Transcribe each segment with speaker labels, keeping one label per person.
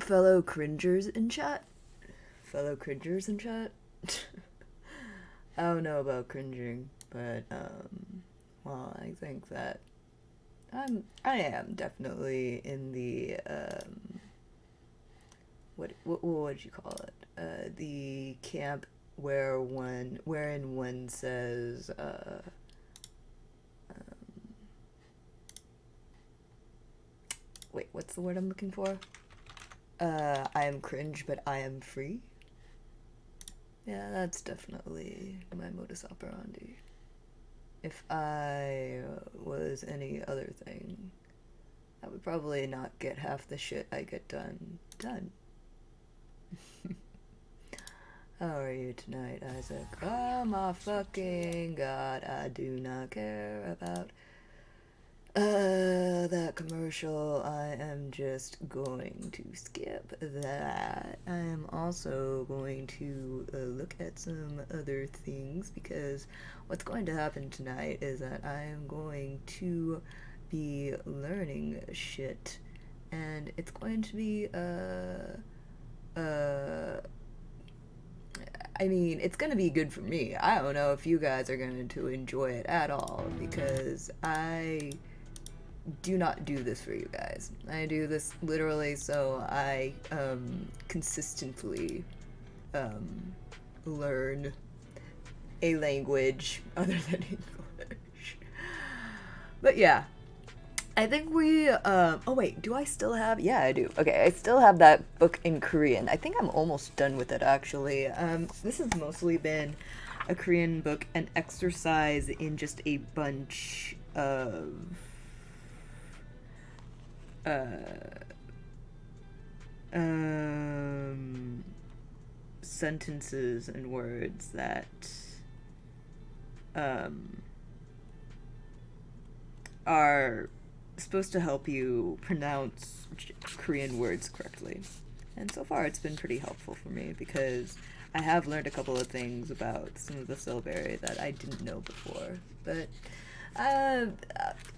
Speaker 1: fellow cringers in chat? Fellow cringers in chat? I don't know about cringing, but well, I think that I am definitely in the what would you call it? The camp wherein one says wait, what's the word I'm looking for? I am cringe, but I am free. Yeah, that's definitely my modus operandi. If I was any other thing, I would probably not get half the shit I get done. How are you tonight, Isaac? Oh my fucking god, I do not care about that commercial. I am just going to skip that. I am also going to look at some other things because what's going to happen tonight is that I am going to be learning shit, and it's going to be I mean, it's gonna be good for me. I don't know if you guys are going to enjoy it at all because I do not do this for you guys. I do this literally so I consistently learn a language other than English. But yeah, I think we oh wait, do I still have, yeah, I do. Okay, I still have that book in Korean. I think I'm almost done with it actually. This has mostly been a Korean book, an exercise in just a bunch of um, sentences and words that are supposed to help you pronounce Korean words correctly. And so far it's been pretty helpful for me because I have learned a couple of things about some of the syllabary that I didn't know before. But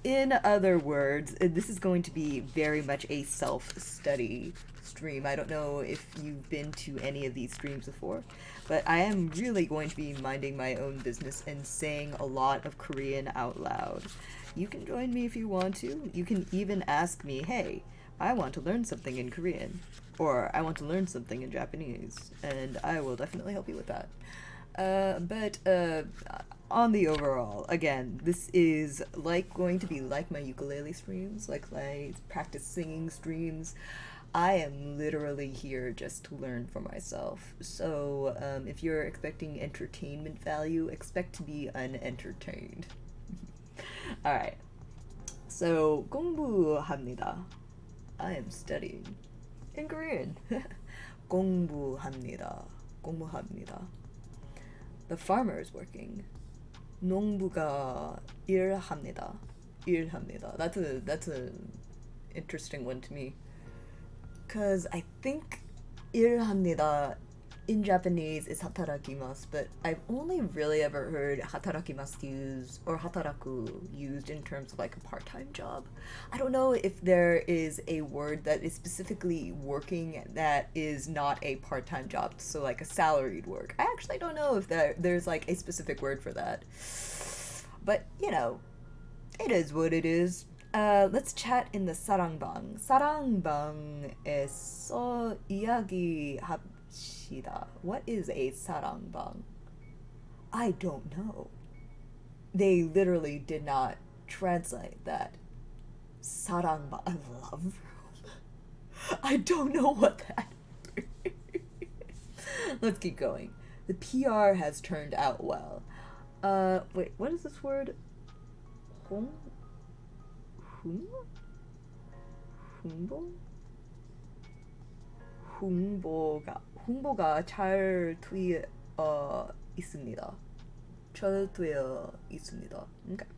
Speaker 1: in other words, this is going to be very much a self-study stream. I don't know if you've been to any of these streams before, but I am really going to be minding my own business and saying a lot of Korean out loud. You can join me if you want to. You can even ask me, hey, I want to learn something in Korean, or I want to learn something in Japanese, and I will definitely help you with that. But on the overall, again, this is going to be like my ukulele streams, like my practice singing streams. I am literally here just to learn for myself. So if you're expecting entertainment value, expect to be unentertained. Alright. So, 공부합니다. I am studying in Korean. 공부합니다. 공부합니다. The farmer is working. 농부가 일합니다. 일합니다. That's a interesting one to me. Cause I think 일합니다 in Japanese is hatarakimasu, but I've only really ever heard hatarakimasu used or hataraku used in terms of like a part-time job. I don't know if there is a word that is specifically working that is not a part-time job, so like a salaried work. I actually don't know if there's like a specific word for that. But, you know, it is what it is. Let's chat in the 사랑방. 사랑방에서 이야기합시다. What is a 사랑방? I don't know. They literally did not translate that. 사랑방, a love room? I don't know what that is. Let's keep going. The PR has turned out well. Wait, what is this word? 홍보가 잘 되어 있습니다. 잘 되어 있습니다. Okay.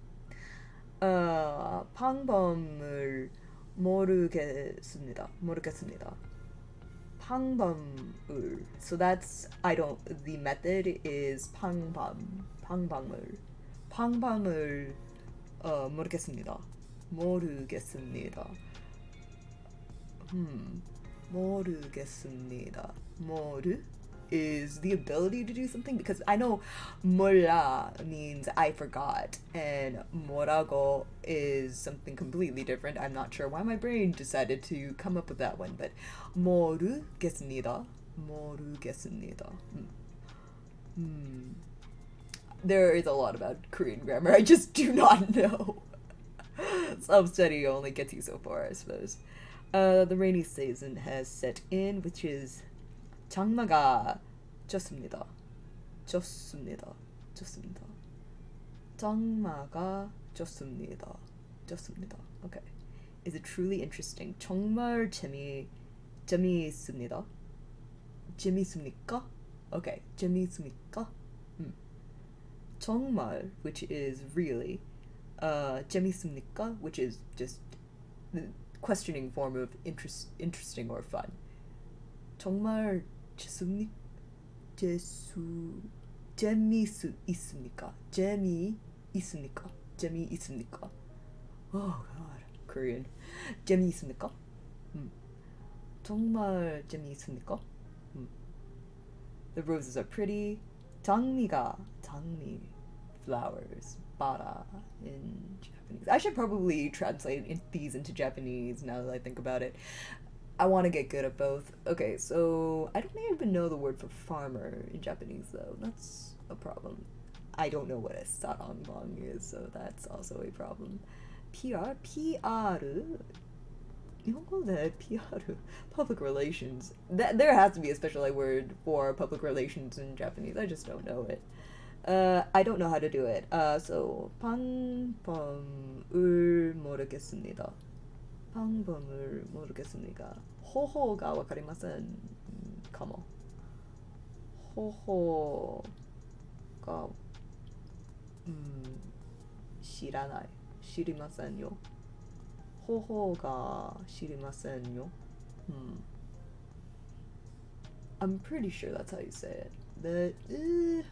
Speaker 1: 방법을 모르겠습니다. 방법을. So that's, the method is 방법을 모르겠습니다. 모르겠습니다. 모르 is the ability to do something, because I know 몰라 means I forgot, and 뭐라고 is something completely different. I'm not sure why my brain decided to come up with that one, but 모르겠습니다. 모르겠습니다. There is a lot about Korean grammar I just do not know. Self-study only gets you so far, I suppose. The rainy season has set in, which is 장마가 좋습니다. 좋습니다. 좋습니다. 장마가 좋습니다. 좋습니다. Okay. Is it truly interesting? 정말 재미있습니다. 재미있습니까? Okay. 재미있습니까? 정말, which is really. 재미있습니까? Which is just the questioning form of interesting or fun. 정말 재미있습니까? 재미있습니까? Oh god, Korean. 재미있습니까? 정말 재미있습니까? The roses are pretty. 장미, flowers, bara in Japanese. I should probably translate these into Japanese now that I think about it. I want to get good at both. Okay, so I don't even know the word for farmer in Japanese, though. That's a problem. I don't know what a sarangbang is, so that's also a problem. PR? PR? PR. Public relations. There has to be a special word for public relations in Japanese. I just don't know it. I don't know how to do it. So 방법을 모르겠습니다. 방법을 모르겠습니다. 호호가 わかりませんかも. 호호가 知らない. 知りませんよ. 호호가 知りませんよ. I'm pretty sure that's how you say it. But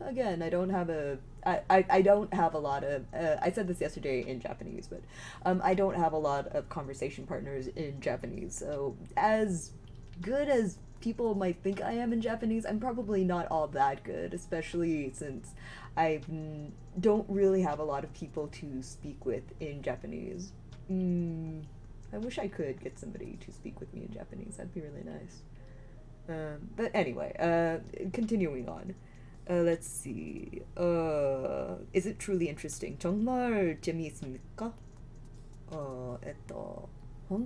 Speaker 1: again, I don't have I don't have a lot of I said this yesterday in Japanese, but I don't have a lot of conversation partners in Japanese. So as good as people might think I am in Japanese, I'm probably not all that good, especially since I don't really have a lot of people to speak with in Japanese. I wish I could get somebody to speak with me in Japanese. That'd be really nice. But anyway, continuing on. Let's see. Is it truly interesting? 정말 재미있습니까? 本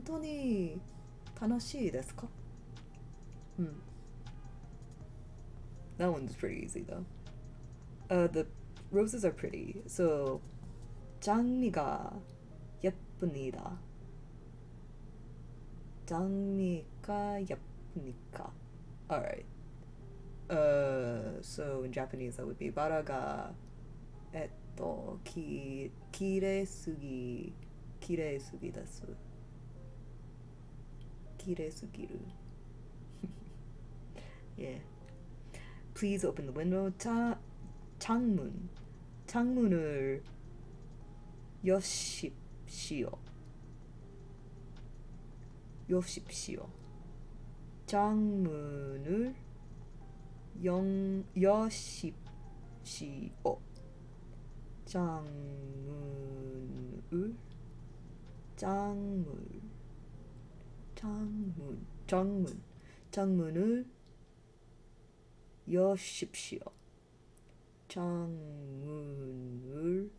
Speaker 1: 当に楽しいですか? That one's pretty easy though. The roses are pretty. So 장미가 예쁩니다. 장미가 예쁘니까. Alright. So in Japanese that would be 바라가 기레스기 데스. 기레스기루. Yeah. Please open the window. 창문을 여십시오. 창문을 여십시오. 창문을 여십시오. 창문을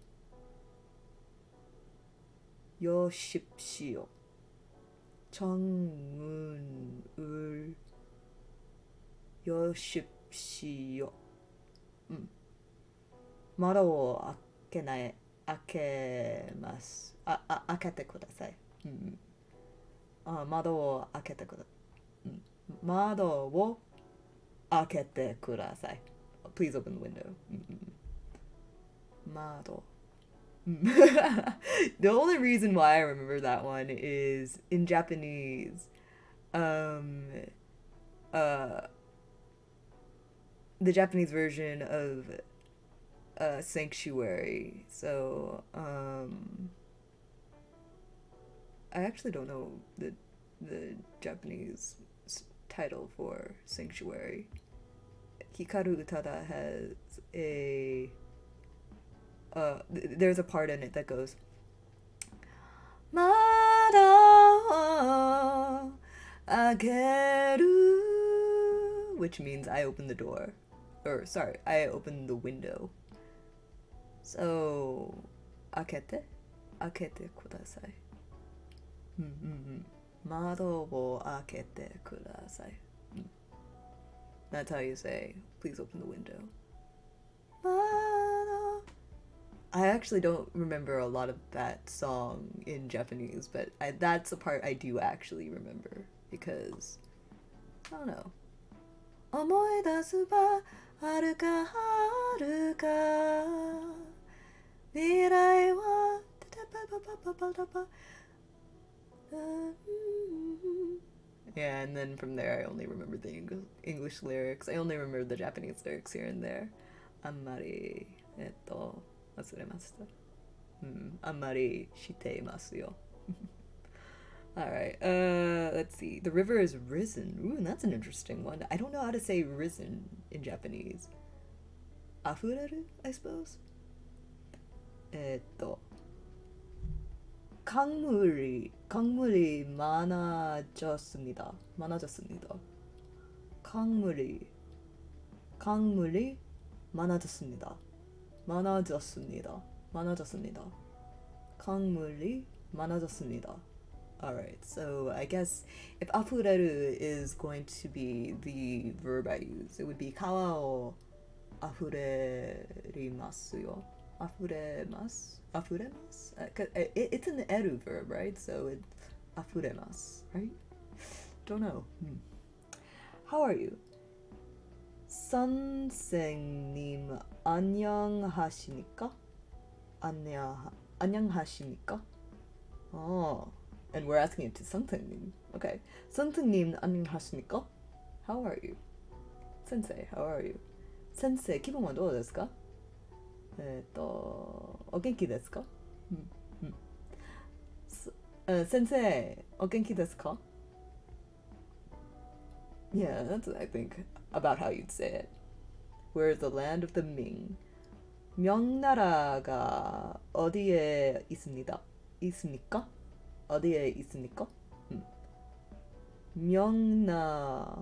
Speaker 1: 여십시오. 창문을 여십시오. 窓を開けます。開けてください。窓を開けてください。Please open the window. 窓. The only reason why I remember that one is in Japanese. The Japanese version of sanctuary. So I actually don't know the Japanese title for Sanctuary. Hikaru Utada has a there's a part in it that goes Mada ageru, which means I open the door. Or sorry, I open the window. So akete kudasai. Mado wo akete kudasai. That's how you say, please open the window. I actually don't remember a lot of that song in Japanese, but that's the part I do actually remember because, I don't know. 思い出すばはるかはるか未来は Yeah, and then from there I only remember the English lyrics. I only remember the Japanese lyrics here and there. あんまり忘れました。あんまりしていますよ。Alright, let's see. The river is risen. Ooh, that's an interesting one. I don't know how to say risen in Japanese. Afureru, I suppose? 강물이 많아졌습니다. 강물이 많아졌습니다. 강물이 많아졌습니다. Alright, so I guess if afureru is going to be the verb I use, it would be kawa o afurerimasu. Afuremasu? It's an eru verb, right? So it's afuremasu, right? Don't know. How are you? 선생님 안녕하십니까? 안녕하십니까? Oh, and we're asking it to 선생님. Okay. 선생님 안녕하십니까? How are you? Sensei, how are you? Sensei, 気分はどうですか? お元気ですか? Sensei, お元気ですか? Yeah, that's, I think, about how you'd say it. We're the land of the Ming. 명나라가 어디에 있습니까? 어디에 있습니까? 명나라가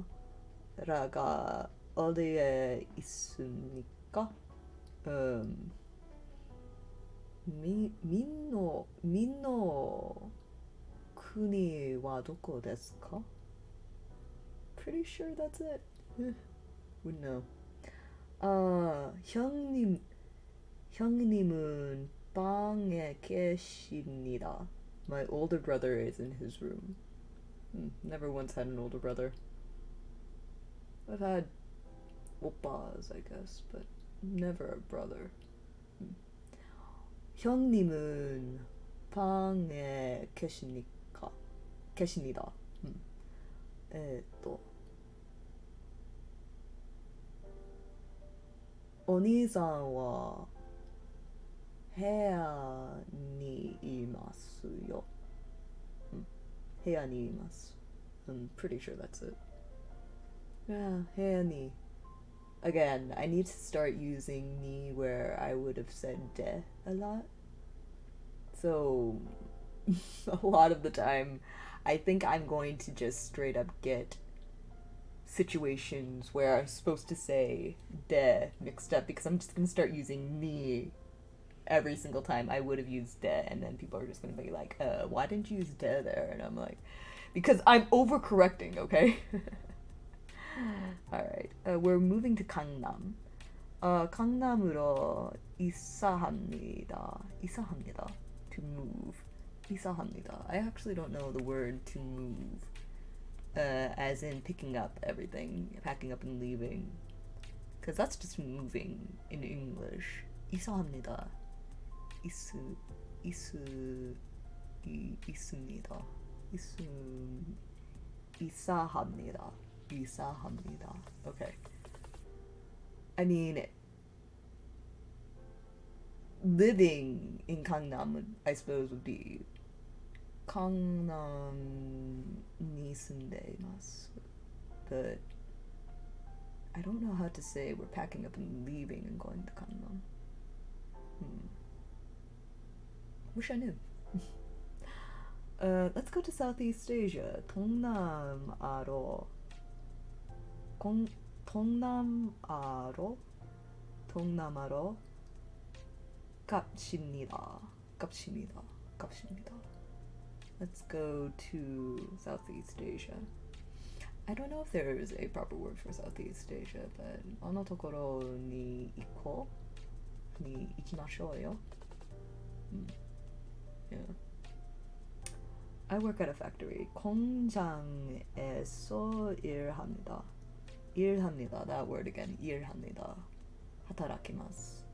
Speaker 1: 어디에 있습니까? 민노 국니와 도코 desu ka? Pretty sure that's it. Wouldn't know. 형님은 방에 계십니다. My older brother is in his room. Never once had an older brother. I've had oppas, I guess, but never a brother. 형님은 방에 계십니다. お兄さんは部屋にいますよ。部屋にいます。I'm pretty sure that's it. Yeah, 部屋に. Again, I need to start using ni where I would have said de a lot. So, a lot of the time, I think I'm going to just straight up get situations where I'm supposed to say de mixed up because I'm just going to start using ni every single time I would have used de, and then people are just going to be like, why didn't you use de there? And I'm like, because I'm overcorrecting, okay? Alright, we're moving to Gangnam. 강남으로 이사합니다. To move. 이사합니다. I actually don't know the word to move. As in picking up everything, packing up and leaving. Because that's just moving in English. 이사합니다. 있습니다. 이사합니다. Okay. I mean, living in Gangnam, I suppose, would be 강남に住んでいます. but I don't know how to say we're packing up and leaving and going to Gangnam. Wish I knew. Let's go to Southeast Asia. 동남아로. 동남아로. 동남아로. 갑시다. 갑시다. 갑시다. Let's go to Southeast Asia. I don't know if there is a proper word for Southeast Asia, but あのところに行こうに行きましょうよ. Yeah. I work at a factory. 공장에서 일합니다. 일합니다. That word again. 일합니다. 하타라키마스.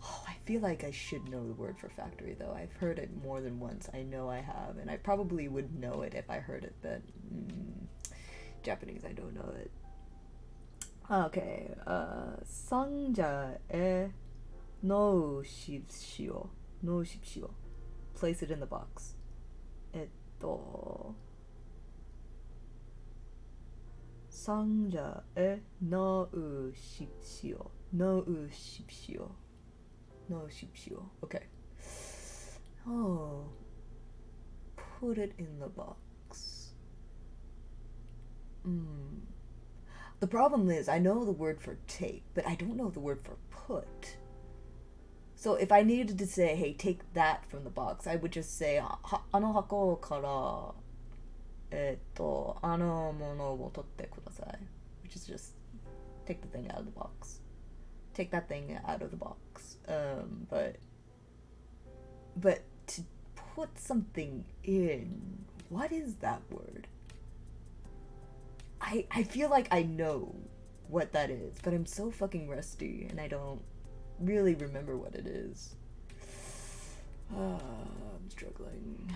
Speaker 1: Oh, I feel like I should know the word for factory, though. I've heard it more than once. I know I have, and I probably would know it if I heard it, but Japanese, I don't know it. Okay, 상자에 넣으십시오. 넣으십시오. Place it in the box. 상자에 넣으십시오. 넣으십시오. 넣으십시오. Okay. Oh. Put it in the box. The problem is, I know the word for take, but I don't know the word for put. So if I needed to say, hey, take that from the box, I would just say, あの箱から、あのものを取ってください. Which is just, take the thing out of the box. Take that thing out of the box. But to put something in, what is that word? I feel like I know what that is, but I'm so fucking rusty and I don't really remember what it is. I'm struggling.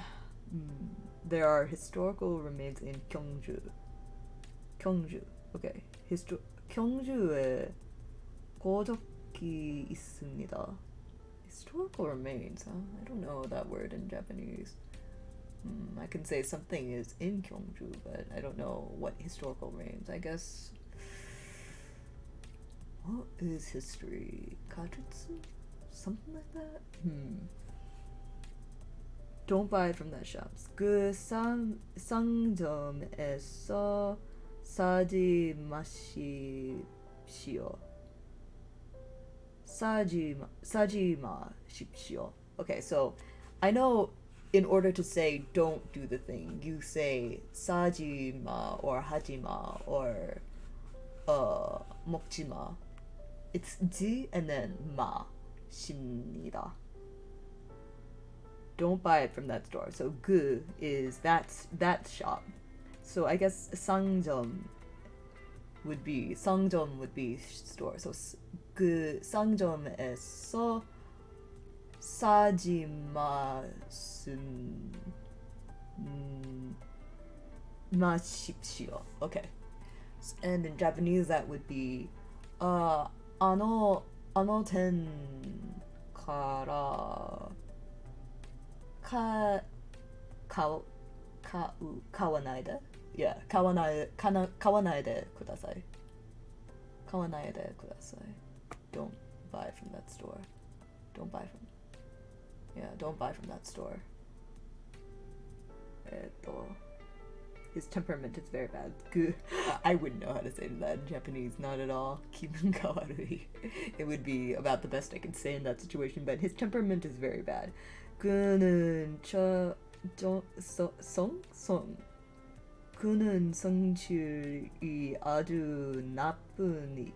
Speaker 1: There are historical remains in Gyeongju. Gyeongju. Okay. 경주에 고적이 있습니다. Historical remains, huh? I don't know that word in Japanese. I can say something is in Gyeongju, but I don't know what historical remains. I guess... What is history? Kajutsu? Something like that? Don't buy it from that shop. 그 상점에서 사지 마십시오. 사지 마십시오. Okay, so I know in order to say don't do the thing, you say 사지 마 or 하지 마 or 먹지 마. It's 지 and then 마 십니다. Don't buy it from that store. So 그 is that shop. So I guess 상점 would be store. So 그 상점에서 사지 마십시오. Okay. And in Japanese that would be あの店から買わないで Yeah, 買わないでください 買わないでください Don't buy from that store. Don't buy from that store. His temperament is very bad. I wouldn't know how to say that in Japanese, not at all. 기분 가와루이. It would be about the best I could say in that situation, but his temperament is very bad. 그는 그는 성질이 아주 나쁩니다.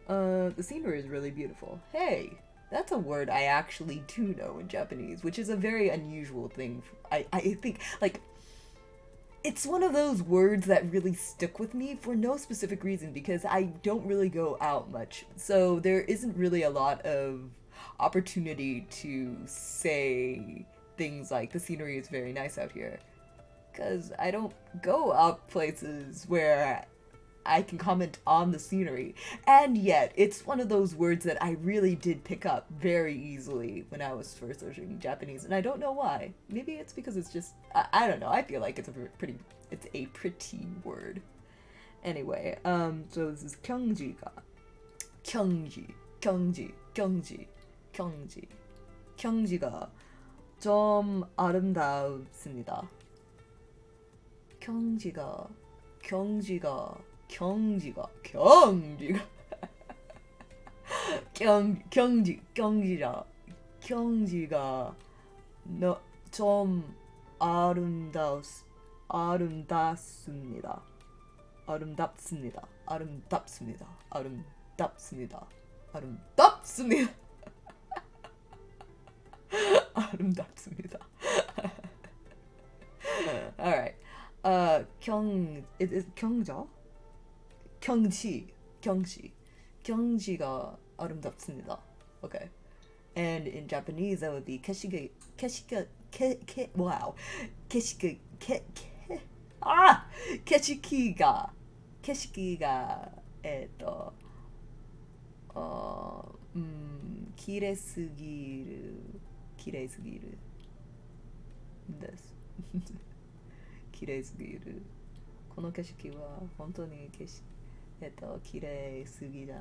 Speaker 1: The scenery is really beautiful. Hey, that's a word I actually do know in Japanese, which is a very unusual thing. I think, like, it's one of those words that really stick with me for no specific reason, because I don't really go out much. So there isn't really a lot of opportunity to say things like, the scenery is very nice out here. Because I don't go out places where I can comment on the scenery. And yet, it's one of those words that I really did pick up very easily when I was first learning Japanese, and I don't know why. Maybe it's because it's just, I don't know, I feel like it's a pretty word. Anyway, so this is 경지가, 경지. 경지가 좀 아름답습니다. 경지가 경지가 경지가 좀 아름답습니다. 아름답습니다. All right. 경저? 경지가 아름답습니다. Okay. And in Japanese, that would be wow.景色が 綺麗すぎるです。綺麗すぎる。この景色は本当に綺麗すぎだ。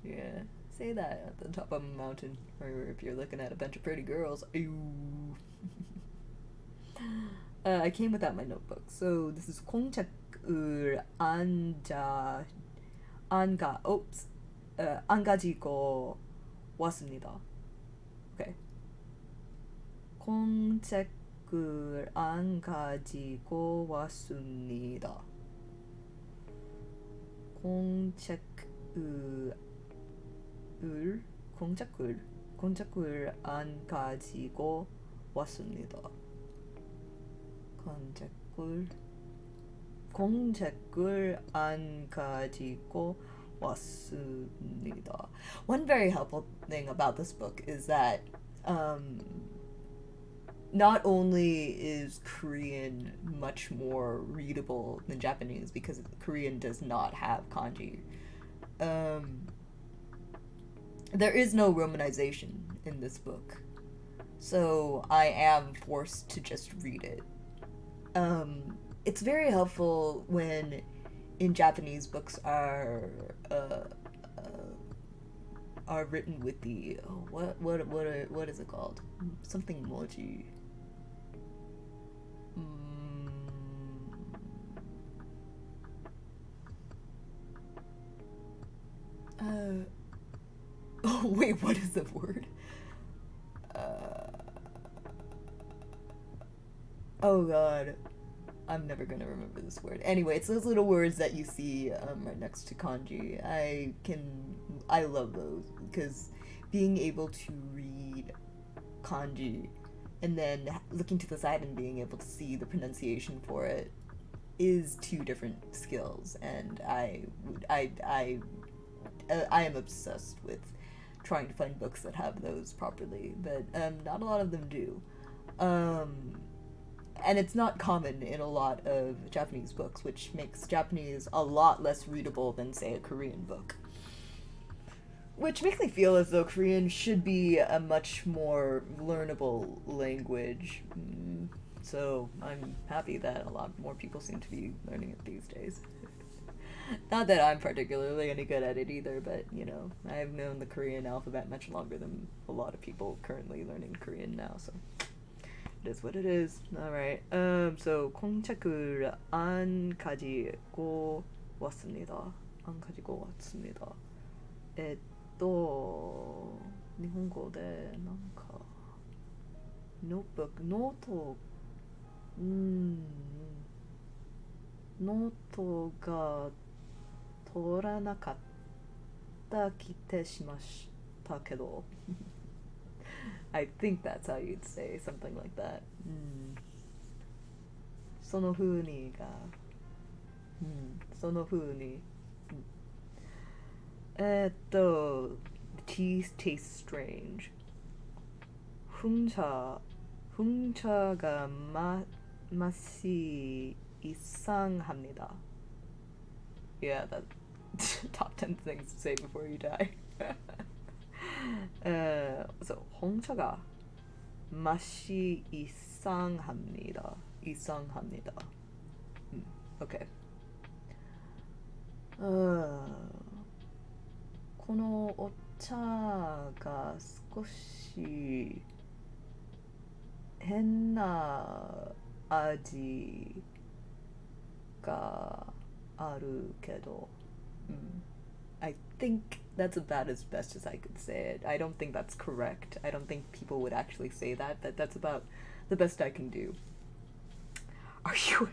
Speaker 1: Yeah, say that at the top of a mountain, or if you're looking at a bunch of pretty girls. I came without my notebook, so this is 공책을 안 가지고 왔습니다. Okay. 공책을 안 가지고 왔습니다. 공책을 안 가지고 왔습니다. 공책을 안 가지고 왔습니다. One very helpful thing about this book is that not only is Korean much more readable than Japanese because Korean does not have kanji, there is no romanization in this book, so I am forced to just read it. It's very helpful when in Japanese books are written with the what is it called? Something emoji. Oh wait, what is the word? Oh god, I'm never gonna remember this word. Anyway, it's those little words that you see right next to kanji. I love those because being able to read kanji and then looking to the side and being able to see the pronunciation for it is two different skills, and I am obsessed with trying to find books that have those properly, but not a lot of them do. And it's not common in a lot of Japanese books, which makes Japanese a lot less readable than, say, a Korean book. Which makes me feel as though Korean should be a much more learnable language. So I'm happy that a lot more people seem to be learning it these days. Not that I'm particularly any good at it either, but, you know, I've known the Korean alphabet much longer than a lot of people currently learning Korean now, so it is what it is. Alright, so 공책을 안 가지고 왔습니다. 또日本語でなんかノートが取らなかった気てしましたけどI think that's how you'd say something like that. その風にがその風にthe tea tastes strange. 흥차가 맛이 이상합니다. Yeah, that top 10 things to say before you die. So 홍차가 맛이 이상합니다. 이상합니다. Okay. このお茶が少し変な味があるけど、I think that's about as best as I could say it. I don't think that's correct. I don't think people would actually say that. That's about the best I can do. Are you?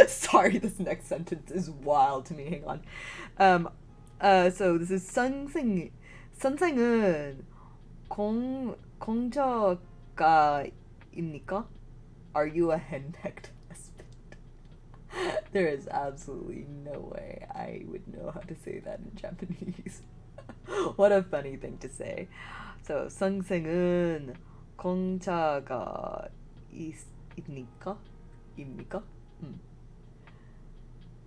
Speaker 1: Sorry, this next sentence is wild to me. Hang on. So this is 선생은 공저가입니까? Are you a henpecked husband? There is absolutely no way I would know how to say that in Japanese. What a funny thing to say. So 선생은 공자가 입니까?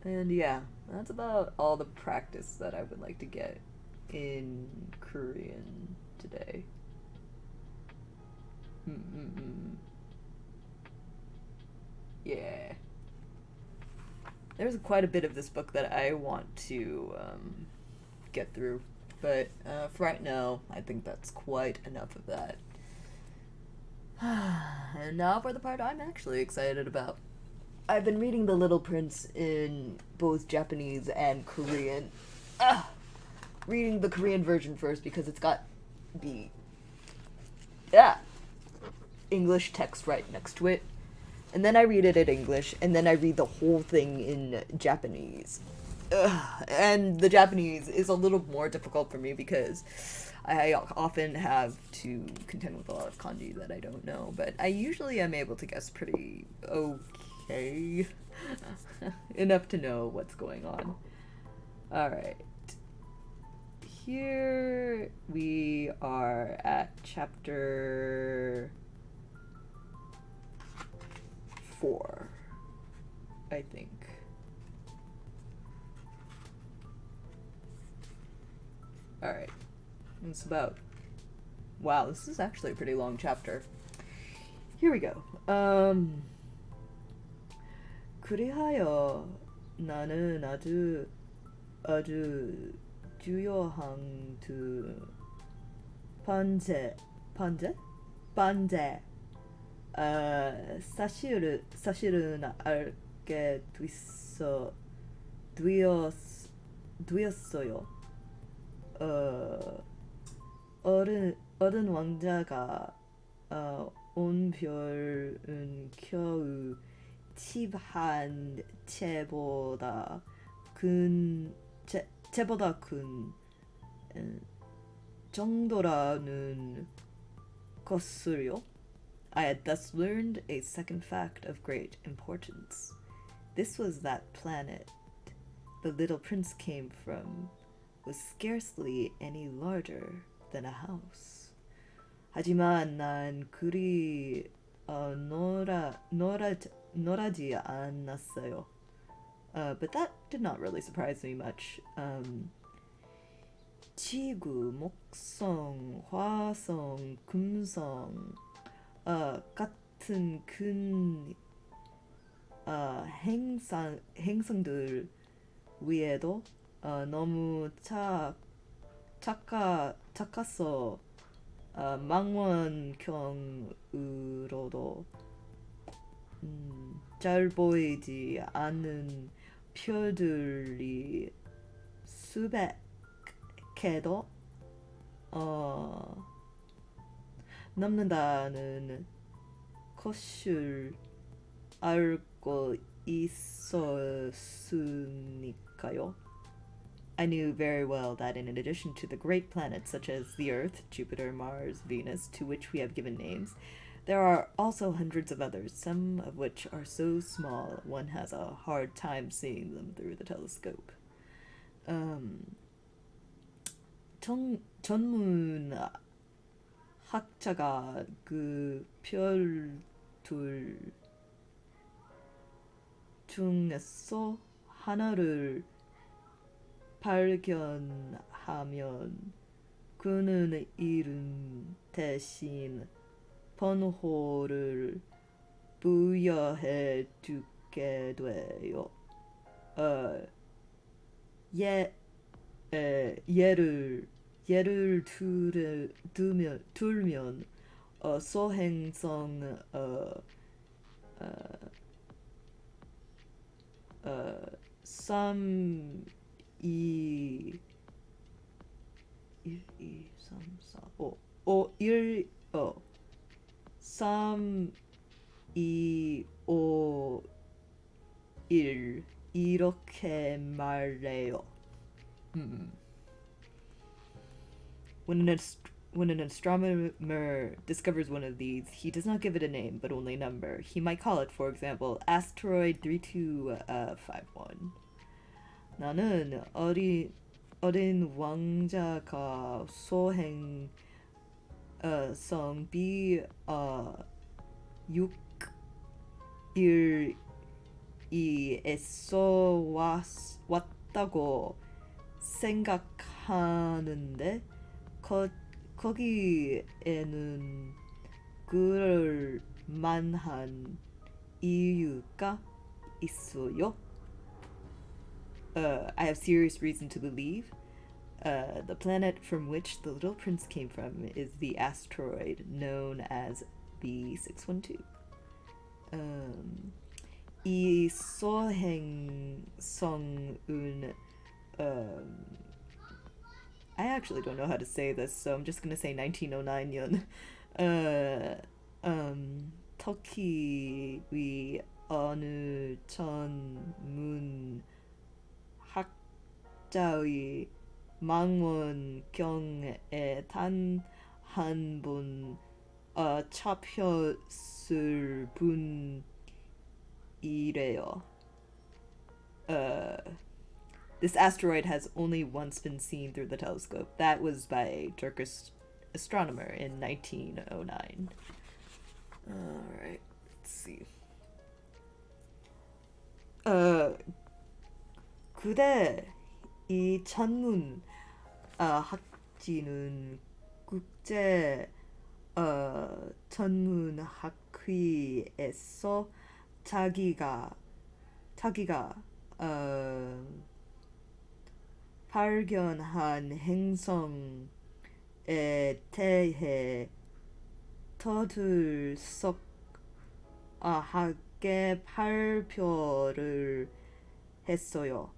Speaker 1: And yeah, that's about all the practice that I would like to get in Korean today. Yeah. There's quite a bit of this book that I want to get through, but for right now, I think that's quite enough of that. And now for the part I'm actually excited about. I've been reading The Little Prince in both Japanese and Korean. Reading the Korean version first because it's got the English text right next to it. And then I read it in English, and then I read the whole thing in Japanese. And the Japanese is a little more difficult for me because I often have to contend with a lot of kanji that I don't know, but I usually am able to guess pretty okay. Enough to know what's going on. Alright. Here we are at chapter 4, I think. Alright. It's about... Wow, this is actually a pretty long chapter. Here we go. 그리하여 나는 아주 주요한 두 번째 사실은 알게 되었어요. 어른 왕자가 온 별은 겨우 집 한 채보다 큰 정도라는 것을요. I had thus learned a second fact of great importance. This was that planet the little prince came from was scarcely any larger than a house. 하지만 난 그리 놀라지 않았어요. But that did not really surprise me much. 지구, 목성, 화성, 금성 같은 큰 행성들 위에도 너무 착해서 망원경으로도 잘 보이지 않는 별들이 수백 개도 넘는다는 것을 알고 있었으니까요. I knew very well that in addition to the great planets such as the Earth, Jupiter, Mars, Venus, to which we have given names, there are also hundreds of others, some of which are so small one has a hard time seeing them through the telescope. 전문 학자가 그 별들 중에서 하나를 발견하면 그는 이름 대신 번호를 부여해 주게 돼요. 어, 예, 예를 들면 소행성 어, 어, 3, 2, 1, 2, 3, 4, 5, 1, 3, 2, 5, 1 이렇게 말해요. 음. When an astronomer discovers one of these, he does not give it a name, but only a number. He might call it, for example, asteroid 3251. 나는 어린 왕자가 소행 성비 6일에서 왔다고 생각하는데 거기에는 그럴 만한 이유가 있어요. I have serious reason to believe the planet from which the little prince came from is the asteroid known as B612. 이 소행성은 I actually don't know how to say this, so I'm just gonna say 1909년. 터키의 어느 전문 학자의 망원경에 단 한 번 잡혔을 뿐이래요. This asteroid has only once been seen through the telescope. That was by a Turkish astronomer in 1909. Alright, let's see. 그대 이 전문 학지는 국제 전문학회에서 자기가 발견한 행성에 대해 터들썩하게 발표를 했어요.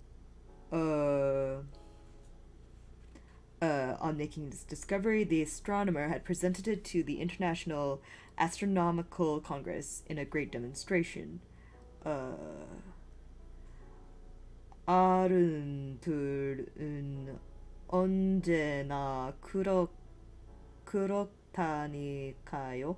Speaker 1: On making this discovery, the astronomer had presented it to the International Astronomical Congress in a great demonstration. 어른들은 언제나 그렇다니까요.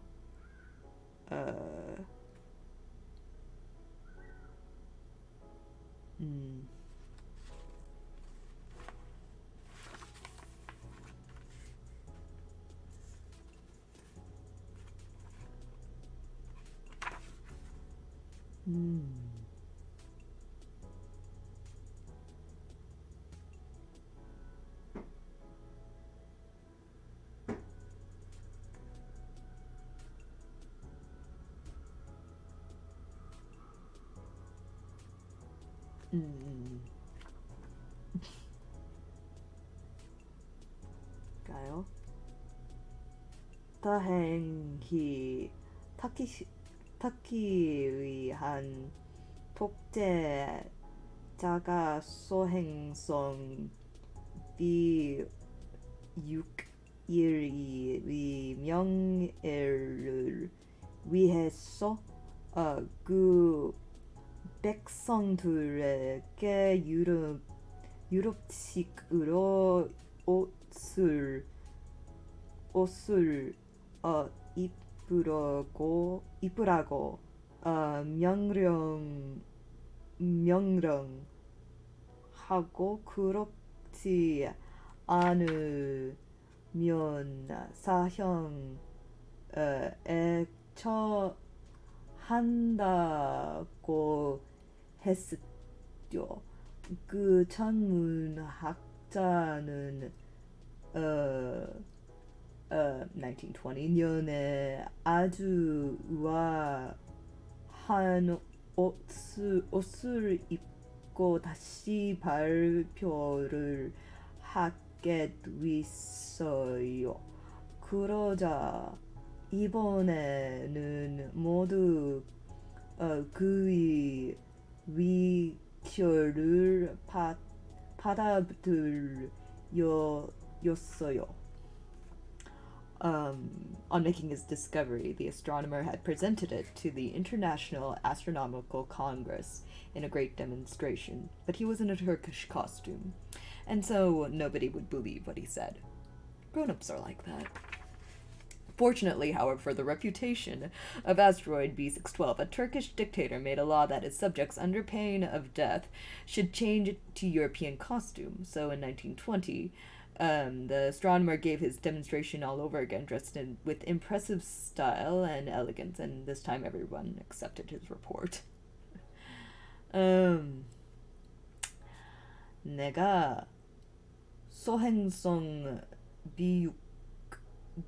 Speaker 1: 가요. 다행히 터키의 한 독재자가 소행성 B612의 명예를 위해서 그 백성들에게 유럽식으로 옷을 입으라고 명령하고 그렇지 않으면 사형 처한다고 했었죠. 그 천문학자는 1920년에 아주 우아한 옷을 입고 다시 발표를 하게 됐어요. 그러자 이번에는 모두 그의 위결을 받아들였어요. On making his discovery, the astronomer had presented it to the International Astronomical Congress in a great demonstration, but he was in a Turkish costume, and so nobody would believe what he said. Grown-ups are like that. Fortunately, however, for the reputation of asteroid B612, a Turkish dictator made a law that his subjects, under pain of death, should change to European costume. So in 1920, the astronomer gave his demonstration all over again, dressed with impressive style and elegance, and this time everyone accepted his report. 내가 소행성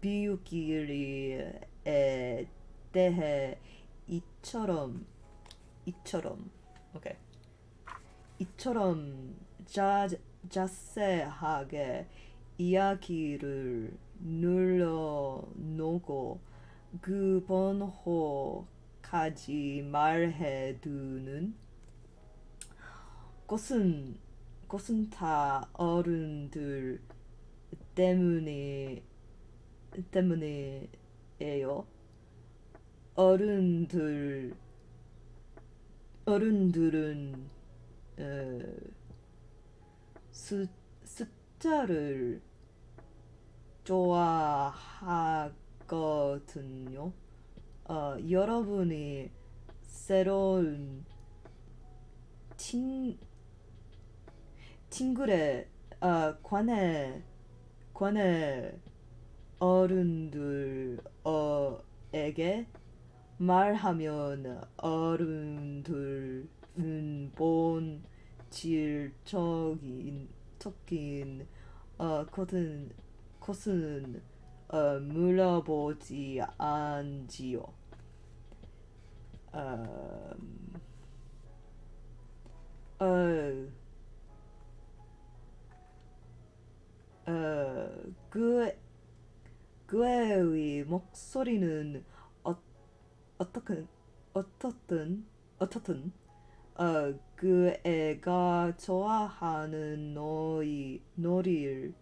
Speaker 1: 비유기에 대해 이처럼 오케이 이처럼 자세하게 이야기를 늘려놓고 그 번호까지 말해두는 것은 다 어른들 때문이에요. 어른들은 숫자를 좋아하거든요. 여러분이 새로운 친구에 관해 어른들에게 말하면 어른들은 본질적인 것은 물어보지 않지요. 그의 목소리는 어떻든 그 애가 좋아하는 놀이는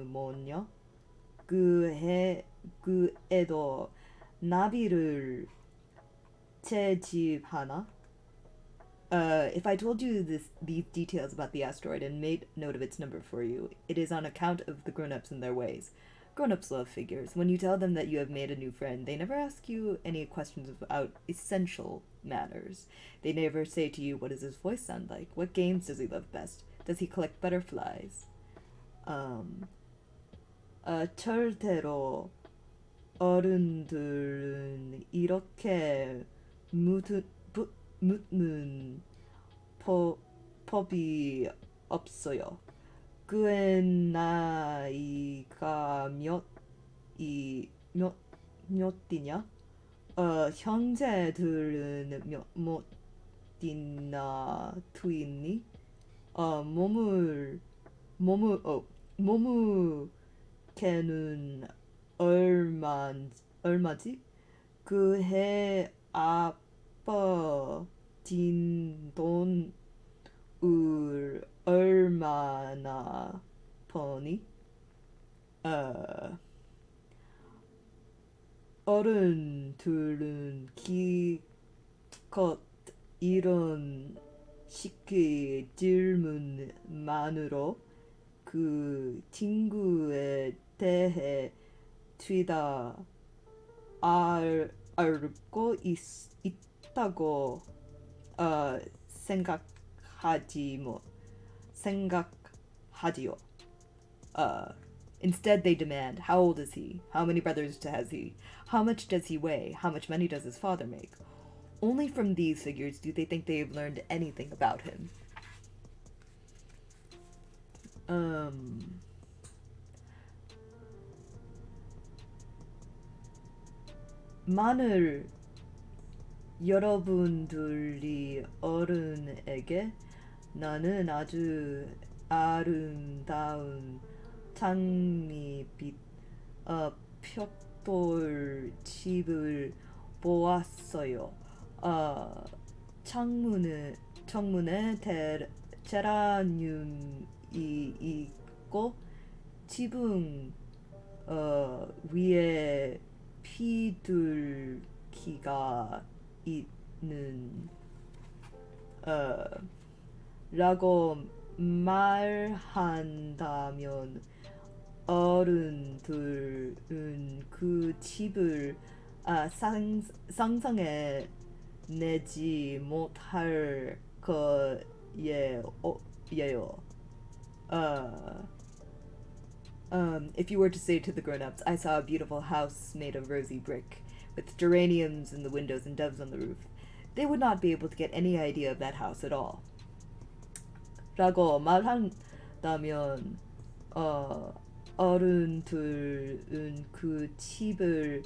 Speaker 1: 뭐냐? 그 애도 나비를 채집하나? If I told you these details about the asteroid and made note of its number for you, it is on account of the grown-ups and their ways. Grown-ups love figures. When you tell them that you have made a new friend, they never ask you any questions about essential matters. They never say to you, what does his voice sound like? What games does he love best? Does he collect butterflies? 절대로 어른들은 이렇게 묻는 법이 없어요. 그의 나이가 몇이냐? 형제들은 몇이나 되니? 몸무게는 얼마지? 그해 아빠 딘돈을 얼마나 버니? 어른들은 기껏 이런 식의 질문만으로 그 친구에 대해 죄다 알고 있다고 생각하지요. Instead, they demand, how old is he? How many brothers has he? How much does he weigh? How much money does his father make? only from these figures do they think they've learned anything about him. 만일 여러분들이 어른에게 나는 아주 아름다운 장밋빛 벽돌 집을 보았어요. 창문에 제라늄이 있고 지붕 위에 비둘기가 있는 라고 말한다면 어른들은 그 집을 상상해 내지 못할 거예요. If you were to say to the grown-ups, I saw a beautiful house made of rosy brick, with geraniums in the windows and doves on the roof, they would not be able to get any idea of that house at all. 라고 말한다면 어른들은 그 집을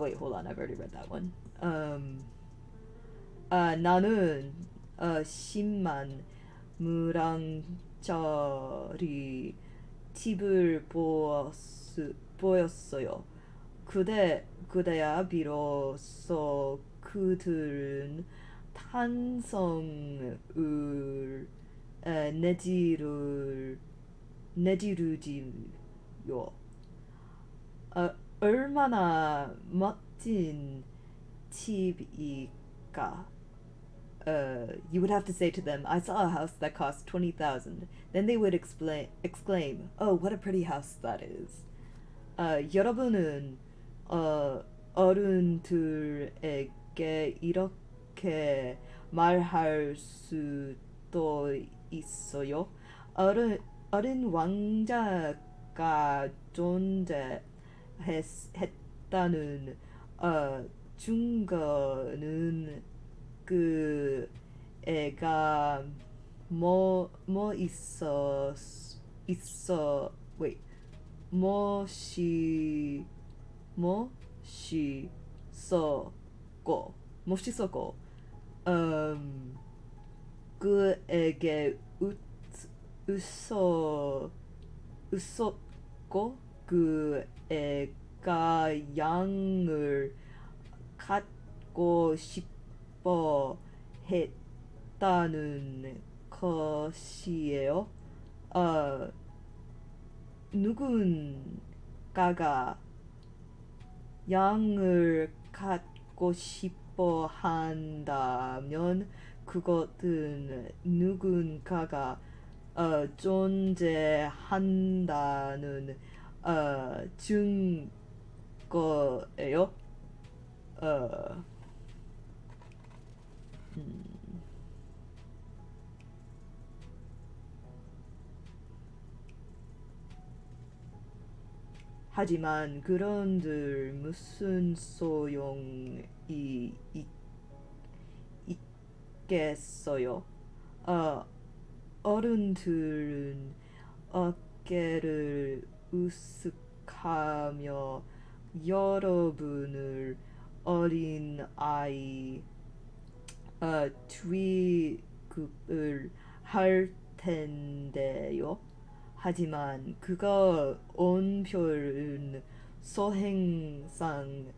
Speaker 1: wait, hold on, I've already read that one. 나는 10만 무랑짜리 집을 보였어요. 그대야 비로소 그들은 탄성을 내지르지요. 얼마나 멋진 집일까? You would have to say to them, I saw a house that cost 20,000. Then they would exclaim, oh, what a pretty house that is. 여러분은 어른들에게 이렇게 말할 수도 있어요. 어린 왕자가 존재했다는 증거는 그 애가 멋있었고 그에게 웃었고 그 애가 양을 갖고 싶어 했다는 것이에요. 누군가가 양을 갖고 싶어 한다면 그것은 누군가가 존재한다는 증거예요. 하지만 그런들 무슨 소용이 있겠어요? 어른들은 어깨를 으쓱하며 여러분을 어린 아이 취급을 할 텐데요. 하지만 그거 온별은 소행상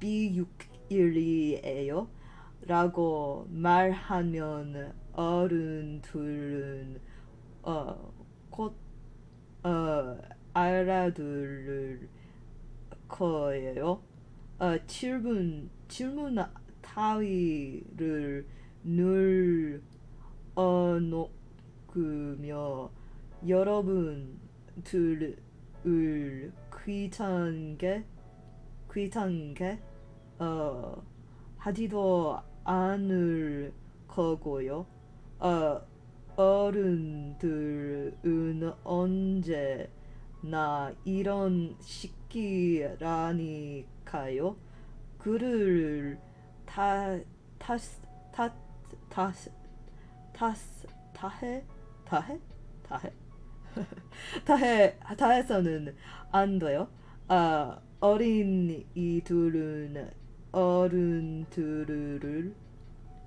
Speaker 1: 비육일이에요. 라고 말하면 어른들은 곧 알아들을 거예요. 질문 따위를 늘 어놓으며 여러분들을 귀찮게 하지도 않을 거고요. 어른들은 언제나 이런 시기라니까요. 그를 타, 타스, 타, 타스, 타스, 타해? 타해? 타해? 타해서는 안 돼요. 어린 이들은 어른들을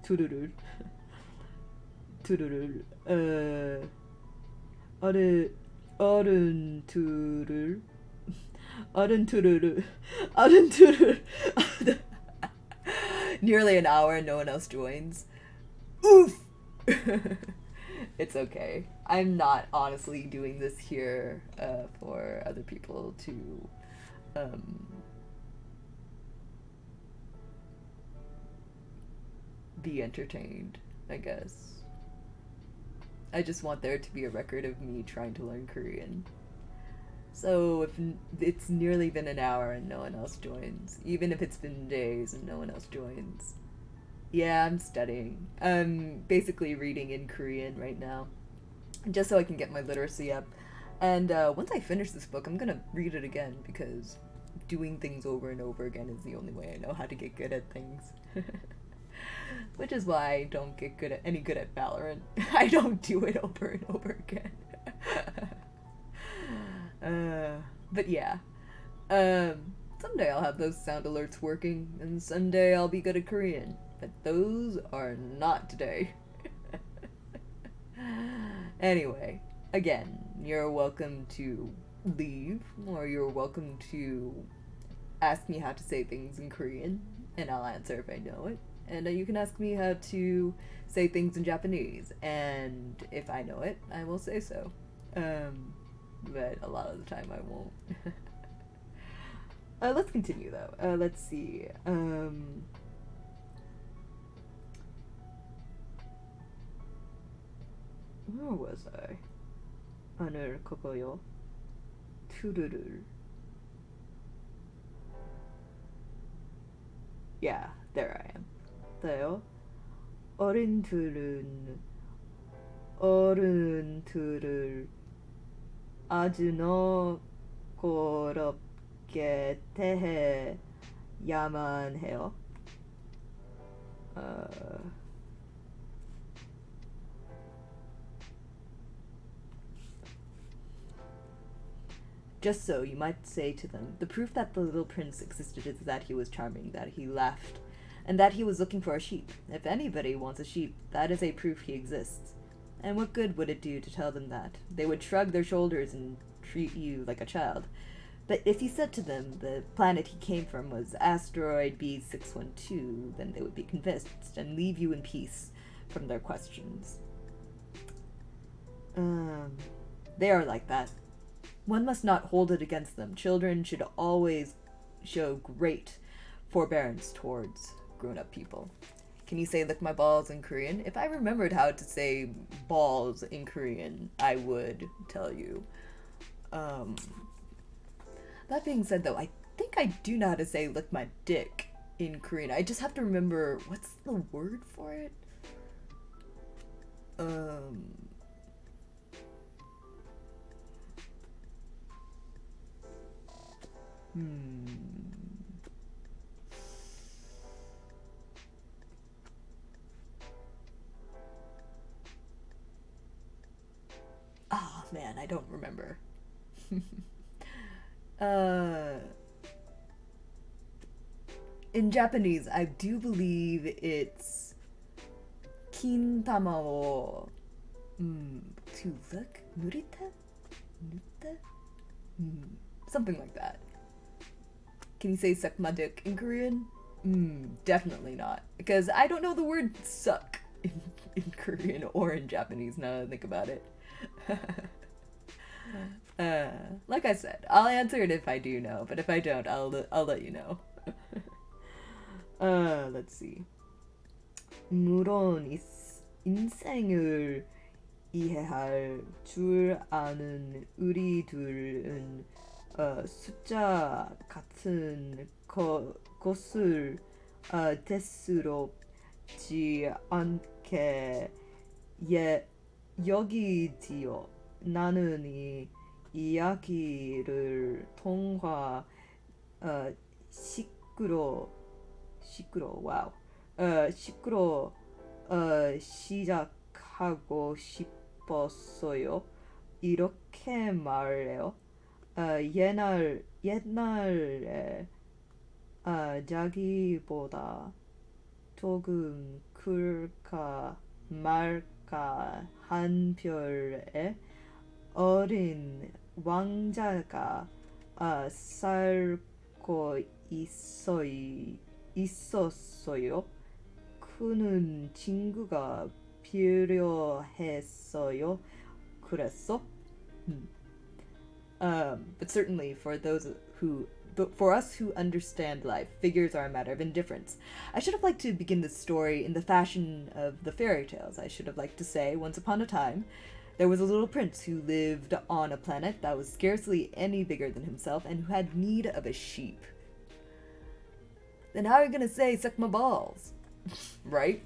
Speaker 1: 두루를 두루를 어른 어른들을 어른들을 어른들을 nearly an hour and no one else joins. Oof. It's okay. I'm not honestly doing this here for other people to um, be entertained, I guess. I just want there to be a record of me trying to learn Korean. So if it's nearly been an hour and no one else joins, even if it's been days and no one else joins, yeah, I'm studying. I'm basically reading in Korean right now, just so I can get my literacy up. And once I finish this book, I'm gonna read it again because doing things over and over again is the only way I know how to get good at things. Which is why I don't get any good at Valorant. I don't do it over and over again. But yeah. Someday I'll have those sound alerts working, and someday I'll be good at Korean. But those are not today. Anyway, again, you're welcome to leave, or you're welcome to ask me how to say things in Korean, and I'll answer if I know it. And you can ask me how to say things in Japanese, and if I know it, I will say so. But a lot of the time I won't. Let's continue though. Let's see. Where was I? 오늘 그거요. 투르를. Yeah, there I am. 돼요. 어른들을 아주 너그럽게 대해야만 해요. Just so, you might say to them, the proof that the little prince existed is that he was charming, that he laughed, and that he was looking for a sheep. If anybody wants a sheep, that is a proof he exists. And what good would it do to tell them that? They would shrug their shoulders and treat you like a child. But if you said to them the planet he came from was asteroid B612, then they would be convinced and leave you in peace from their questions. They are like that. One must not hold it against them. Children should always show great forbearance towards grown-up people. Can you say lick my balls in Korean? If I remembered how to say balls in Korean, I would tell you. That being said though, I think I do know how to say lick my dick in Korean. I just have to remember, what's the word for it? Oh man, I don't remember. In Japanese, I do believe it's kintama wo to look nurite? Nute? Something like that. Can you say suck my dick in Korean? Definitely not. Because I don't know the word suck in Korean or in Japanese now that I think about it. Like I said, I'll answer it if I do know, but if I don't, I'll let you know. Let's see. 물론 인생을 이해할 줄 아는 우리들은 숫자 같은 것을 대수롭지 않게 여기지요. 나는 이 이야기를 통화 시끄러 와우 시끄러 시작하고 싶었어요. 이렇게 말해요. 옛날에 자기보다 조금 클까 말까 한 별에 어린 왕자가 살고 있었어요. 그는 친구가 필요했어요. 그랬어? Hmm. But certainly for us who understand life, figures are a matter of indifference. I should have liked to begin this story in the fashion of the fairy tales. I should have liked to say, once upon a time, there was a little prince who lived on a planet that was scarcely any bigger than himself and who had need of a sheep. Then how are you gonna say, suck my balls? Right?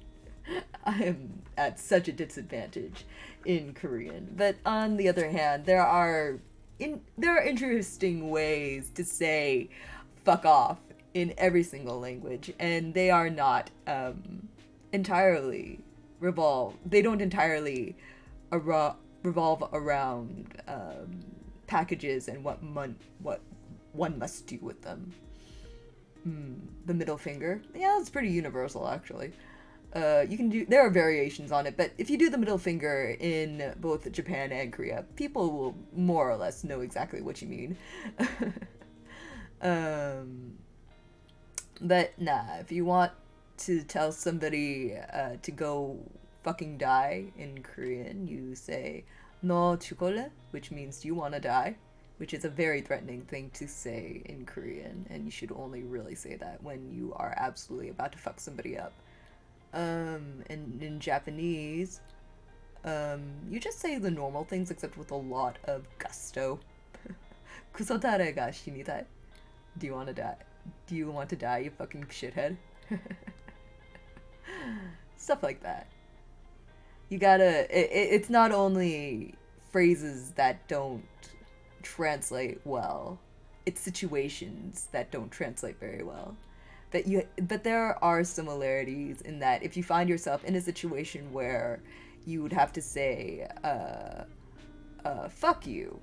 Speaker 1: I am at such a disadvantage in Korean. But on the other hand, there are interesting ways to say fuck off in every single language, and they are not entirely they don't entirely revolve around packages and what one must do with them. The middle finger, yeah, it's pretty universal actually. You can do, there are variations on it, but if you do the middle finger in both Japan and Korea, people will more or less know exactly what you mean. um, but nah, if you want to tell somebody to go fucking die in Korean, you say "너 죽을래?" which means "do you want to die?" which is a very threatening thing to say in Korean, and you should only really say that when you are absolutely about to fuck somebody up. And in Japanese, you just say the normal things except with a lot of gusto. Kusotare ga shinitai. Do you want to die? Do you want to die, you fucking shithead? Stuff like that. You gotta. It's not only phrases that don't translate well, it's situations that don't translate very well. But there are similarities in that if you find yourself in a situation where you would have to say fuck you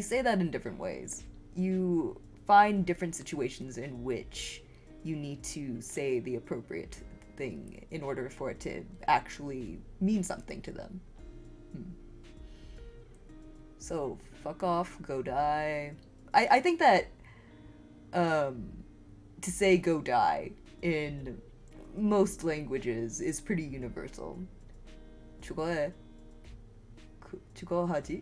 Speaker 1: say that in different ways. You find different situations in which you need to say the appropriate thing in order for it to actually mean something to them. So fuck off, go die. I think that to say go die in most languages is pretty universal. 죽어해. 죽어하지.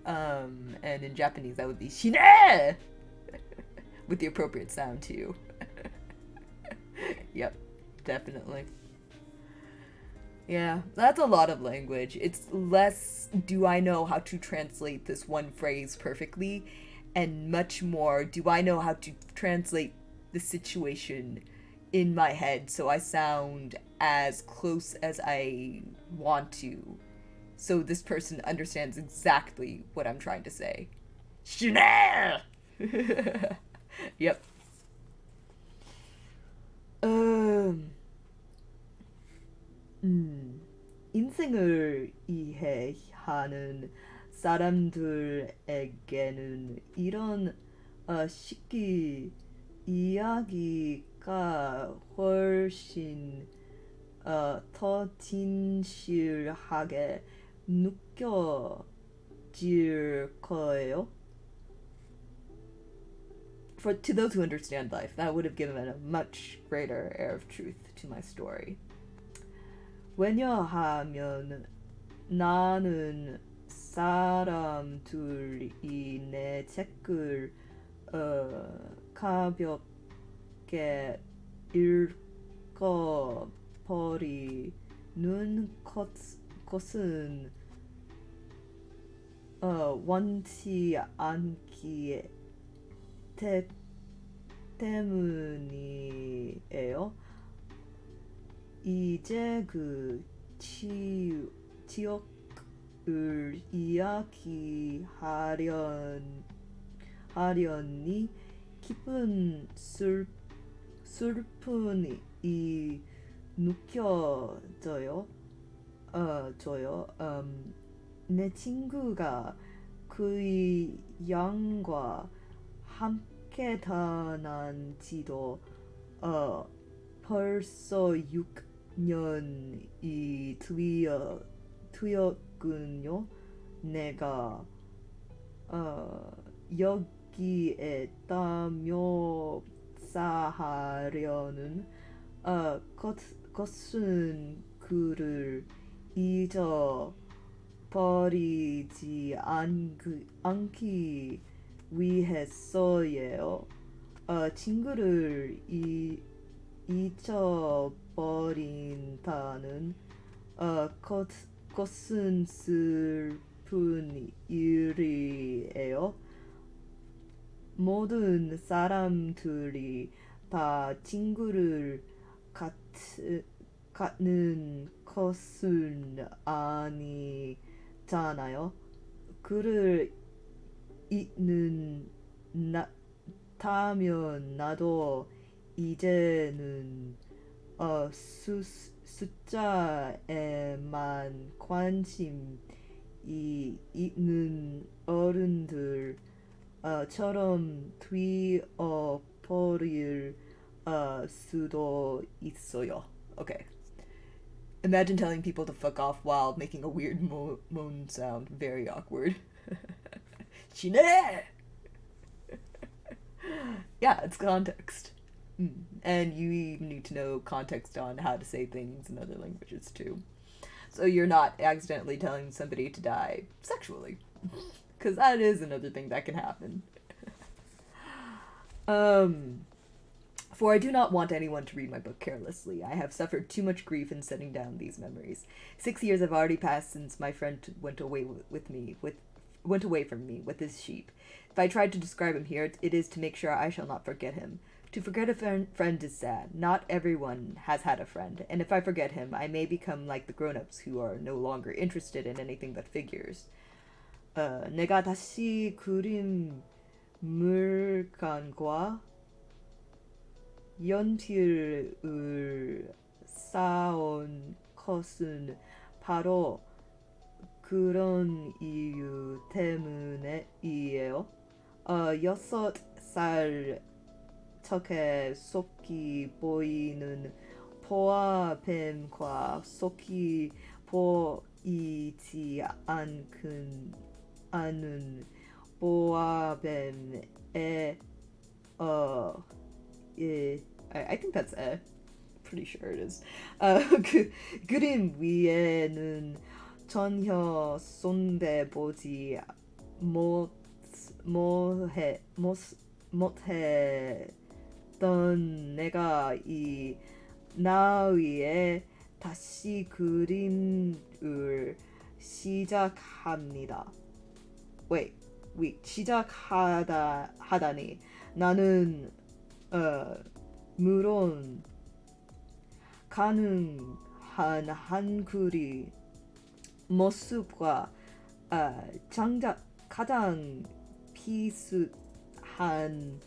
Speaker 1: And in Japanese that would be shine with the appropriate sound too. Yep, definitely. Yeah, that's a lot of language. It's less do I know how to translate this one phrase perfectly, and much more do I know how to translate the situation in my head so I sound as close as I want to, so this person understands exactly what I'm trying to say. Chanel! Yep. 인생을 이해하는 사람들에게는 이런 시기 이야기가 훨씬 더 진실하게 느껴질 거예요. To those who understand life, that would have given a much greater air of truth to my story. 왜냐하면 나는 사람들이 내 책을 가볍게 읽어버리는 것은 원치 않기 때문이에요. 이제 그 지역을 이야기하려니 기쁜 슬픔이 느껴져요. 저요. 내 친구가 그의 양과 함께 떠난 지도 어, 벌써 6년이 되었군요. 내가 여기에다 묘사하려는 것은 그를 잊어버리지 않기 위해서예요. 친구를 잊어버린다는 것은 슬픈 일이에요. 모든 사람들이 다 친구를 갖는 것은 아니잖아요. 그를 잊는다면 나도 이제는 숫자에만 관심이 있는 어른들 처럼 되어버릴 수도 있어요. Okay. Imagine telling people to fuck off while making a weird moan sound. Very awkward. Shine! Yeah, it's context. And you even need to know context on how to say things in other languages too. So you're not accidentally telling somebody to die sexually. Because that is another thing that can happen. For I do not want anyone to read my book carelessly. I have suffered too much grief in setting down these memories. 6 years have already passed since my friend went away from me with his sheep. If I tried to describe him here, it is to make sure I shall not forget him. To forget a friend is sad. Not everyone has had a friend, and if I forget him, I may become like the grown-ups who are no longer interested in anything but figures. 내가 다시 그림 물감과 연필을 쌓아온 것은 바로 그런 이유 때문이에요. 6살 척에 속이 보이는 보아뱀과 속이 보이지 않은 보아뱀의 I think that's pretty sure it is. 그림 위에는 전혀 손대보지 못했던 내가 이 나위에 다시 그림을 시작합니다. 시작하다니 나는 물론 가능한 한글이 모습과 가장 비슷한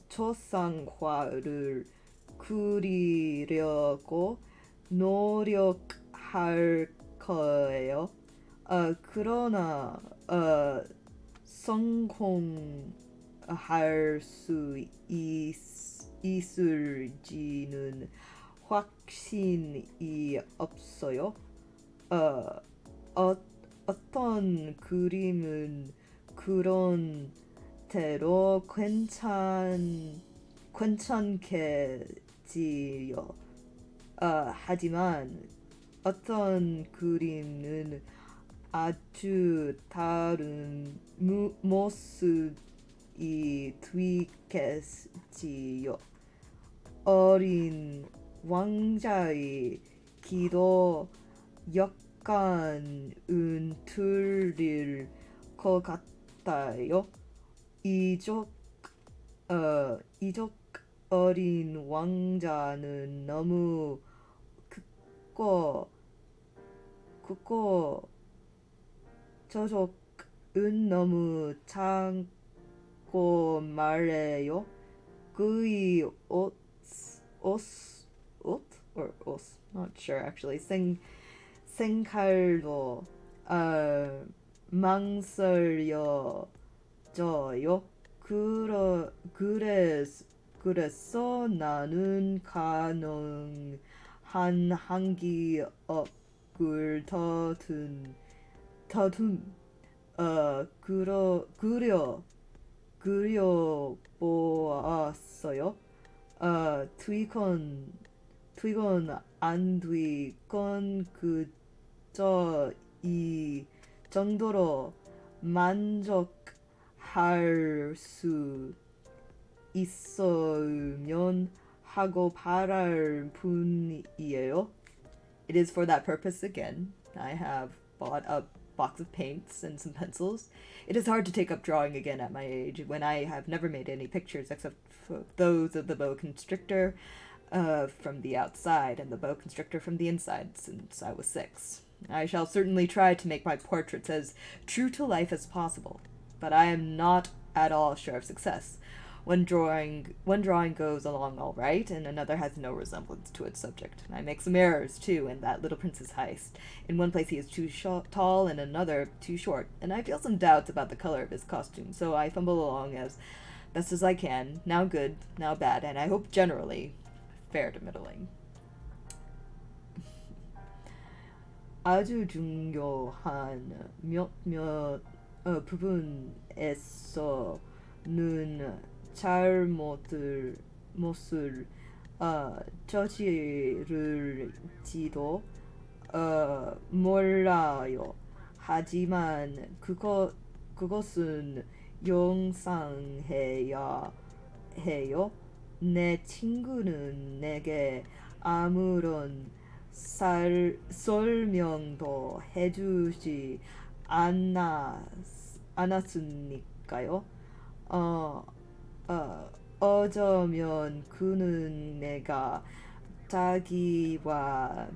Speaker 1: 초상화를 그리려고 노력할 거예요. 그러나 성공할 수 있을지는 확신이 없어요. 어떤 그림은 그런 대로 괜찮겠지요. 하지만 어떤 그림은 아주 다른 모습이 되겠지요. 어린 왕자의 기도 약간은 틀릴 것 같아요. 이쪽 어린 왕자는 너무 크고 저쪽은 너무 작고 말해요. Gui os ot or os, not sure actually. 생칼도 망설여 져요. 그래서 나는 가능한 한기 업을 더듬 그려 보았어요. 뒤건 안 뒤건 그저 이 정도로 만족할 수 있으면 하고 바랄 뿐이에요. It is for that purpose again. I have bought a box of paints and some pencils. It is hard to take up drawing again at my age when I have never made any pictures except for those of the boa constrictor from the outside and the boa constrictor from the inside since I was 6. I shall certainly try to make my portraits as true to life as possible, but I am not at all sure of success. One drawing goes along all right, and another has no resemblance to its subject. I make some errors, too, in that little Prince's Heist. In one place he is too tall, and another too short, and I feel some doubts about the color of his costume, so I fumble along as best as I can, now good, now bad, and I hope generally fair to middling. 아주 중요한 몇몇 부분에서는 잘못을 저지를지도 몰라요. 하지만 그것은 영상해야 해요. 내 친구는 내게 아무런 설명도 해주지 않았으니까요. 어쩌면 그는 내가 자기와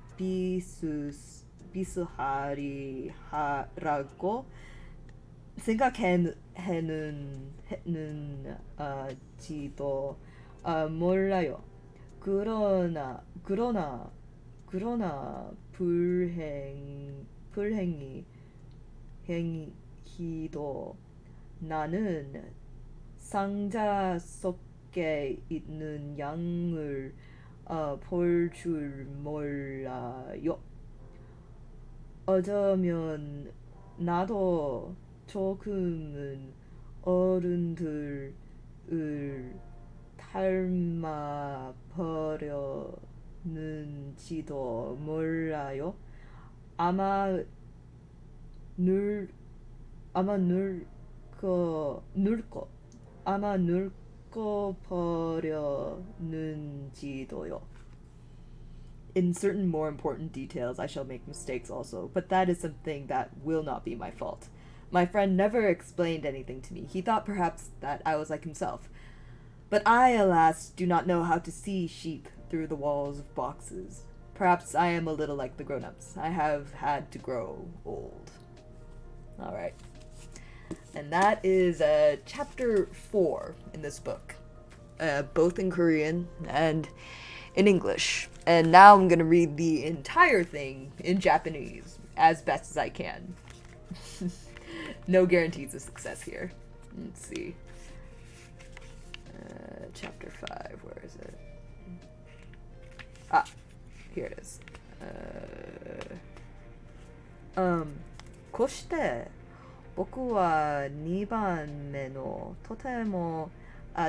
Speaker 1: 비슷하리라고 생각했는지도 몰라요. 그러나 불행히도 나는 상자 속에 있는 양을 볼 줄 몰라요. 어쩌면 나도 조금은 어른들을 닮아버렸는지도 몰라요. 아마 늙어버렸는지도요. In certain more important details, I shall make mistakes also, but that is something that will not be my fault. My friend never explained anything to me. He thought perhaps that I was like himself. But I, alas, do not know how to see sheep through the walls of boxes. Perhaps I am a little like the grown-ups. I have had to grow old. All right. And that is chapter 4 in this book, both in Korean and in English. And now I'm going to read the entire thing in Japanese as best as I can. No guarantees of success here. Let's see. Chapter 5, where is it? Ah, here it is. こうして僕は2番目のとても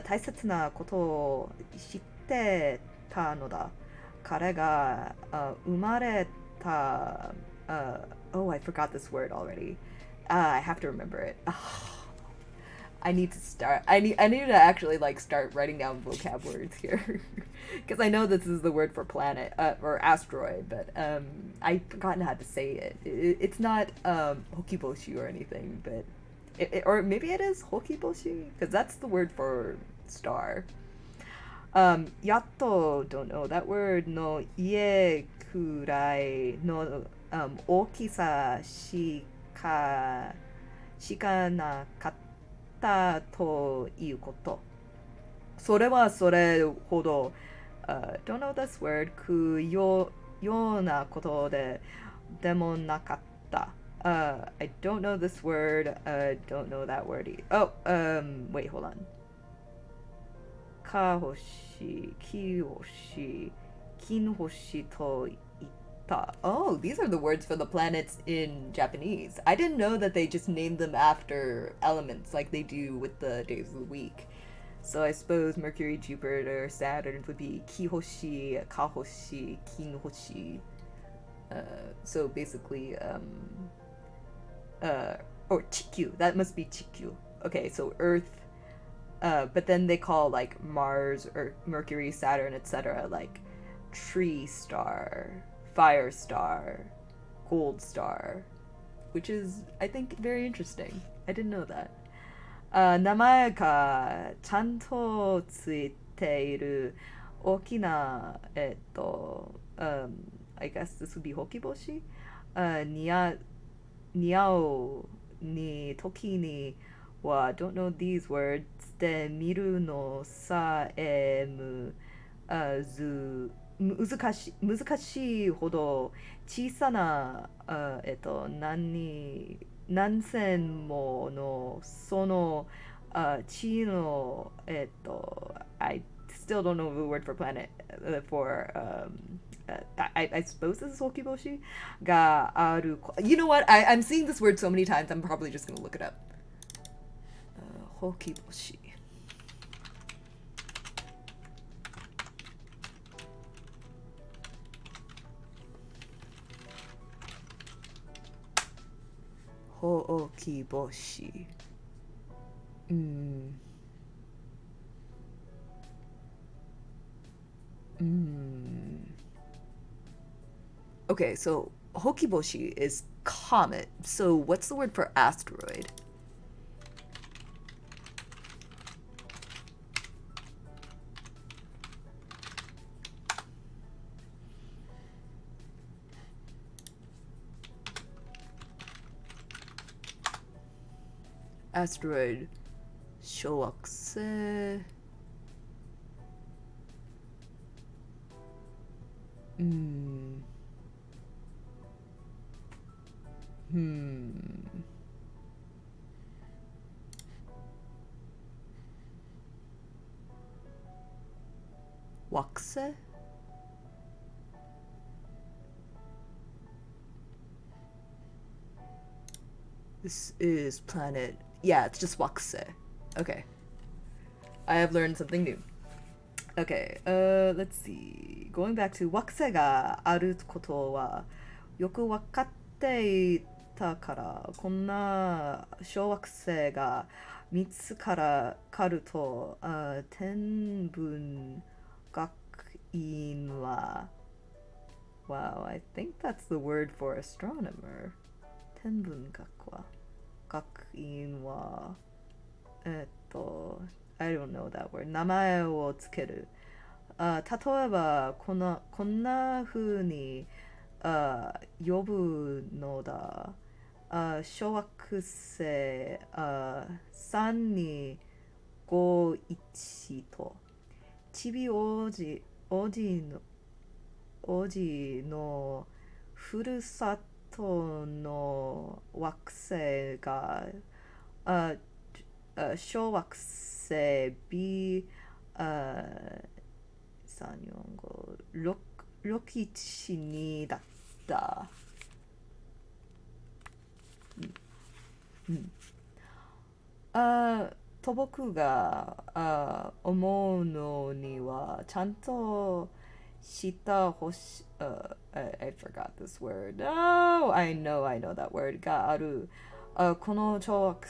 Speaker 1: 大切なことを知ってたのだ。彼が生まれたoh, I forgot this word already. I have to remember it. I need to actually like start writing down vocab words here because I know this is the word for planet or asteroid, but I've forgotten how to say it. It's not hokiboshu or anything, but or maybe it is hokiboshu because that's the word for star. Yato don't know that word no ie kurai no okisa shika nakatta ということ。それはそれほど、don't know this word, ようなことでもなかった。I don't know this word. Don't know that word. Oh, wait, hold on. か星、き星、金星と言った。Oh, these are the words for the planets in Japanese. I didn't know that they just named them after elements like they do with the days of the week. So I suppose Mercury, Jupiter, Saturn would be Kihoshi, Kahoshi, Kinhoshi. So basically, or Chikyu. That must be Chikyu. Okay, so Earth. But then they call like Mars or Mercury, Saturn, etc. like tree star, fire star, gold star, which is I think very interesting. I didn't know that. 名前がちゃんとついている大きなI guess this would be ほき星似合うに時には don't know these words で見るのさえむ難しいほど小さな何千ものその地のI still don't know the word for planet for I suppose this is Hokiboshi ga aru. You know what? I'm seeing this word so many times. I'm probably just gonna look it up. Hokiboshi. Hokiboshi. Mm. Mm. Okay, so Hokiboshi is comet. So what's the word for asteroid? Asteroid. Showakusei. Hmm. Wakusei? This is planet. Yeah, it's just Wakusei. Okay. I have learned something new. Okay, let's see. Going back to 惑星があることはよく分かっていたから、こんな小惑星が見つかると、天文学院は Wow, I think that's the word for astronomer. 天文学院はI don't know that word. 名前をつける。例えばこんな風に呼ぶのだ。小惑星3251とちびおじのふるさとの惑星が小惑星 B 345 612だった。と僕が思うのにはちゃんとした星I forgot this word. Oh, I know that word がある。この小惑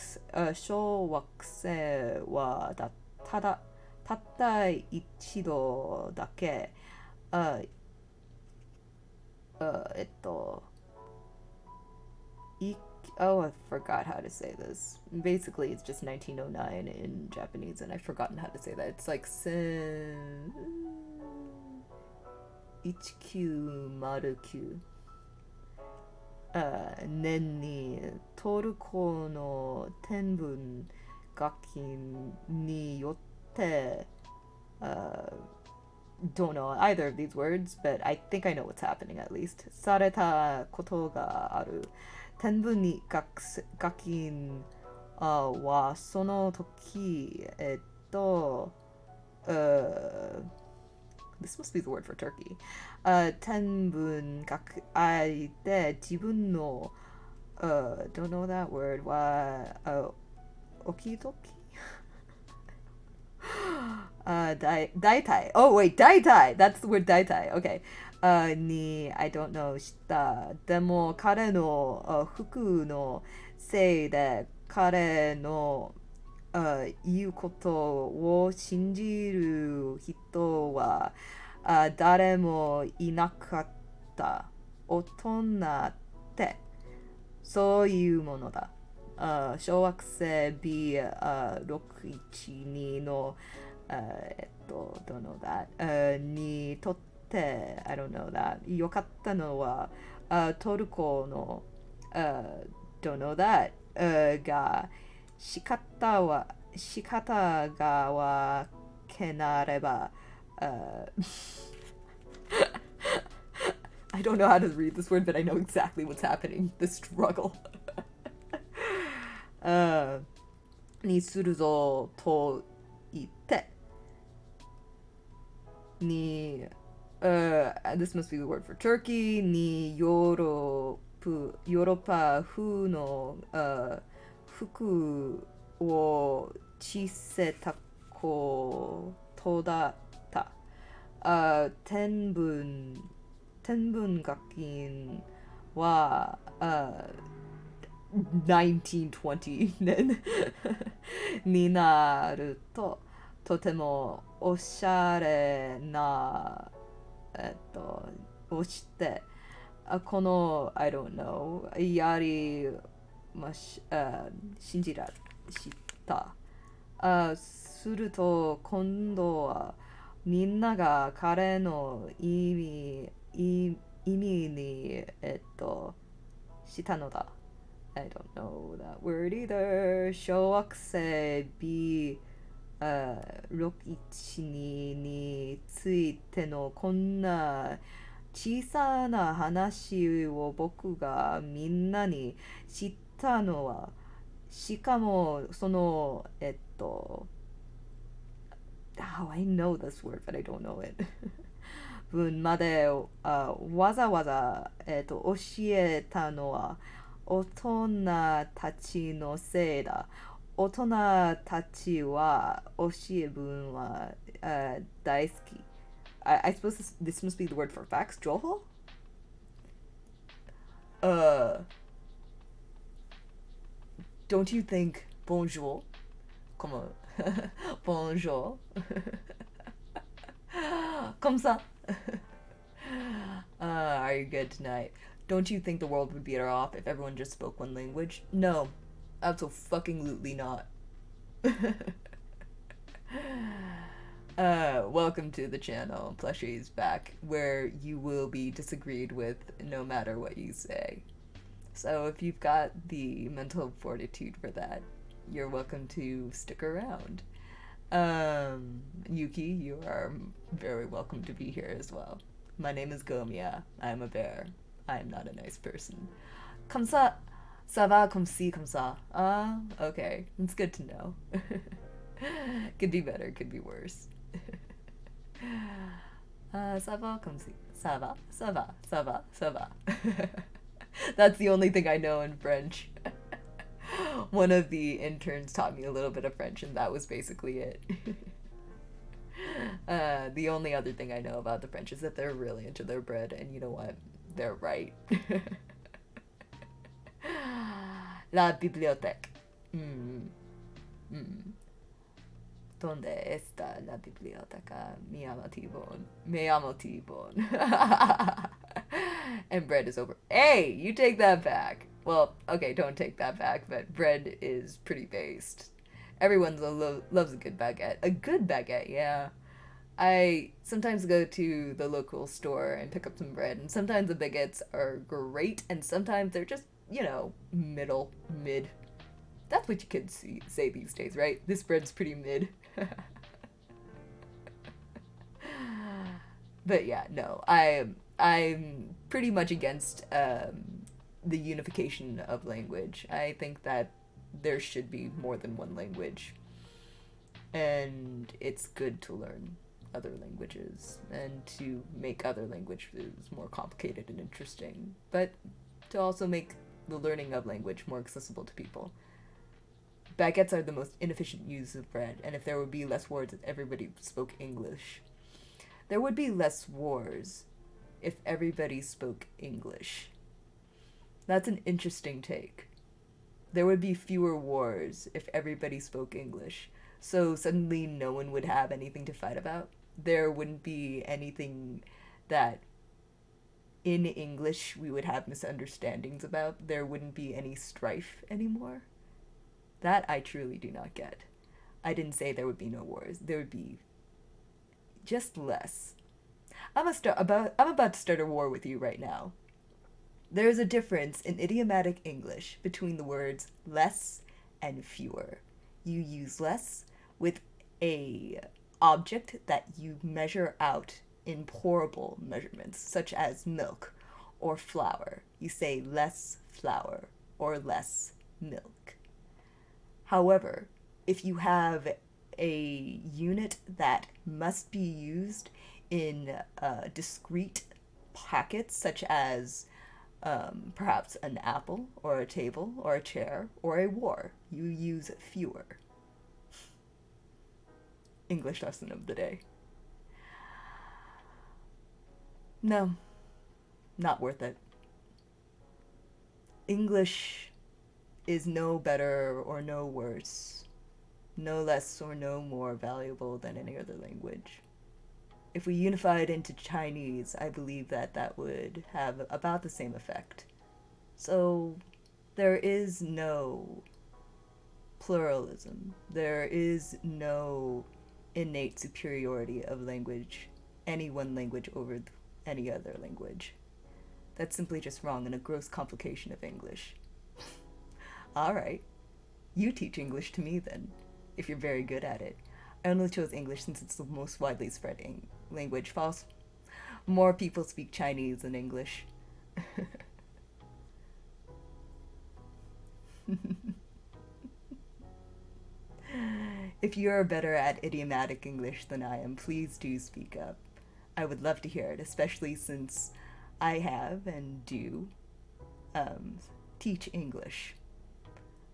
Speaker 1: 星はたった一度だけ、oh, I forgot how to say this. Basically, it's just 1909 in Japanese, and I've forgotten how to say that. It's like 1909年にトルコの天文学院によって Uh, don't know either of these words, but I think I know what's happening at least. されたことがある。天文に学院はその時、this must be the word for Turkey. 天文学愛で自分の、don't know that word は、おきどきdaitai. Oh, wait, daitai. That's the word daitai. Okay. Ni, I don't know, したでも彼の、服のせいで彼の、言うことを信じる人は、誰もいなかった。大人ってそういうものだ。小学生 B612 の、don't know that、にとって、I don't know that、良かったのは、トルコの、don't know that、が、仕方がわけなれば、I don't know how to read this word, but I know exactly what's happening. The struggle. にするぞと言ってに、this must be the word for Turkey にヨーロッパ風の、服を着せたことだった。天文学院は、1920年になるととてもおしゃれなをしてこの I don't know やりまし、信じらしたすると今度はみんなが彼の意味にしたのだI don't know that word either. 小学生 B612 についてのこんな小さな話を僕がみんなに知ったのはしかもそのoh, I know this word but I don't know it 分までわざわざ、教えたのは大人たちのせいだ。大人たちは教え文は、大好き。I suppose this must be the word for facts. Joho? Don't you think bonjour? Come on. Bonjour. Comme ça. Are you good tonight? Don't you think the world would be better off if everyone just spoke one language? No, absolutely not. Welcome to the channel, Plushie's back, where you will be disagreed with no matter what you say. So if you've got the mental fortitude for that, you're welcome to stick around. Yuki, you are very welcome to be here as well. My name is Gomiya. I'm a bear. I am not a nice person. Comme ça. Ça va comme ci, comme ça. Ah, okay. It's good to know. Could be better, could be worse. Ça va comme ci. Ça va, ça va, ça va, ça va. That's the only thing I know in French. One of the interns taught me a little bit of French, and that was basically it. The only other thing I know about the French is that they're really into their bread, and you know what? They're right. La bibliothèque. ¿Dónde está la biblioteca? Mi amo T-Bone. Me amo T-Bone. And bread is over. Hey, you take that back. Well, okay, don't take that back, but bread is pretty based. Everyone loves a good baguette. A good baguette, yeah. I sometimes go to the local store and pick up some bread, and sometimes the baguettes are great, and sometimes they're just, mid. That's what you could say these days, right? This bread's pretty mid. But yeah, no, I'm pretty much against the unification of language. I think that there should be more than one language, and it's good to learn other languages and to make other languages more complicated and interesting, but to also make the learning of language more accessible to people. Baguettes are the most inefficient use of bread, and if there would be less wars if everybody spoke English, there would be less wars if everybody spoke English. That's an interesting take. There would be fewer wars if everybody spoke English. So suddenly no one would have anything to fight about. There wouldn't be anything that in English we would have misunderstandings about. There wouldn't be any strife anymore. That I truly do not get. I didn't say there would be no wars. There would be just less. I'm about to start a war with you right now. There is a difference in idiomatic English between the words less and fewer. You use less with a object that you measure out in pourable measurements, such as milk or flour. You say less flour or less milk. However, if you have a unit that must be used in discrete packets, such as perhaps an apple or a table or a chair or a war, you use fewer. English lesson of the day. No, not worth it. English is no better or no worse, no less or no more valuable than any other language. If we unified into Chinese, I believe that that would have about the same effect. So there is no pluralism. There is no innate superiority of language, any one language over any other language. That's simply just wrong and a gross complication of English. All right, you teach English to me then, if you're very good at it. I only chose English since it's the most widely spread language. False. More people speak Chinese than English. If you're better at idiomatic English than I am, please do speak up. I would love to hear it, especially since I have and do um, teach English.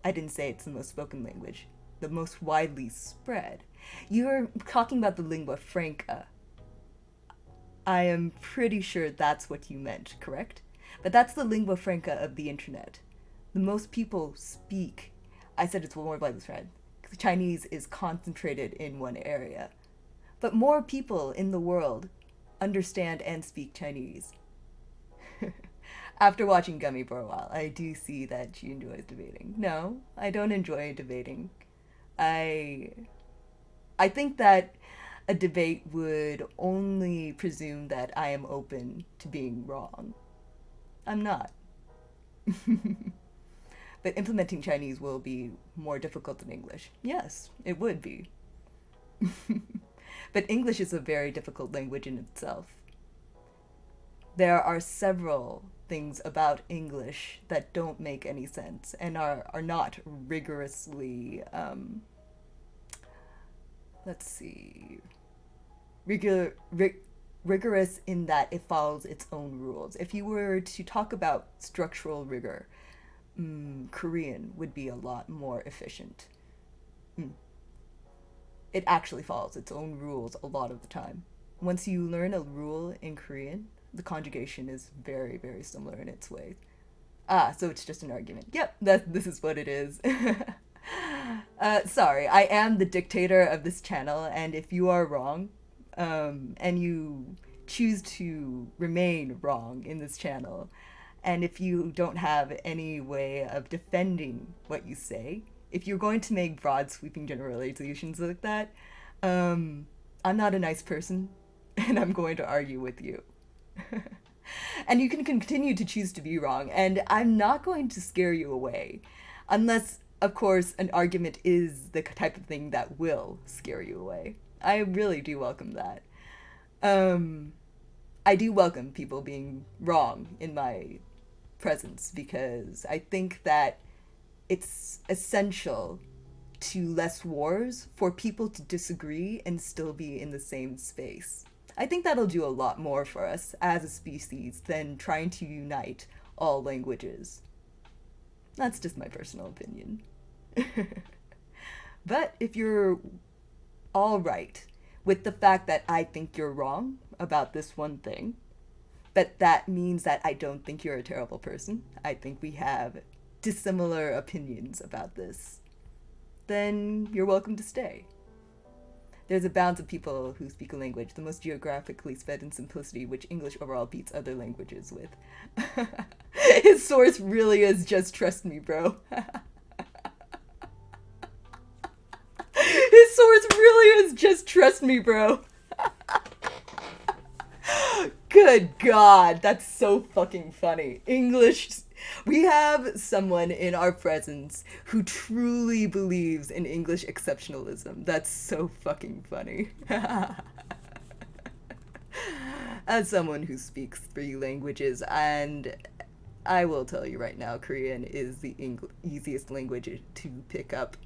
Speaker 1: I didn't say it's the most spoken language, the most widely spread. You're talking about the lingua franca. I am pretty sure that's what you meant, correct? But that's the lingua franca of the internet. The most people speak. I said it's more widely spread. Chinese is concentrated in one area. But more people in the world understand and speak Chinese. After watching Gummy for a while, I do see that she enjoys debating. No, I don't enjoy debating. I I think that a debate would only presume that I am open to being wrong. I'm not. But implementing Chinese will be more difficult than English. Yes, it would be. But English is a very difficult language in itself. There are several things about English that don't make any sense and are not rigorously, let's see, rigor, rig, rigorous in that it follows its own rules. If you were to talk about structural rigor, Korean would be a lot more efficient. Mm. It actually follows its own rules a lot of the time. Once you learn a rule in Korean, the conjugation is very, very similar in its way. Ah, so it's just an argument. Yep, this is what it is. Sorry, I am the dictator of this channel, and if you are wrong, and you choose to remain wrong in this channel, and if you don't have any way of defending what you say, if you're going to make broad, sweeping generalizations like that, I'm not a nice person, and I'm going to argue with you. And you can continue to choose to be wrong, and I'm not going to scare you away. Unless, of course, an argument is the type of thing that will scare you away. I really do welcome that. I do welcome people being wrong in my presence because I think that it's essential to less wars for people to disagree and still be in the same space. I think that'll do a lot more for us as a species than trying to unite all languages. That's just my personal opinion. But if you're all right with the fact that I think you're wrong about this one thing, but that means that I don't think you're a terrible person, I think we have dissimilar opinions about this, then you're welcome to stay. There's a balance of people who speak a language, the most geographically spread in simplicity, which English overall beats other languages with. His source really is just trust me, bro. His source really is just trust me, bro. Good God, that's so fucking funny. English. We have someone in our presence who truly believes in English exceptionalism. That's so fucking funny. As someone who speaks 3 languages, and I will tell you right now, Korean is the easiest language to pick up.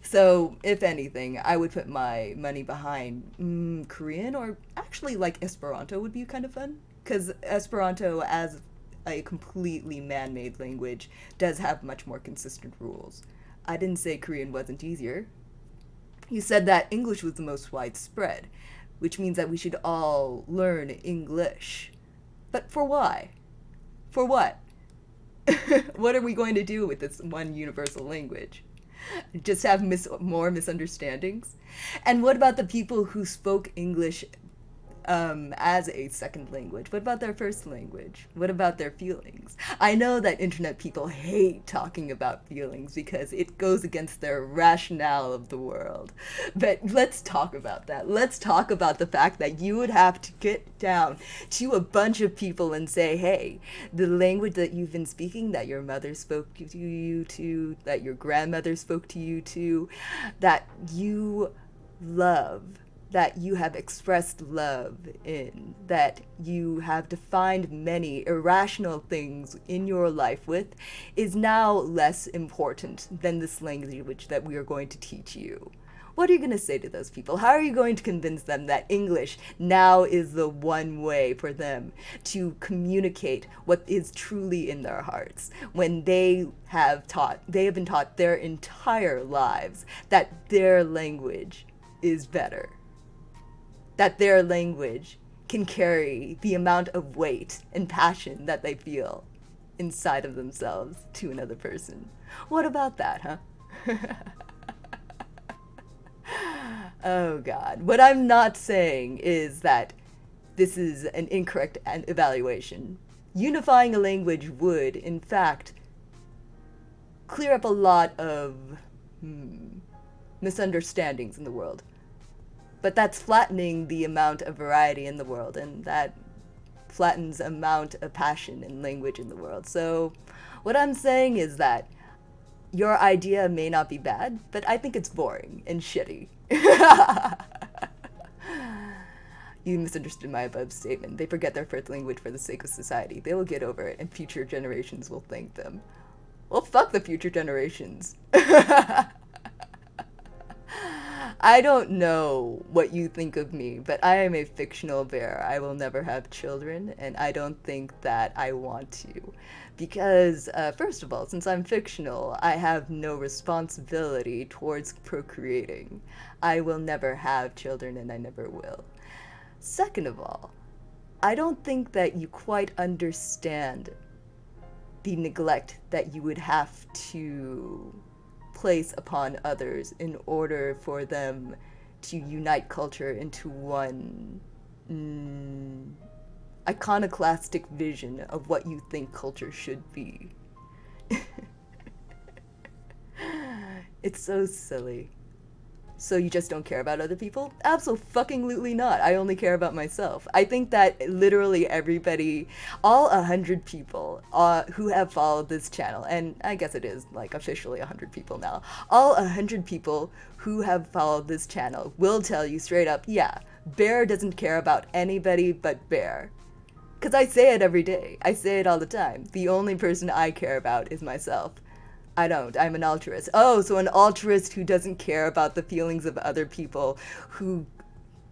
Speaker 1: So, if anything, I would put my money behind Korean, or actually, like, Esperanto would be kind of fun. Because Esperanto, as a completely man made language, does have much more consistent rules. I didn't say Korean wasn't easier. You said that English was the most widespread, which means that we should all learn English. But for why? For what? What are we going to do with this one universal language? Just have more misunderstandings? And what about the people who spoke English as a second language? What about their first language? What about their feelings? I know that internet people hate talking about feelings because it goes against their rationale of the world. But let's talk about that. Let's talk about the fact that you would have to get down to a bunch of people and say, hey, the language that you've been speaking, that your mother spoke to you to, that your grandmother spoke to you to, that you love, that you have expressed love in, that you have defined many irrational things in your life with, is now less important than this language that we are going to teach you. What are you going to say to those people? How are you going to convince them that English now is the one way for them to communicate what is truly in their hearts, when they have been taught their entire lives that their language is better? That their language can carry the amount of weight and passion that they feel inside of themselves to another person. What about that, huh? Oh God. What I'm not saying is that this is an incorrect evaluation. Unifying a language would, in fact, clear up a lot of misunderstandings in the world. But that's flattening the amount of variety in the world, and that flattens amount of passion and language in the world. So what I'm saying is that your idea may not be bad, but I think it's boring and shitty. You misunderstood my above statement. They forget their first language for the sake of society. They will get over it, and future generations will thank them. Well, fuck the future generations. I don't know what you think of me, but I am a fictional bear. I will never have children, and I don't think that I want to. Because, first of all, since I'm fictional, I have no responsibility towards procreating. I will never have children, and I never will. Second of all, I don't think that you quite understand the neglect that you would have to place upon others in order for them to unite culture into one iconoclastic vision of what you think culture should be. It's so silly. So you just don't care about other people? Absolutely not. I only care about myself. I think that literally everybody, all 100 people who have followed this channel, and I guess it is like officially 100 people now, all 100 people who have followed this channel will tell you straight up, yeah, Bear doesn't care about anybody but Bear. Because I say it every day. I say it all the time. The only person I care about is myself. I don't. I'm an altruist. Oh, so an altruist who doesn't care about the feelings of other people, who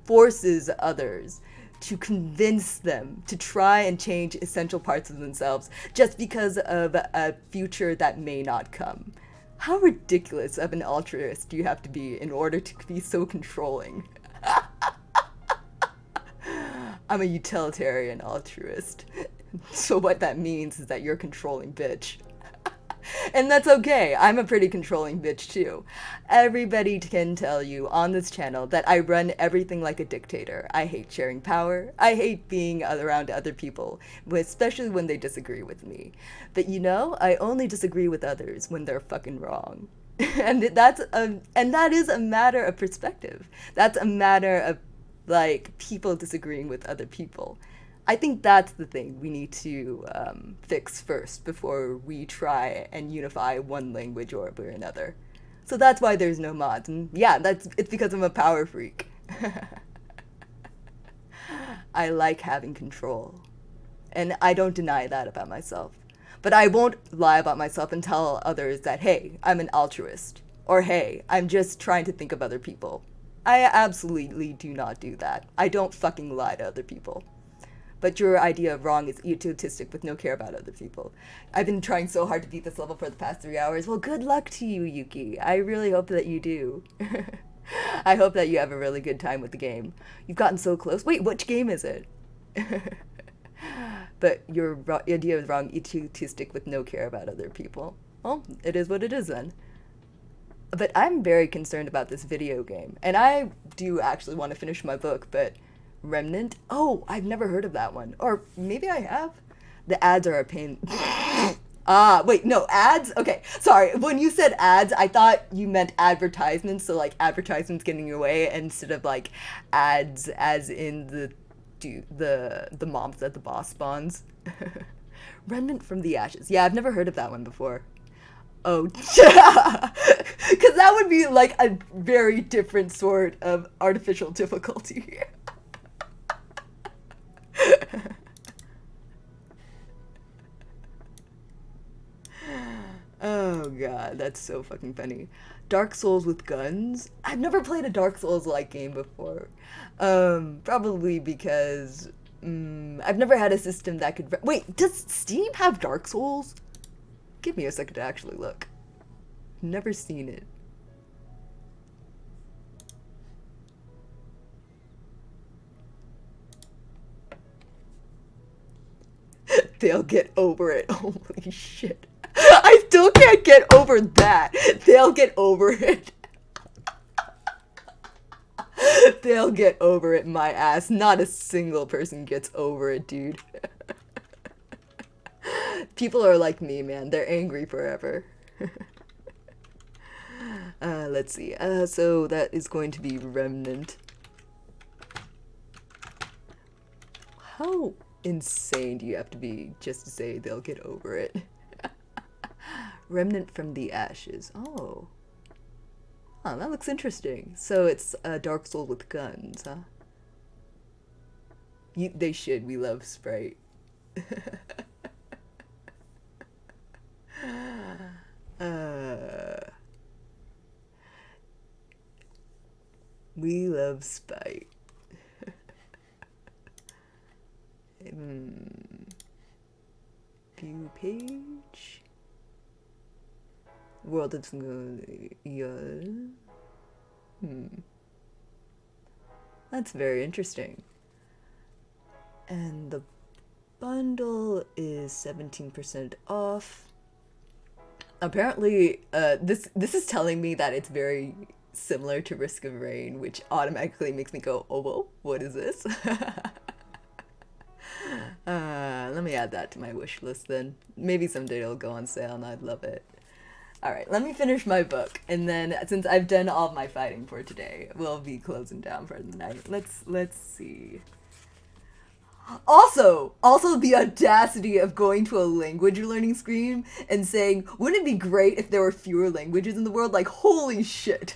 Speaker 1: forces others to convince them to try and change essential parts of themselves just because of a future that may not come. How ridiculous of an altruist do you have to be in order to be so controlling? I'm a utilitarian altruist. So what that means is that you're a controlling bitch. And that's okay. I'm a pretty controlling bitch too. Everybody can tell you on this channel that I run everything like a dictator. I hate sharing power. I hate being around other people, especially when they disagree with me. But you know, I only disagree with others when they're fucking wrong. And that is a matter of perspective. That's a matter of like people disagreeing with other people. I think that's the thing we need to fix first before we try and unify one language over another. So that's why there's no mods. And yeah, it's because I'm a power freak. I like having control. And I don't deny that about myself. But I won't lie about myself and tell others that, hey, I'm an altruist. Or hey, I'm just trying to think of other people. I absolutely do not do that. I don't fucking lie to other people. But your idea of wrong is egotistic with no care about other people. I've been trying so hard to beat this level for the past 3 hours. Well, good luck to you, Yuki. I really hope that you do. I hope that you have a really good time with the game. You've gotten so close. Wait, which game is it? But your idea is wrong, egotistic with no care about other people. Well, it is what it is then. But I'm very concerned about this video game. And I do actually want to finish my book, but Remnant? Oh, I've never heard of that one. Or maybe I have. The ads are a pain. Wait, no, ads? Okay, sorry. When you said ads, I thought you meant advertisements, so like advertisements getting your way instead of like ads as in the moms that the boss spawns. Remnant from the Ashes. Yeah, I've never heard of that one before. Oh, because that would be like a very different sort of artificial difficulty. Oh god, that's so fucking funny. Dark Souls with guns? I've never played a Dark Souls-like game before. Probably because I've never had a system that could... Wait, does Steam have Dark Souls? Give me a second to actually look. Never seen it. They'll get over it. Holy shit. I still can't get over that. They'll get over it. They'll get over it, my ass. Not a single person gets over it, dude. People are like me, man. They're angry forever. Let's see. So that is going to be Remnant. How insane do you have to be just to say they'll get over it? Remnant from the Ashes. Oh. Oh, that looks interesting. So it's a Dark Souls with guns, huh? They should. We love Sprite. We love Sprite. View page. World of That's very interesting. And the bundle is 17% off. Apparently, this is telling me that it's very similar to Risk of Rain, which automatically makes me go, oh, well, what is this? Let me add that to my wish list then. Maybe someday it'll go on sale and I'd love it. Alright, let me finish my book, and then since I've done all of my fighting for today, we'll be closing down for the night. Let's see. Also the audacity of going to a language learning stream and saying, wouldn't it be great if there were fewer languages in the world? Like, holy shit.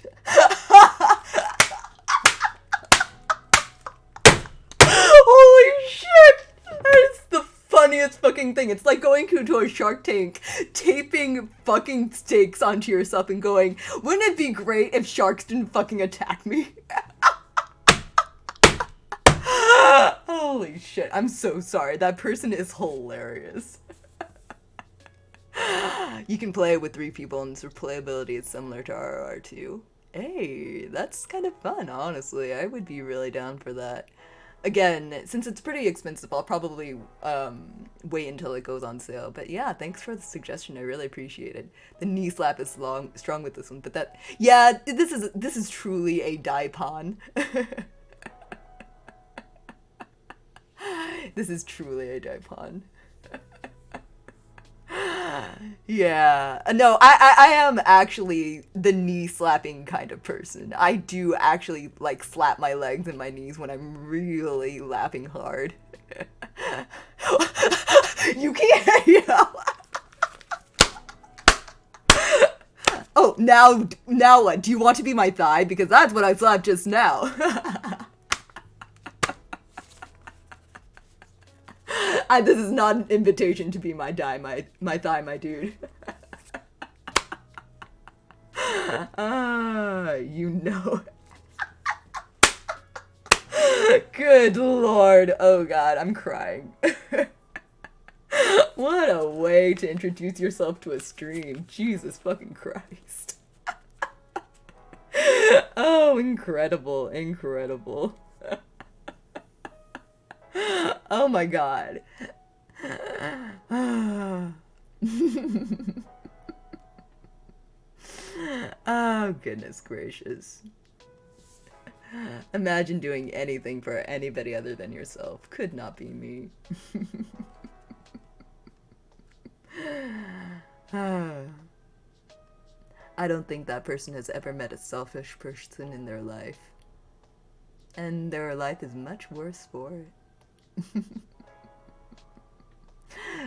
Speaker 1: funniest fucking thing. It's like going to a Shark Tank, taping fucking steaks onto yourself and going, wouldn't it be great if sharks didn't fucking attack me? Holy shit, I'm so sorry. That person is hilarious. You can play it with 3 people and its replayability is similar to RR2. Hey, that's kind of fun, honestly. I would be really down for that. Again, since it's pretty expensive, I'll probably wait until it goes on sale. But yeah, thanks for the suggestion. I really appreciate it. The knee slap is strong with this one, but that, yeah, this is truly a daipon. This is truly a daipon. Yeah, no, I am actually the knee slapping kind of person. I do actually like slap my legs and my knees when I'm really laughing hard. You can't yell. Oh, now what? Do you want to be my thigh? Because that's what I slapped just now. This is not an invitation to be my thigh, my dude. You know. Good lord. Oh god, I'm crying. What a way to introduce yourself to a stream. Jesus fucking Christ. Oh, incredible, incredible. Oh my god. Oh, goodness gracious. Imagine doing anything for anybody other than yourself. Could not be me. I don't think that person has ever met a selfish person in their life. And their life is much worse for it.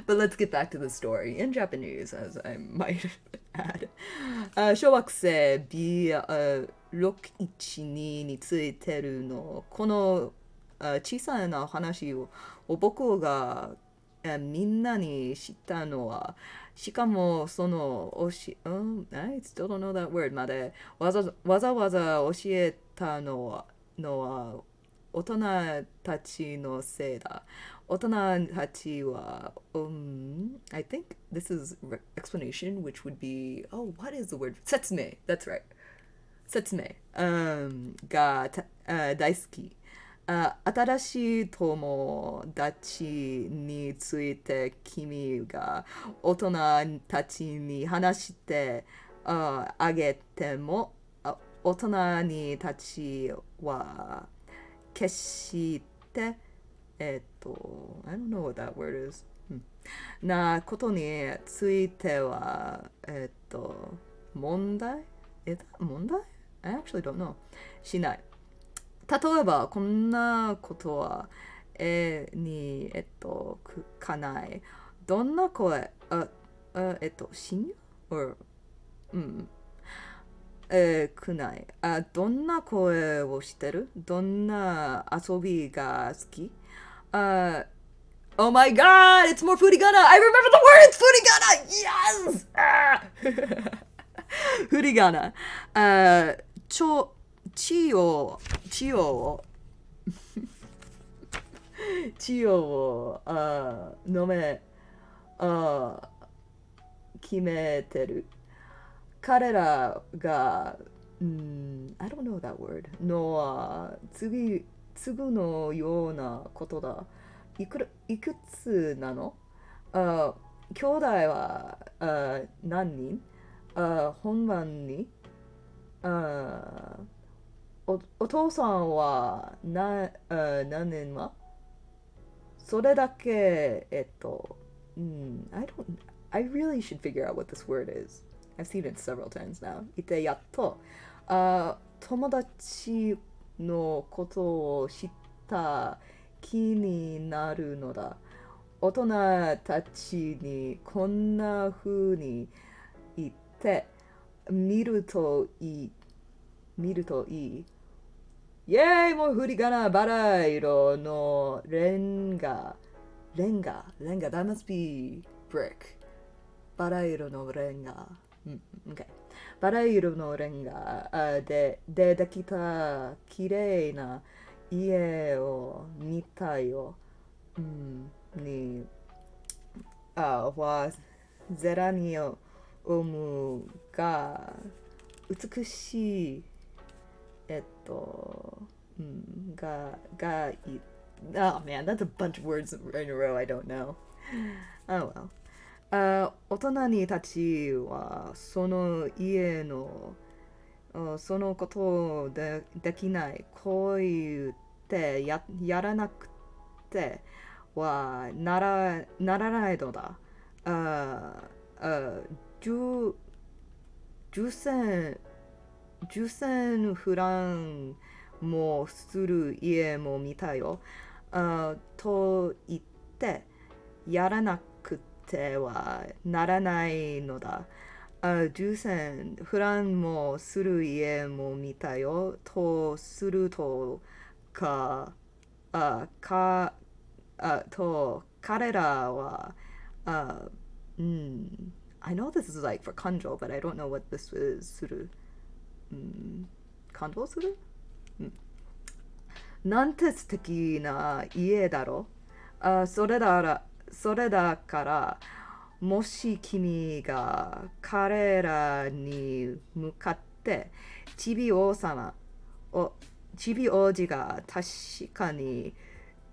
Speaker 1: But let's get back to the story in Japanese, as I might add. 小惑星 B612 についてるのこの小さな話を僕がみんなに知ったのはしかもそのI still don't know that word までわざわざ教えたのは大人たちのせいだ。大人たちは、I think this is explanation, which would be, oh, what is the word? 説明 That's right. 説明が大好き。新しい友達について君が大人たちに話してあげても大人にたちは決して、I don't know what that word is. なことについては、問題 Is that 問題 I actually don't know. しない。例えば、こんなことは、に、かない。どんな声、親友 or くない。どんな声をしてるどんな遊びが好きOh my god, it's more Furigana! I remember the word! It's Furigana! Yes! Furigana. 血を飲め決めてる。彼らが、I don't know that word の次のようなことだ。いくつなの兄弟は何人本番にお父さんは何年はそれだけI really should figure out what this word is. I've seen it several times now. いてやっと友達のことを知った気になるのだ。大人たちにこんな風に言って見るといい。イェーイもう振り仮名バラ色のレンガ Renga, that must be brick. バラ色のレンガ。うん、OK。バラ色のレンガでできた綺麗な家を見たよ。うん、に、は、ゼラニオムが美しい、うん、Oh man, that's a bunch of words in a row I don't know. Oh well. 大人にたちはその家のそのことできないこう言ってやらなくてはならないのだ。ああ10、10銭フランもする家も見たよ。と言ってやらなくてはならないのだ。10銭フランもする家も見たよ。とするとか、あ、か、彼らは、あ、うん、I know this is like for kanjo, but I don't know what this is する。うん、感動するなんて素敵な家だろそれだから、もし君が彼らに向かって、ちび王様、お、ちび王子が確かに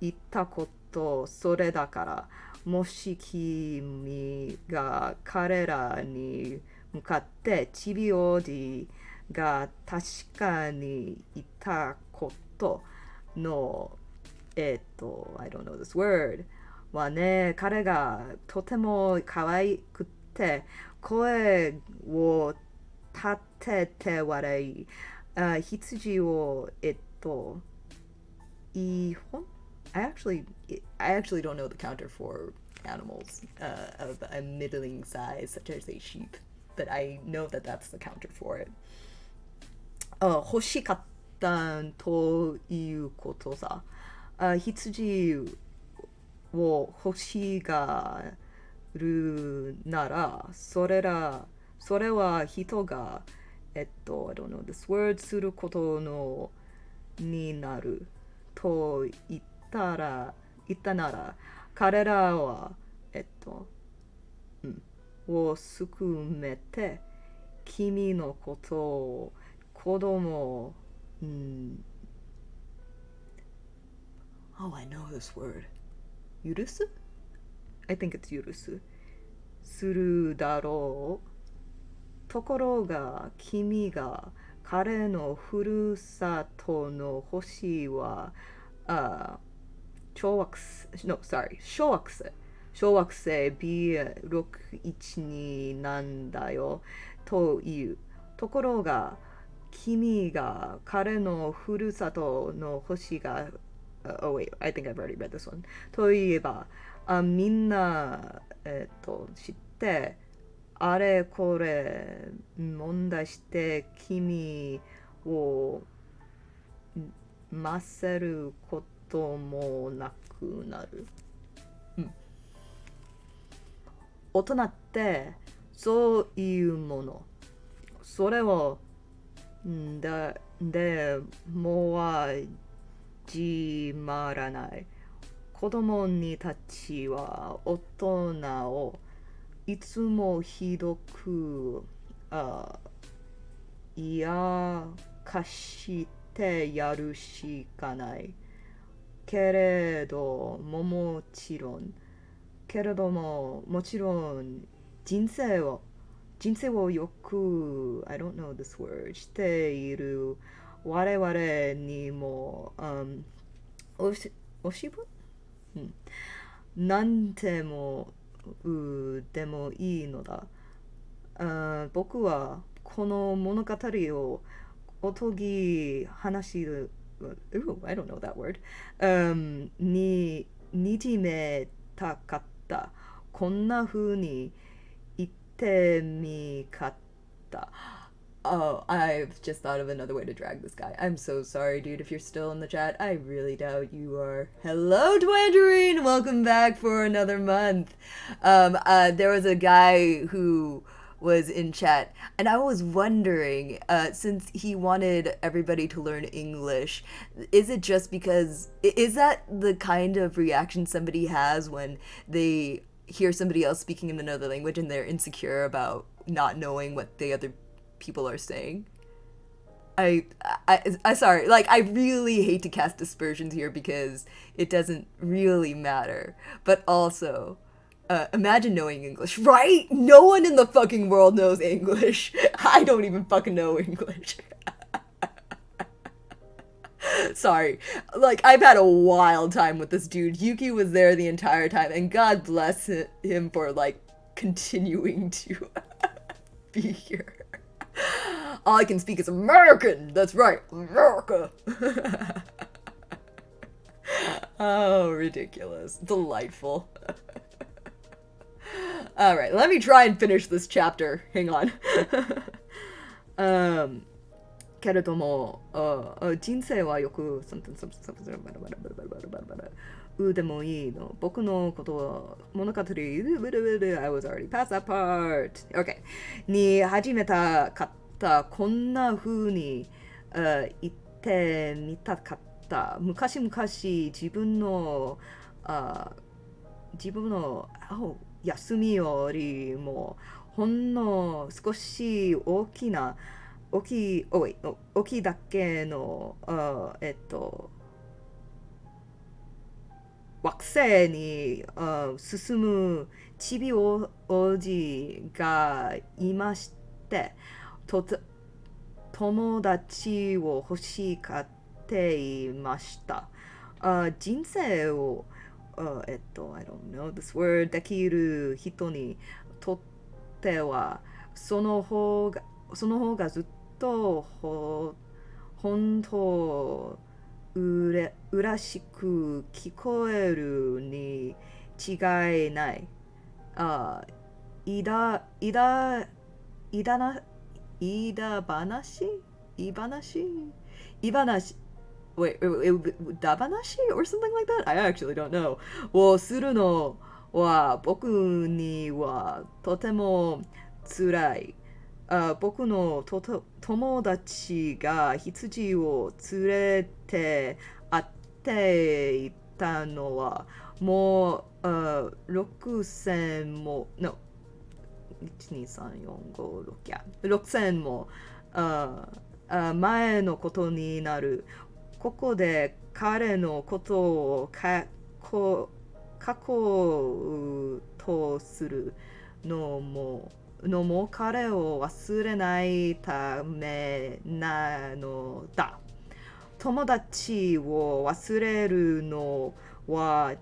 Speaker 1: 言ったことそれだから、もし君が彼らに向かって、ちび王子が確かに言ったことの、I don't know this word はね、彼がとても可愛くて、声を立てて笑い、羊を、い本 I actually don't know the counter for animals of a middling size, such as a sheep, but I know that that's the counter for it. 欲しかったということさ。羊を欲しがるなら、それは人が、I don't know, this word することのになると言ったなら、彼らは、うん、を含めて、君のことを子供、うん、Oh, I know this word. 許す I think it's 許す。するだろう。ところが、君が彼のふるさとの星は、あ、小惑星 B612 なんだよ。という。ところが、君が彼のふるさとの星が、oh wait, I think I've already read this one. といえば、みんな、知って、あれこれ問題して君をませることもなくなる。うん。大人ってそういうもの。それをでもはじまらない。子供にたちは大人をいつもひどくあいやかしてやるしかない。けれどももちろん人生をよく I don't know this word している我々にも、おしぶ、うん、なんてもでもいいのだ。僕はこの物語をおとぎ話す、I don't know that word、にじめたかった。こんな風に言ってみかった。Oh, I've just thought of another way to drag this guy. I'm so sorry, dude, if you're still in the chat. I really doubt you are. Hello, Twangerine! Welcome back for another month. There was a guy who was in chat, and I was wondering, since he wanted everybody to learn English, is it just because, is that the kind of reaction somebody has when they hear somebody else speaking in another language and they're insecure about not knowing what the other people are saying? I sorry, like, I really hate to cast dispersions here because it doesn't really matter, but also, imagine knowing English, right? No one in the fucking world knows English. I don't even fucking know English. Sorry. Like, I've had a wild time with this dude. Yuki was there the entire time, and God bless him for, like, continuing to be here. All I can speak is American. That's right, America. Oh, ridiculous. Delightful. All right, let me try and finish this chapter. Hang on. けれども、人生はよく、でもいいの。僕のことは物語、I was already past that part. Okay. に始めたかった。こんな風に、言ってみたかった。昔々自分の休みよりもほんの少し大きいだけの惑星に進むちびおじがいまして、友達を欲しがっていました。人生をI don't know this word できる人にとってはその方がずっと本当うらしく聞こえるに違いない。いだ話 Wait, dabanashi or something like that? I actually don't know. をするのは僕にはとても辛い。僕の友達が羊を連れて会っていたのはもう6000も、no、12345や6000も前のことになる。ここで彼のことを過去とするのも彼を忘れないためなのだ。友達を忘れるのは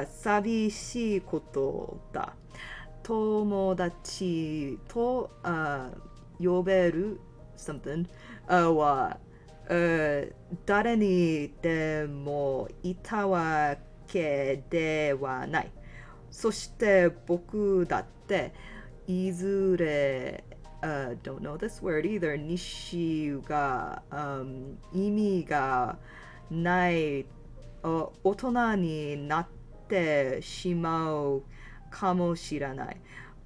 Speaker 1: 寂しいことだ。友達と呼べる something は誰にでもいたわけではない。そして僕だっていずれdon't know this word either 西が、意味がない大人になってしまうかもしれない。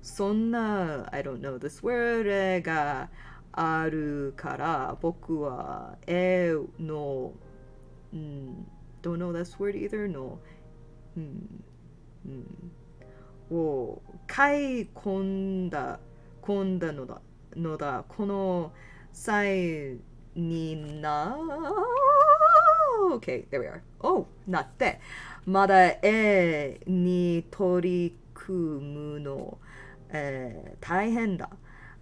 Speaker 1: そんな I don't know this word があるから僕はの、don't know this word either の、を買い込んだのだこの際にOkay, there we are. なってまだ絵に取り組むの、大変だ。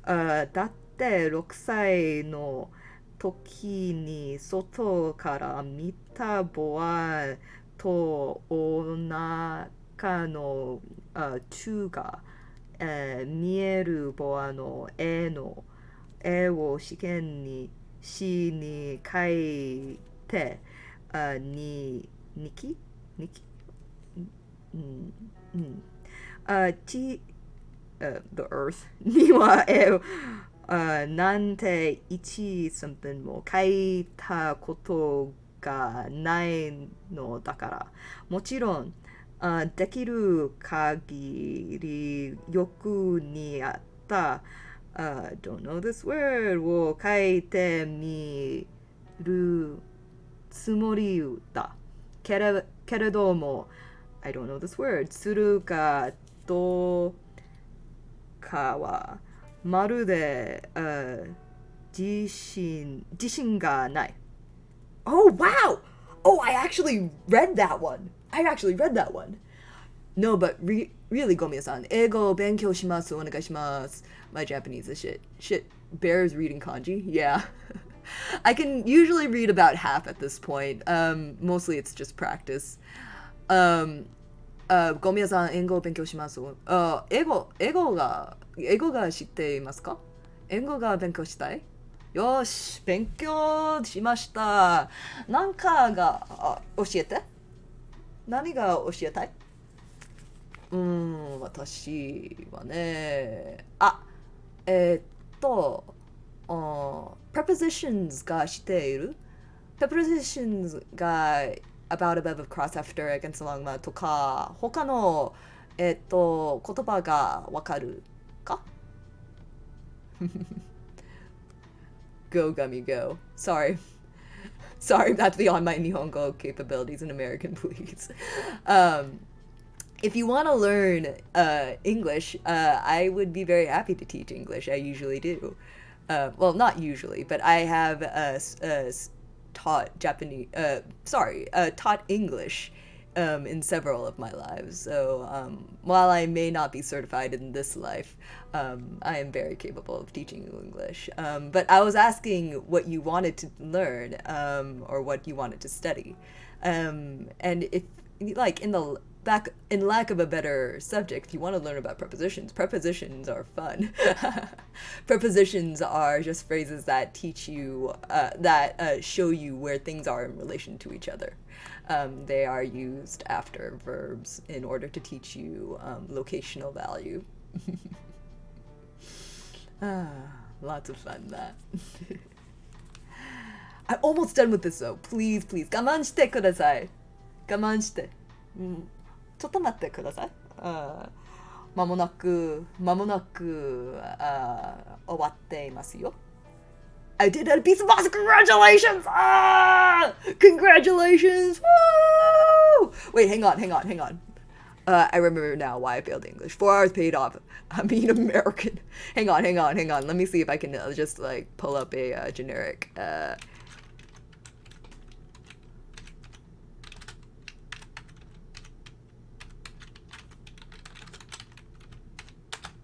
Speaker 1: だって6歳の時に外から見たボアとお腹の中が、見えるボアの絵を試験にしに書いて日記the earth にはなんて1 something も書いたことがないのだから、もちろん、できる限り欲にあった、don't know this word を書いてみるつもりだ。けれども、I don't know this word するかどうかはまるで、自信がない。Oh, wow! Oh, I actually read that one. I actually read that one. No, but really, Gomiya-san, 英語を勉強します。お願いします。My Japanese is shit. Shit bears reading kanji. Yeah. I can usually read about half at this point. Mostly it's just practice. Um, ゴミヤさん、英語を勉強します。英語が知っていますか？英語が勉強したい？よし、勉強しました。なんかが、教えて。何が教えたい？私はね、えーっと、prepositions がしている？ prepositions が about, above, across, after, against, along とか、他の、言葉がわかるか？ Go, Gummy, go. Sorry. Sorry, that's beyond my Nihongo capabilities in American, please. If you want to learn English, I would be very happy to teach English. I usually do. Well, not usually, but I have taught Japanese. Taught English in several of my lives. So while I may not be certified in this life, I am very capable of teaching you English. But I was asking what you wanted to learn or what you wanted to study. And if, like, in lack of a better subject, if you want to learn about prepositions are fun. Prepositions are just phrases that teach you, that show you where things are in relation to each other. They are used after verbs in order to teach you locational value. Lots of fun, that. I'm almost done with this though. Please, please. 我慢してください。我慢して。ちょっと待ってください。間もなく、終わっていますよ。I did a piece of awesome! Congratulations! Congratulations! Woo! Wait, hang on. I remember now why I failed English. 4 hours paid off. I'm being American. Hang on. Let me see if I can just like pull up a generic.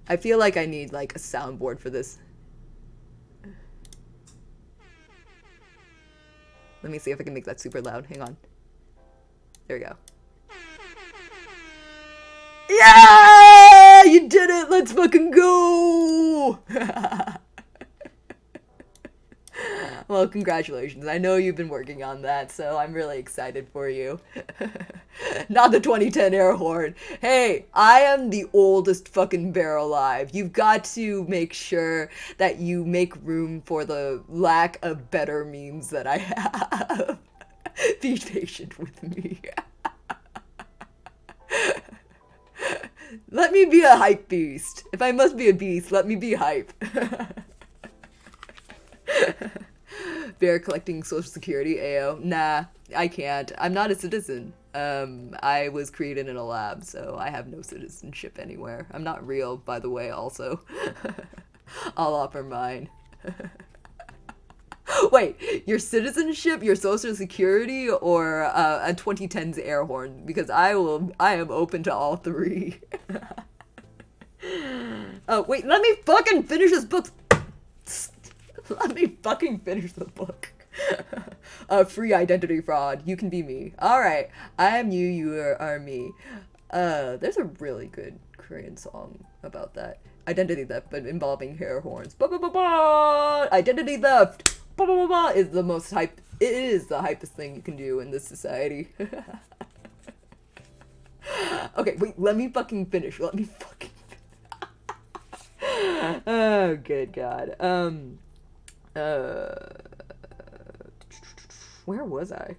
Speaker 1: I feel like I need like a soundboard for this. Let me see if I can make that super loud. Hang on. There we go. Yeah! You did it! Let's fucking go! Well, congratulations. I know you've been working on that, so I'm really excited for you. Not the 2010 air horn. Hey, I am the oldest fucking bear alive. You've got to make sure that you make room for the lack of better memes that I have. Be patient with me. Let me be a hype beast. If I must be a beast, let me be hype. Bear collecting social security, AO. Nah, I can't. I'm not a citizen. I was created in a lab, so I have no citizenship anywhere. I'm not real, by the way, also. I'll offer mine. Wait, your citizenship, your social security, or a 2010s air horn? Because I am open to all three. Oh, wait, let me fucking finish this book. Let me fucking finish the book. Free identity fraud. You can be me. Alright. I am you, you are me. There's a really good Korean song about that. Identity theft, but involving hair horns. Identity theft! Is the most hype. It is the hypest thing you can do in this society. Okay, wait, let me fucking finish. Oh, good God. Uh, where was I?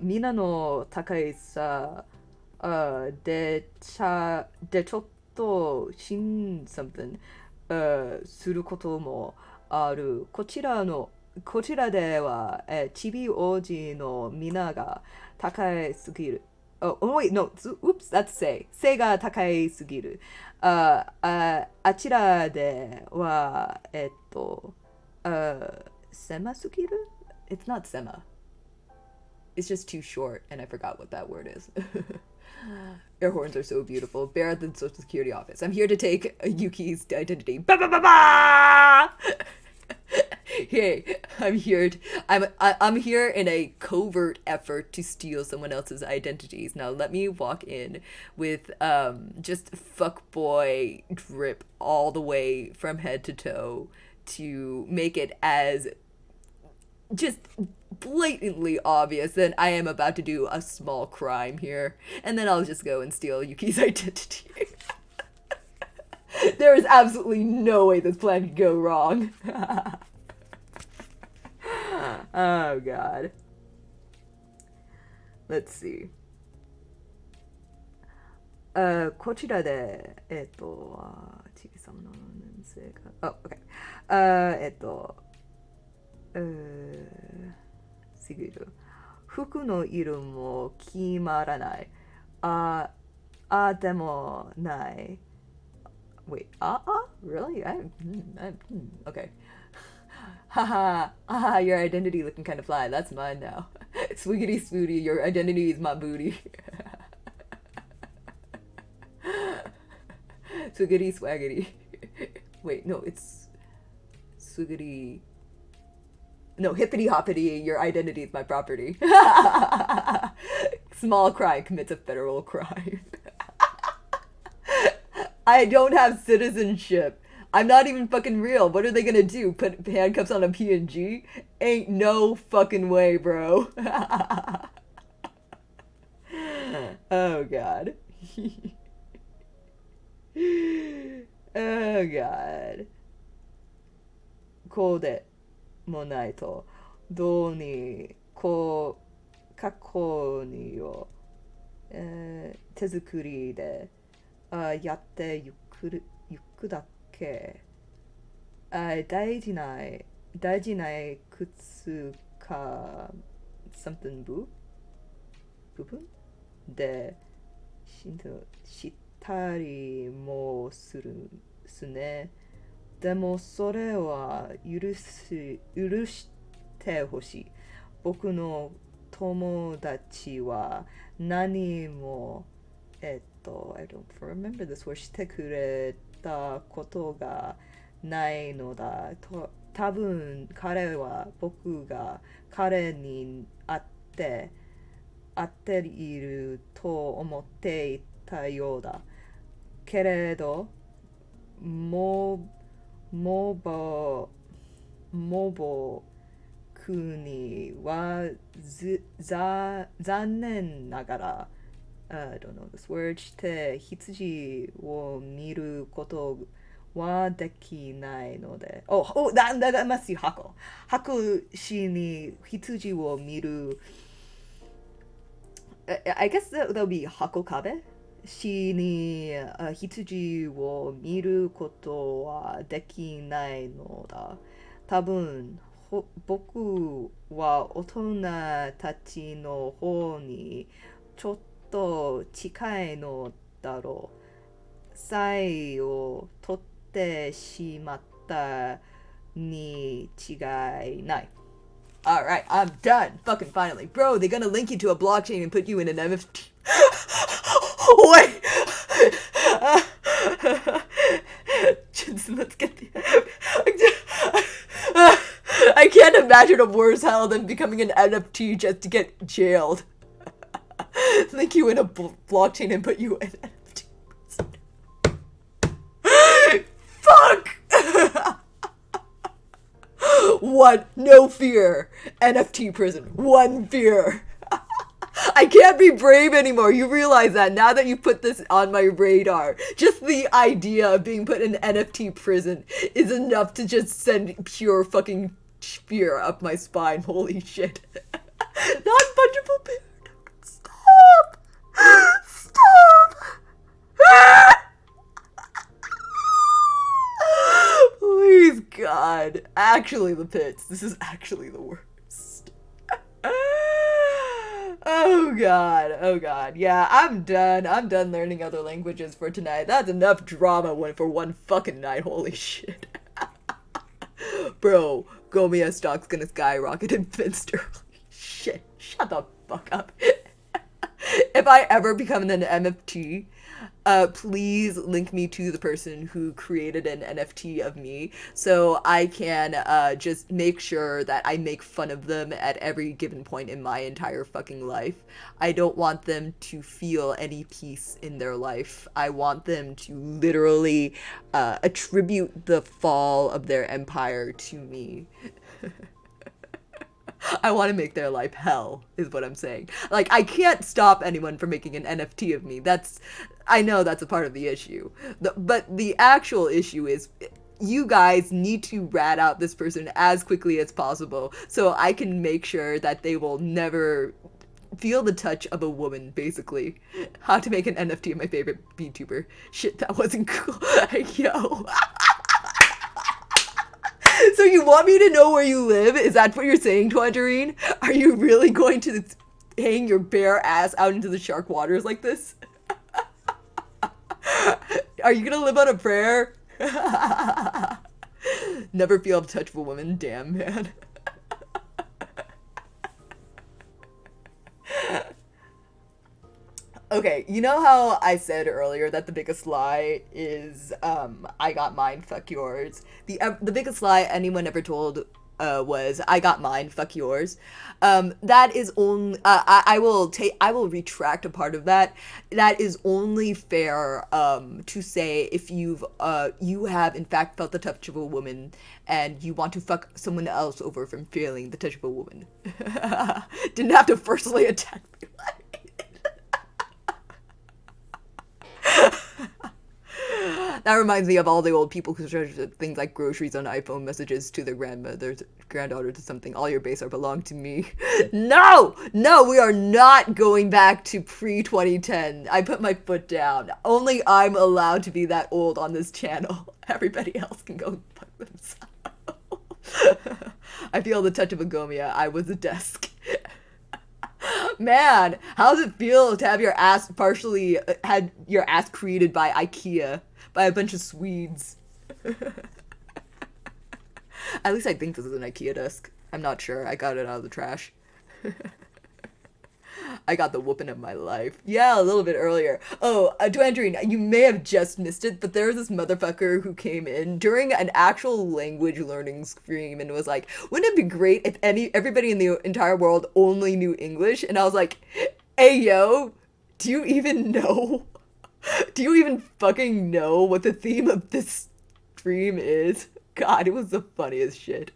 Speaker 1: みんなの高いさ、でちょっとsomething することもある。こちらでは、ちびおじのみんなが高いすぎる。Oh, wait, no, oops, that's say. 背が高いすぎる。あちらでは、狭すぎる? It's not sema. It's just too short, and I forgot what that word is. Air horns are so beautiful. Bear at the Social Security office. I'm here to take Yuki's identity. Ba ba ba ba! Hey, I'm here in a covert effort to steal someone else's identities. Now let me walk in with just fuckboy drip all the way from head to toe to make it as just blatantly obvious that I am about to do a small crime here, and then I'll just go and steal Yuki's identity. There is absolutely no way this plan could go wrong. Oh God. Let's see. こちらで、小さな年生が、oh, okay. すぎる。服の色も決まらない。でもない。Wait, really? Okay. Haha, your identity looking kind of fly. That's mine now. Swiggity swooty, your identity is my booty. Swiggity swaggity. Wait, no, it's swiggity. No, hippity hoppity, your identity is my property. Small crime commits a federal crime. I don't have citizenship. I'm not even fucking real. What are they gonna do? Put handcuffs on a PNG? Ain't no fucking way, bro. Oh God. Oh God. こうでもないとどうにこう過去にを、手作りでやってゆくだけ。大事ない靴か something 部分でしたりもするすね。でもそれは許してほしい。僕の友達は何もI don't remember this word してくれたことがないのだ。多分彼は僕が彼に会っていると思っていたようだ。けれど、もぼくには残念ながらI don't know this word して羊を見ることはできないので。that must be 箱しに羊を見る。I guess that'll be 箱壁しに羊を見ることはできないのだ。多分僕は大人たちの方にちょっと近いのだろう。サイを取ってしまったに違いない。Alright, I'm done. Fucking finally. Bro, they're gonna link you to a blockchain and put you in an NFT. Wait! Let's get the... I can't imagine a worse hell than becoming an NFT just to get jailed. Link you in a blockchain and put you in an NFT. Fuck! One, no fear. NFT prison. One fear. I can't be brave anymore. You realize that now that you put this on my radar. Just the idea of being put in NFT prison is enough to just send pure fucking fear up my spine. Holy shit. Non-fungible paradox. Stop! Stop! Please, God. Actually, the pits. This is actually the worst. Oh God, oh God. Yeah, I'm done. I'm done learning other languages for tonight. That's enough drama for one fucking night. Holy shit. Bro, Gomiya stock's gonna skyrocket in Finster. Holy shit. Shut the fuck up. If I ever become an NFT, please link me to the person who created an NFT of me so I can just make sure that I make fun of them at every given point in my entire fucking life. I don't want them to feel any peace in their life. I want them to literally attribute the fall of their empire to me. I want to make their life hell, is what I'm saying. Like, I can't stop anyone from making an NFT of me. I know that's a part of the issue. But the actual issue is you guys need to rat out this person as quickly as possible so I can make sure that they will never feel the touch of a woman, basically. How to make an NFT of my favorite VTuber. Shit, that wasn't cool. Yo. So you want me to know where you live? Is that what you're saying, Twangerine? Are you really going to hang your bare ass out into the shark waters like this? Are you gonna live on a prayer? Never feel the touch of a woman. Damn, man. Okay, you know how I said earlier that the biggest lie is I got mine, fuck yours. The biggest lie anyone ever told was I got mine, fuck yours. That is only I will retract a part of that. That is only fair to say if you have in fact felt the touch of a woman and you want to fuck someone else over from feeling the touch of a woman. Didn't have to personally attack me. That reminds me of all the old people who treasure things like groceries on iPhone messages to their grandmothers, granddaughters, or something. All your base are belong to me. No, we are not going back to pre-2010. I put my foot down. Only I'm allowed to be that old on this channel. Everybody else can go fuck themselves. I feel the touch of a Gomiya. I was a desk. Man, how does it feel to have your ass had your ass created by IKEA, by a bunch of Swedes? At least I think this is an IKEA desk. I'm not sure. I got it out of the trash. I got the whooping of my life. Yeah, a little bit earlier. Oh, Dwandrine, you may have just missed it, but there was this motherfucker who came in during an actual language learning stream and was like, wouldn't it be great if everybody in the entire world only knew English? And I was like, hey, yo, do you even know? Do you even fucking know what the theme of this stream is? God, it was the funniest shit.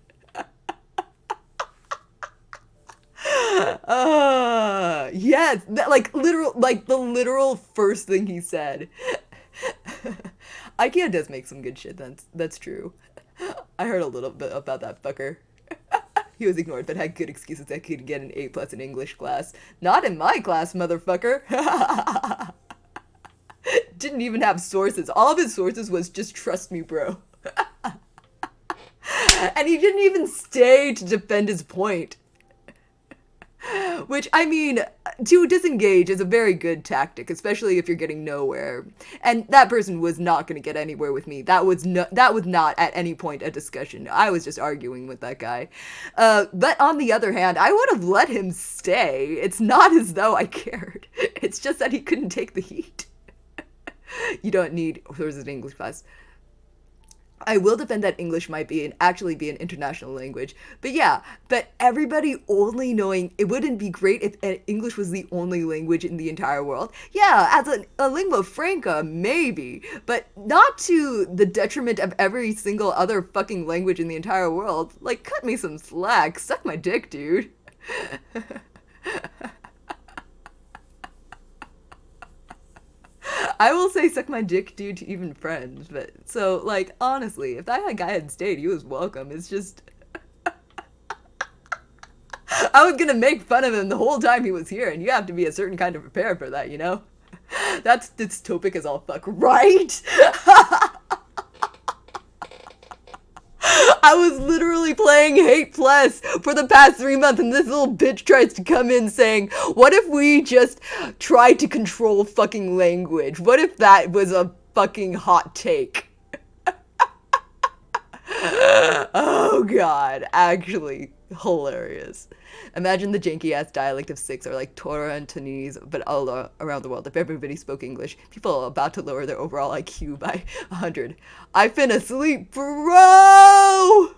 Speaker 1: Yes, the literal first thing he said. IKEA does make some good shit, that's true. I heard a little bit about that fucker. He was ignored, but had good excuses that he could get an A+ in English class. Not in my class, motherfucker. Didn't even have sources. All of his sources was just trust me, bro. And he didn't even stay to defend his point. Which, I mean, to disengage is a very good tactic, especially if you're getting nowhere. And that person was not going to get anywhere with me. That was not at any point a discussion. I was just arguing with that guy. But on the other hand, I would have let him stay. It's not as though I cared. It's just that he couldn't take the heat. You don't need sources in English class. I will defend that English might actually be an international language. But yeah, but everybody only knowing, it wouldn't be great if English was the only language in the entire world. Yeah, as a lingua franca, maybe, but not to the detriment of every single other fucking language in the entire world. Like, cut me some slack. Suck my dick, dude. I will say suck my dick due to even friends, but so like honestly, if that guy had stayed, he was welcome. It's just I was gonna make fun of him the whole time he was here, and you have to be a certain kind of prepared for that, you know? That's dystopic as all fuck, right? I was literally playing Hate Plus for the past 3 months, and this little bitch tries to come in saying, what if we just try to control fucking language? What if that was a fucking hot take? Oh god, actually hilarious. Imagine the janky ass dialect of six or like Torontonese, but all around the world. If everybody spoke English, people are about to lower their overall IQ by 100. I finna sleep, bro!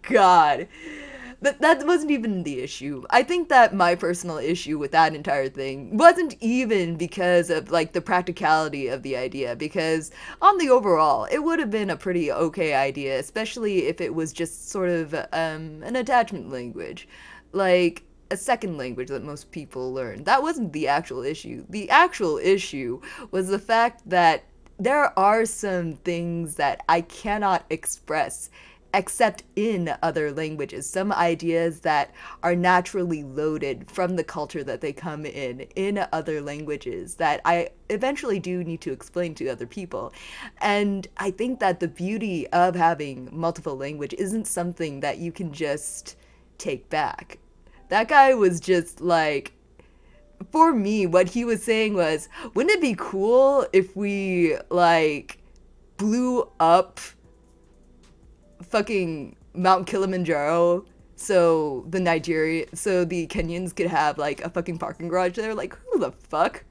Speaker 1: God. But that wasn't even the issue. I think that my personal issue with that entire thing wasn't even because of like the practicality of the idea, because on the overall, it would have been a pretty okay idea, especially if it was just sort of an attachment language, like a second language that most people learn. That wasn't the actual issue. The actual issue was the fact that there are some things that I cannot express except in other languages. Some ideas that are naturally loaded from the culture that they come in other languages that I eventually do need to explain to other people. And I think that the beauty of having multiple language isn't something that you can just take back. That guy was just like, for me, what he was saying was, wouldn't it be cool if we like blew up fucking Mount Kilimanjaro so the Kenyans could have like a fucking parking garage there? Like, who the fuck?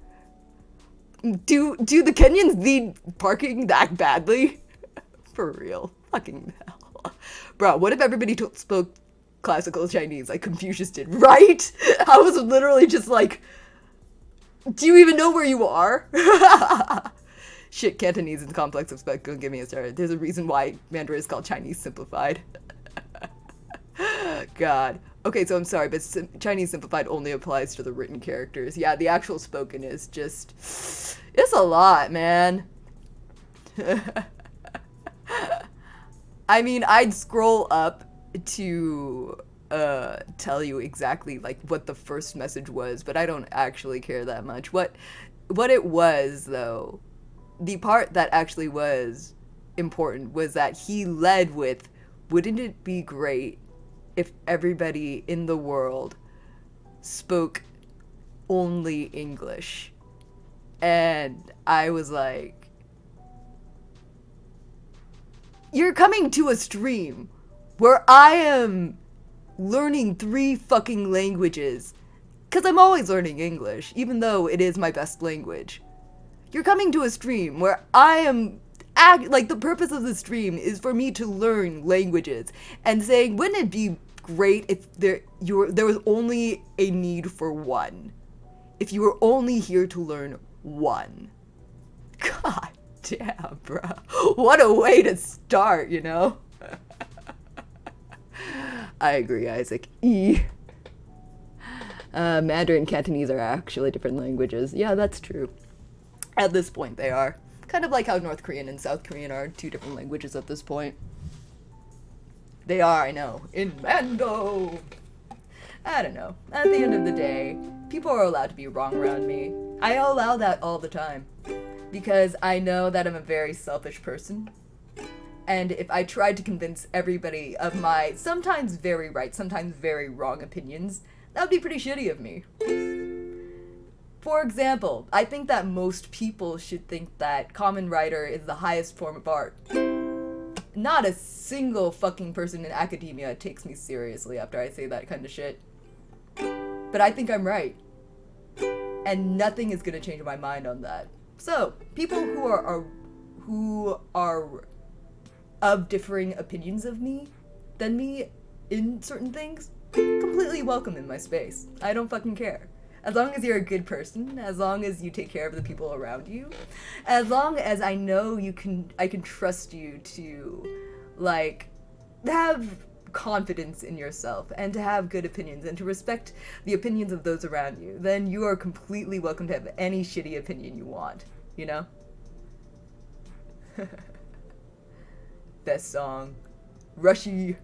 Speaker 1: Do the Kenyans need parking that badly? For real. Fucking hell. Bro, what if everybody spoke classical Chinese like Confucius did, right? I was literally just like, do you even know where you are? Shit, Cantonese is complex of spec. Don't get me started. There's a reason why Mandarin is called Chinese simplified. God. Okay, so I'm sorry, but Chinese simplified only applies to the written characters. Yeah, the actual spoken is just... It's a lot, man. I mean, I'd scroll up to tell you exactly like what the first message was, but I don't actually care that much. What it was, though, the part that actually was important was that he led with, wouldn't it be great if everybody in the world spoke only English? And I was like, you're coming to a stream where I am learning 3 fucking languages, because I'm always learning English, even though it is my best language. You're coming to a stream where I am like, the purpose of the stream is for me to learn languages, and saying, wouldn't it be great if there was only a need for one? If you were only here to learn one. God damn, bro. What a way to start, you know? I agree, Isaac. Mandarin and Cantonese are actually different languages. Yeah, that's true. At this point, they are. Kind of like how North Korean and South Korean are 2 different languages at this point. They are, I know. In Mando! I don't know. At the end of the day, people are allowed to be wrong around me. I allow that all the time. Because I know that I'm a very selfish person. And if I tried to convince everybody of my sometimes very right, sometimes very wrong opinions, that would be pretty shitty of me. For example, I think that most people should think that Kamen Rider is the highest form of art. Not a single fucking person in academia takes me seriously after I say that kind of shit. But I think I'm right. And nothing is gonna change my mind on that. So, people who are of differing opinions than me in certain things, completely welcome in my space. I don't fucking care. As long as you're a good person, as long as you take care of the people around you, as long as I know I can trust you to, like, have confidence in yourself and to have good opinions and to respect the opinions of those around you, then you are completely welcome to have any shitty opinion you want, you know? Best song. Rushy.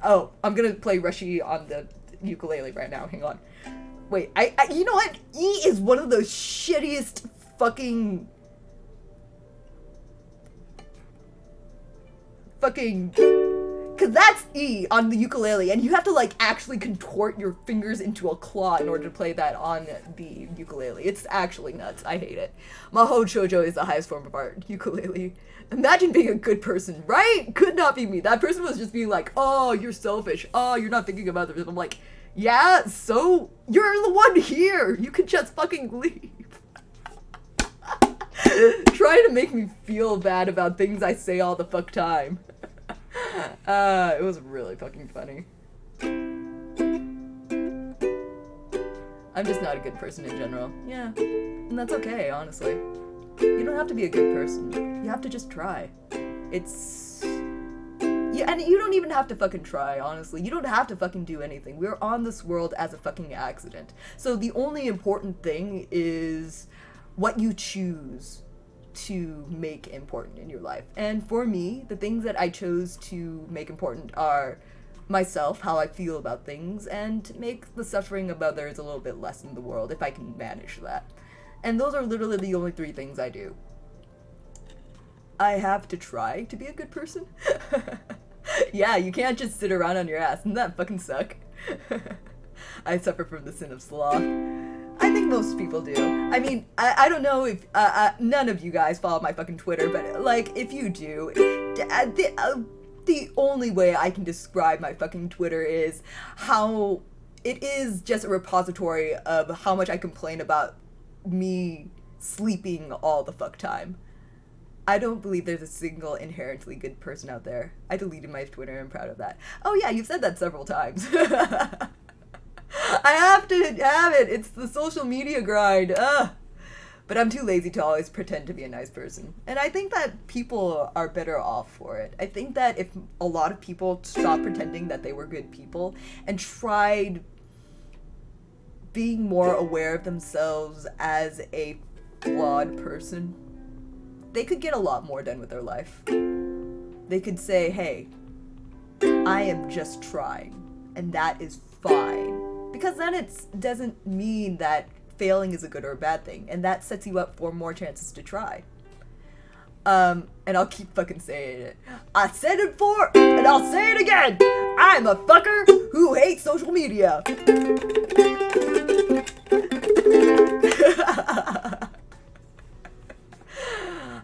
Speaker 1: Oh, I'm gonna play Rushy on the ukulele right now. Hang on. Wait, I you know what? E is one of those shittiest fucking cause that's E on the ukulele, and you have to like actually contort your fingers into a claw in order to play that on the ukulele. It's actually nuts. I hate it. Maho Shoujo is the highest form of art. Ukulele. Imagine being a good person, right? Could not be me. That person was just being like, oh, you're selfish. Oh, you're not thinking about others. I'm like, yeah, so you're the one here. You could just fucking leave. Trying to make me feel bad about things I say all the fuck time. It was really fucking funny. I'm just not a good person in general. Yeah, and that's okay, honestly. You don't have to be a good person. You have to just try. It's... Yeah, and you don't even have to fucking try, honestly. You don't have to fucking do anything. We're on this world as a fucking accident. So the only important thing is what you choose to make important in your life. And for me, the things that I chose to make important are myself, how I feel about things, and to make the suffering of others a little bit less in the world, if I can manage that. And those are literally the only 3 things I do. I have to try to be a good person. Yeah, you can't just sit around on your ass. Doesn't that fucking suck? I suffer from the sin of sloth. I think most people do. I mean, I don't know if none of you guys follow my fucking Twitter, but like if you do, the only way I can describe my fucking Twitter is how it is just a repository of how much I complain about me sleeping all the fuck time. I don't believe there's a single inherently good person out there. I deleted my Twitter and I'm proud of that. Oh yeah, you've said that several times. I have to have it. It's the social media grind. But I'm too lazy to always pretend to be a nice person. And I think that people are better off for it. I think that if a lot of people stopped pretending that they were good people and tried being more aware of themselves as a flawed person, they could get a lot more done with their life. They could say, hey, I am just trying, and that is fine. Because then it doesn't mean that failing is a good or a bad thing, and that sets you up for more chances to try. And I'll keep fucking saying it. I said it before, and I'll say it again! I'm a fucker who hates social media!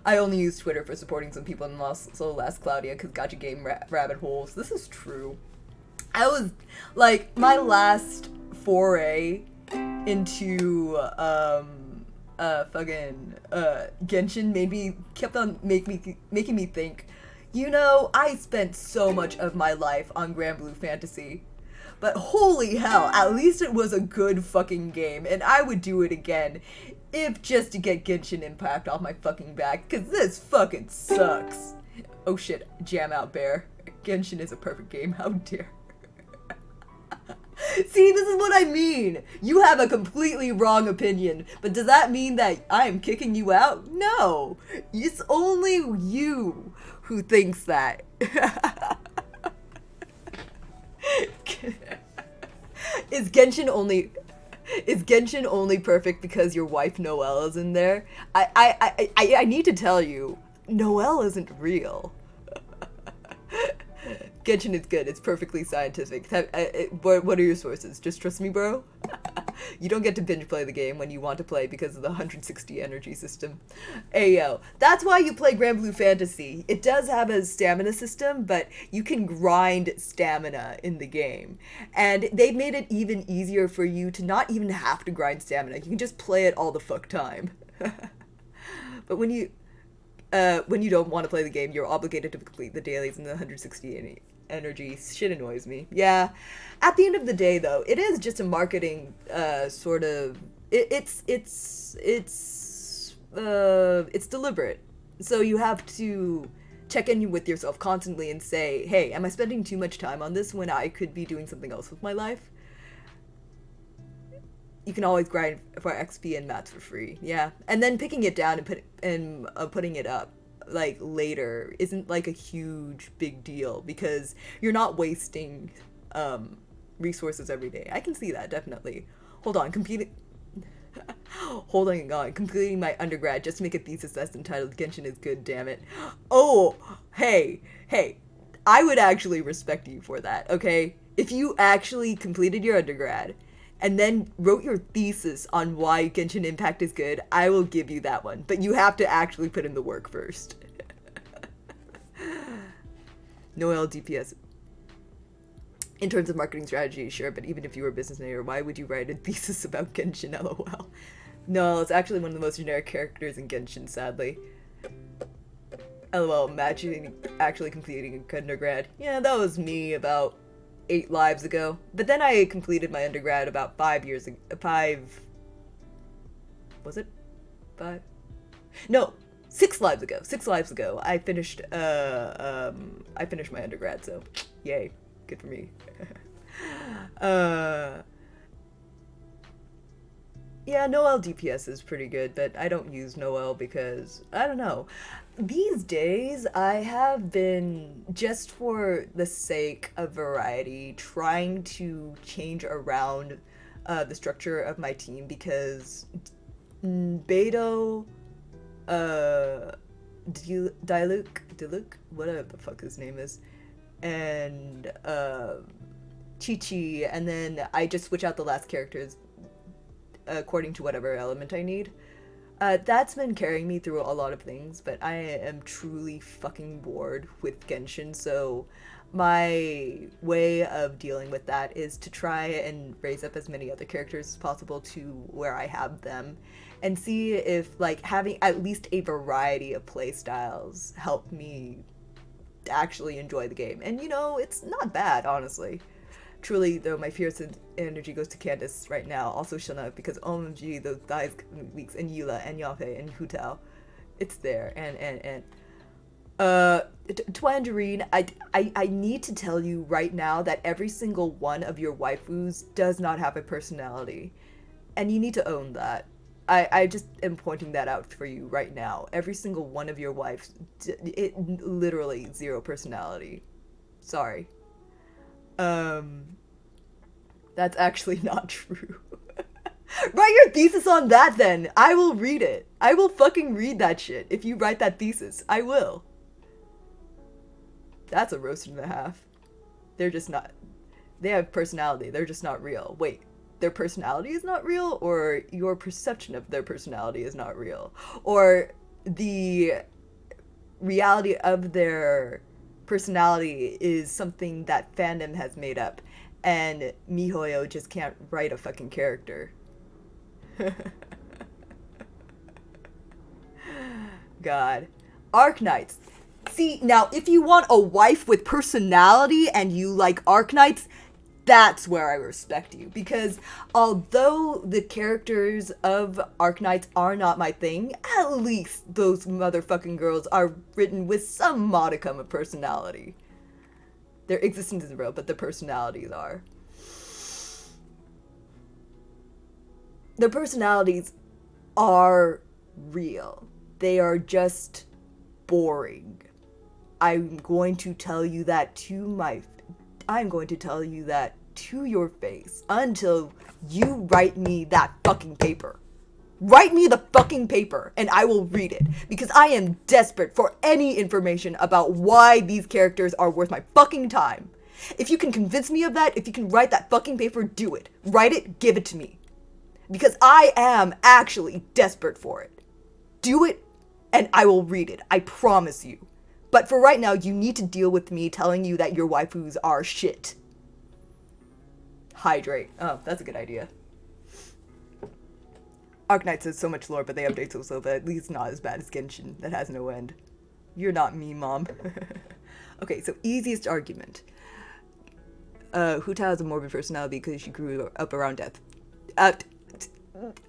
Speaker 1: I only use Twitter for supporting some people and also last Claudia because gotcha game rabbit holes. This is true. I was, like, my last foray into, Genshin kept on making me think, you know, I spent so much of my life on Grand Blue Fantasy. But holy hell, at least it was a good fucking game, and I would do it again, if just to get Genshin Impact off my fucking back, cause this fucking sucks. Oh shit, jam out bear. Genshin is a perfect game, how dare. See, this is what I mean. You have a completely wrong opinion, but does that mean that I am kicking you out? No, it's only you who thinks that. Is Genshin only perfect because your wife Noelle is in there? I need to tell you, Noelle isn't real. Genshin is good. It's perfectly scientific. What are your sources? Just trust me, bro? You don't get to binge play the game when you want to play because of the 160 energy system. Ayo. That's why you play Grand Blue Fantasy. It does have a stamina system, but you can grind stamina in the game. And they've made it even easier for you to not even have to grind stamina. You can just play it all the fuck time. But when you don't want to play the game, you're obligated to complete the dailies in the 160 energy. Shit annoys me. Yeah. At the end of the day, though, it is just a marketing sort of. It's deliberate. So you have to check in with yourself constantly and say, hey, am I spending too much time on this when I could be doing something else with my life? You can always grind for XP and mats for free. Yeah. And then picking it down and putting it up like later isn't like a huge big deal because you're not wasting resources every day. I can see that definitely. Hold on, Holding on, completing my undergrad just to make a thesis that's entitled Genshin is good, damn it. Oh, hey, I would actually respect you for that, okay? If you actually completed your undergrad and then wrote your thesis on why Genshin Impact is good, I will give you that one. But you have to actually put in the work first. Noel DPS. In terms of marketing strategy, sure, but even if you were a business major, why would you write a thesis about Genshin, lol? No, it's actually one of the most generic characters in Genshin, sadly. LOL, imagine actually completing an undergrad. Yeah, that was me about 8 lives ago. But then I completed my undergrad about 5 years ago. 5... Was it? 5? No, 6 lives ago. 6 lives ago, I finished my undergrad, so yay. Good for me. Yeah, Noel DPS is pretty good, but I don't use Noel because, I don't know. These days, I have been, just for the sake of variety, trying to change around the structure of my team because Beto, Diluc, whatever the fuck his name is, and Chi-Chi, and then I just switch out the last characters according to whatever element I need. That's been carrying me through a lot of things, but I am truly fucking bored with Genshin, so my way of dealing with that is to try and raise up as many other characters as possible to where I have them, and see if, like, having at least a variety of playstyles help me actually enjoy the game. And, you know, it's not bad, honestly. Truly, though, my fierce energy goes to Candace right now. Also Shana, because OMG, those guys weeks, and Yula, and Yafe, and Hutao. It's there. And Twangerine, I need to tell you right now that every single one of your waifus does not have a personality. And you need to own that. I just am pointing that out for you right now. Every single one of your wives, it literally 0 personality. Sorry. That's actually not true. Write your thesis on that then. I will read it. I will fucking read that shit. If you write that thesis, I will. That's a roast and a half. They're just not, they have personality. They're just not real. Wait, their personality is not real, or your perception of their personality is not real, or the reality of their personality is something that fandom has made up, and MiHoYo just can't write a fucking character. God. Arknights. See, now, if you want a wife with personality and you like Arknights, that's where I respect you. Because although the characters of Arknights are not my thing, at least those motherfucking girls are written with some modicum of personality. Their existence isn't real, but their personalities are. Their personalities are real. They are just boring. I'm going to tell you that to your face until you write me that fucking paper. Write me the fucking paper and I will read it, because I am desperate for any information about why these characters are worth my fucking time. If you can convince me of that, if you can write that fucking paper, do it. Write it, give it to me. Because I am actually desperate for it. Do it and I will read it. I promise you. But for right now, you need to deal with me telling you that your waifus are shit. Hydrate. Oh, that's a good idea. Arknights has so much lore, but they update so slow, but at least not as bad as Genshin. That has no end. You're not me, mom. Okay, so easiest argument. Huta has a morbid personality because she grew up around death.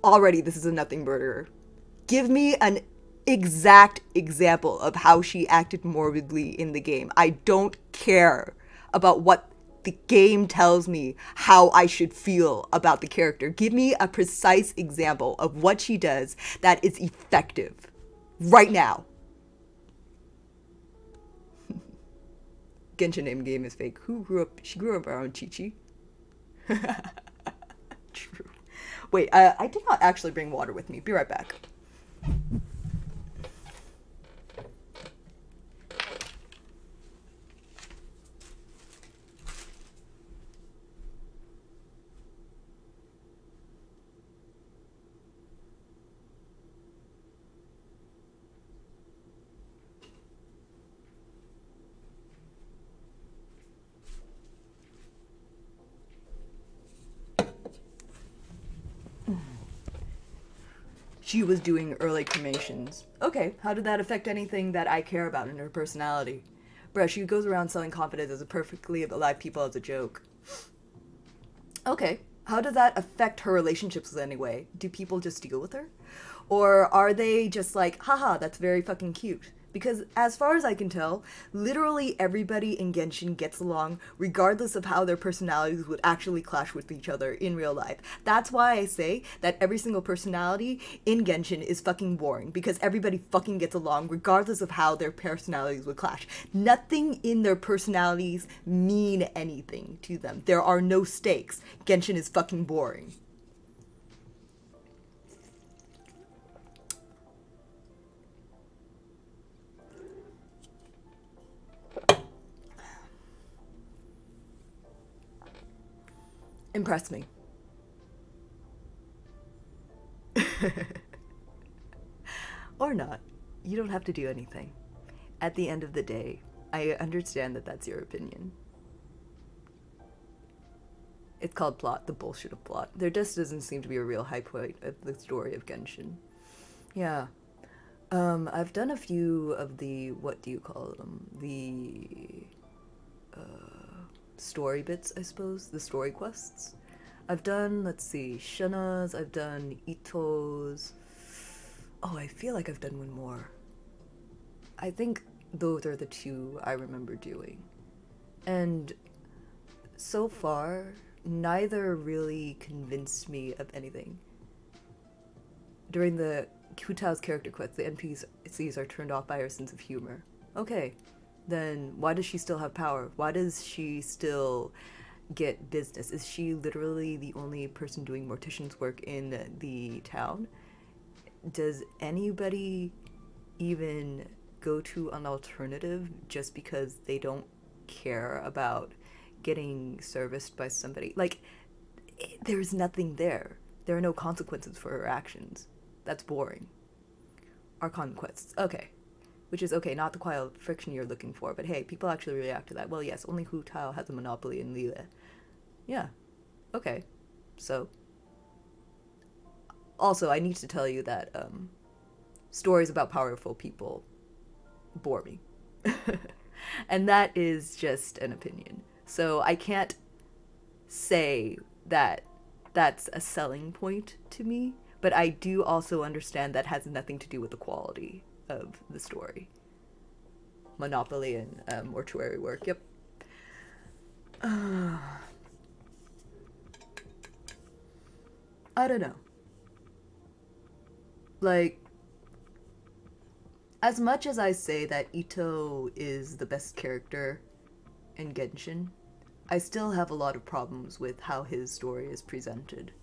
Speaker 1: Already, this is a nothing murderer. Give me an exact example of how she acted morbidly in the game. I don't care about what the game tells me how I should feel about the character. Give me a precise example of what she does that is effective right now. Genshin name game is fake. Who grew up? She grew up around Chi Chi. True. Wait, I did not actually bring water with me. Be right back. She was doing early cremations. Okay, how did that affect anything that I care about in her personality? Bruh, she goes around selling confidence as a perfectly alive people as a joke. Okay, how does that affect her relationships in any way? Do people just deal with her? Or are they just like, haha, that's very fucking cute? Because as far as I can tell, literally everybody in Genshin gets along regardless of how their personalities would actually clash with each other in real life. That's why I say that every single personality in Genshin is fucking boring, because everybody fucking gets along regardless of how their personalities would clash. Nothing in their personalities mean anything to them. There are no stakes. Genshin is fucking boring. Impress me. Or not. You don't have to do anything. At the end of the day, I understand that that's your opinion. It's called plot, the bullshit of plot. There just doesn't seem to be a real high point of the story of Genshin. Yeah. I've done a few of the, what do you call them? The story bits, I suppose. The story quests. I've done, let's see, Shuna's, I've done Ito's. Oh, I feel like I've done one more. I think those are the two I remember doing. And so far, neither really convinced me of anything. During the Hu Tao's character quest, the NPCs are turned off by her sense of humor. Okay, then why does she still have power? Why does she still get business? Is she literally the only person doing mortician's work in the town? Does anybody even go to an alternative just because they don't care about getting serviced by somebody? Like, there's nothing there. There are no consequences for her actions. That's boring. Our conquests. Okay. Which is okay, not the quiet friction you're looking for, but hey, people actually react to that. Well, yes, only Hu Tao has a monopoly in Liyue. Yeah. Okay. So. Also, I need to tell you that stories about powerful people bore me. And that is just an opinion. So I can't say that that's a selling point to me, but I do also understand that has nothing to do with the quality of the story. Monopoly and mortuary work, yep. I don't know. Like, as much as I say that Ito is the best character in Genshin, I still have a lot of problems with how his story is presented.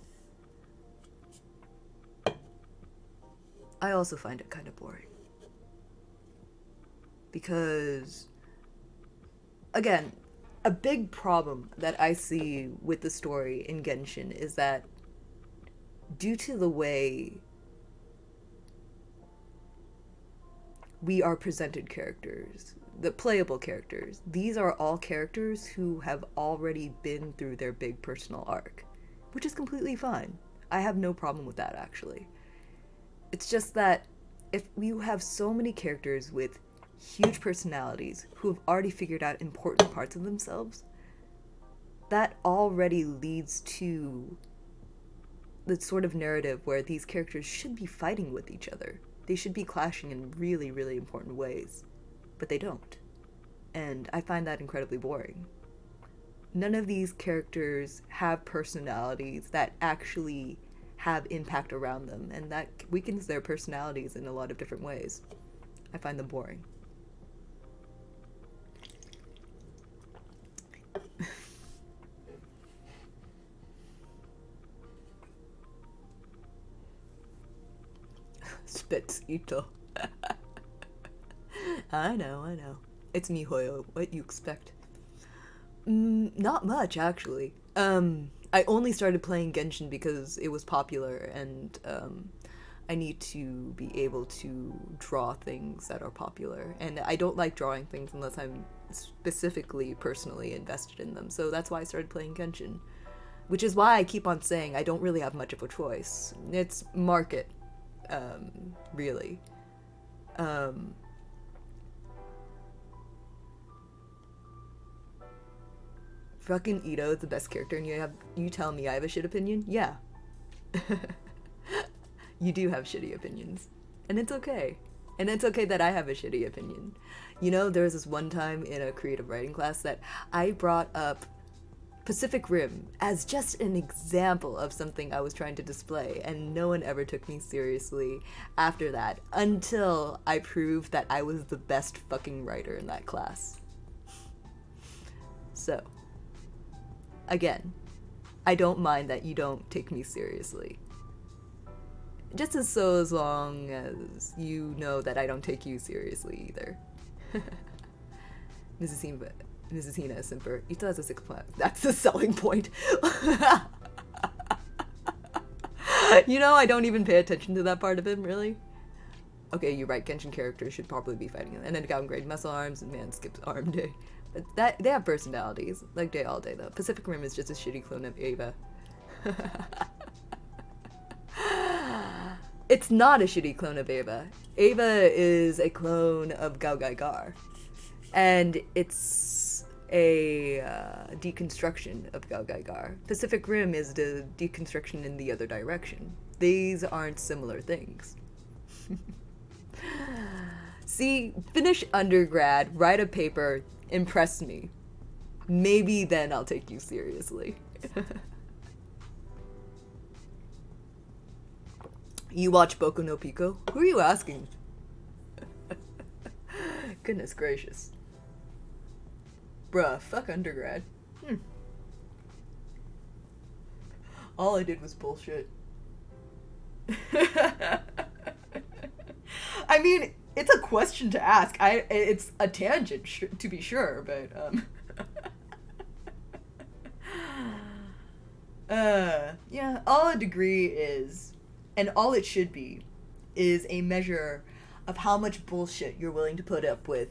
Speaker 1: I also find it kind of boring. Because, again, a big problem that I see with the story in Genshin is that due to the way we are presented characters, the playable characters, these are all characters who have already been through their big personal arc, which is completely fine. I have no problem with that, actually. It's just that if you have so many characters with huge personalities who have already figured out important parts of themselves, that already leads to the sort of narrative where these characters should be fighting with each other. They should be clashing in really, really important ways, but they don't. And I find that incredibly boring. None of these characters have personalities that actually have impact around them, and that weakens their personalities in a lot of different ways. I find them boring. Spetsito. I know. It's MiHoYo. What you expect? Not much, actually. I only started playing Genshin because it was popular, and I need to be able to draw things that are popular. And I don't like drawing things unless I'm specifically, personally invested in them. So that's why I started playing Genshin. Which is why I keep on saying I don't really have much of a choice. It's market, really. Fucking Ito is the best character, and you tell me I have a shit opinion? Yeah. You do have shitty opinions. And it's okay. And it's okay that I have a shitty opinion. You know, there was this one time in a creative writing class that I brought up Pacific Rim as just an example of something I was trying to display, and no one ever took me seriously after that, until I proved that I was the best fucking writer in that class. So, again, I don't mind that you don't take me seriously. Just as long as you know that I don't take you seriously either. Mrs. Hina is simper. Ito has a 6 plan. That's the selling point. You know, I don't even pay attention to that part of him, really. Okay, you're right. Genshin characters should probably be fighting. And then downgrade muscle arms, and man skips arm day. But they have personalities. Like Day All Day, though. Pacific Rim is just a shitty clone of Ava. It's not a shitty clone of Ava. Ava is a clone of Gao Gai Gar. And it's a deconstruction of Gao Gai Gar. Pacific Rim is the deconstruction in the other direction. These aren't similar things. See, finish undergrad, write a paper, impress me. Maybe then I'll take you seriously. You watch Boku no Pico? Who are you asking? Goodness gracious. Bruh, fuck undergrad. All I did was bullshit. I mean, it's a question to ask. It's a tangent, to be sure, but, yeah, all a degree is, and all it should be, is a measure of how much bullshit you're willing to put up with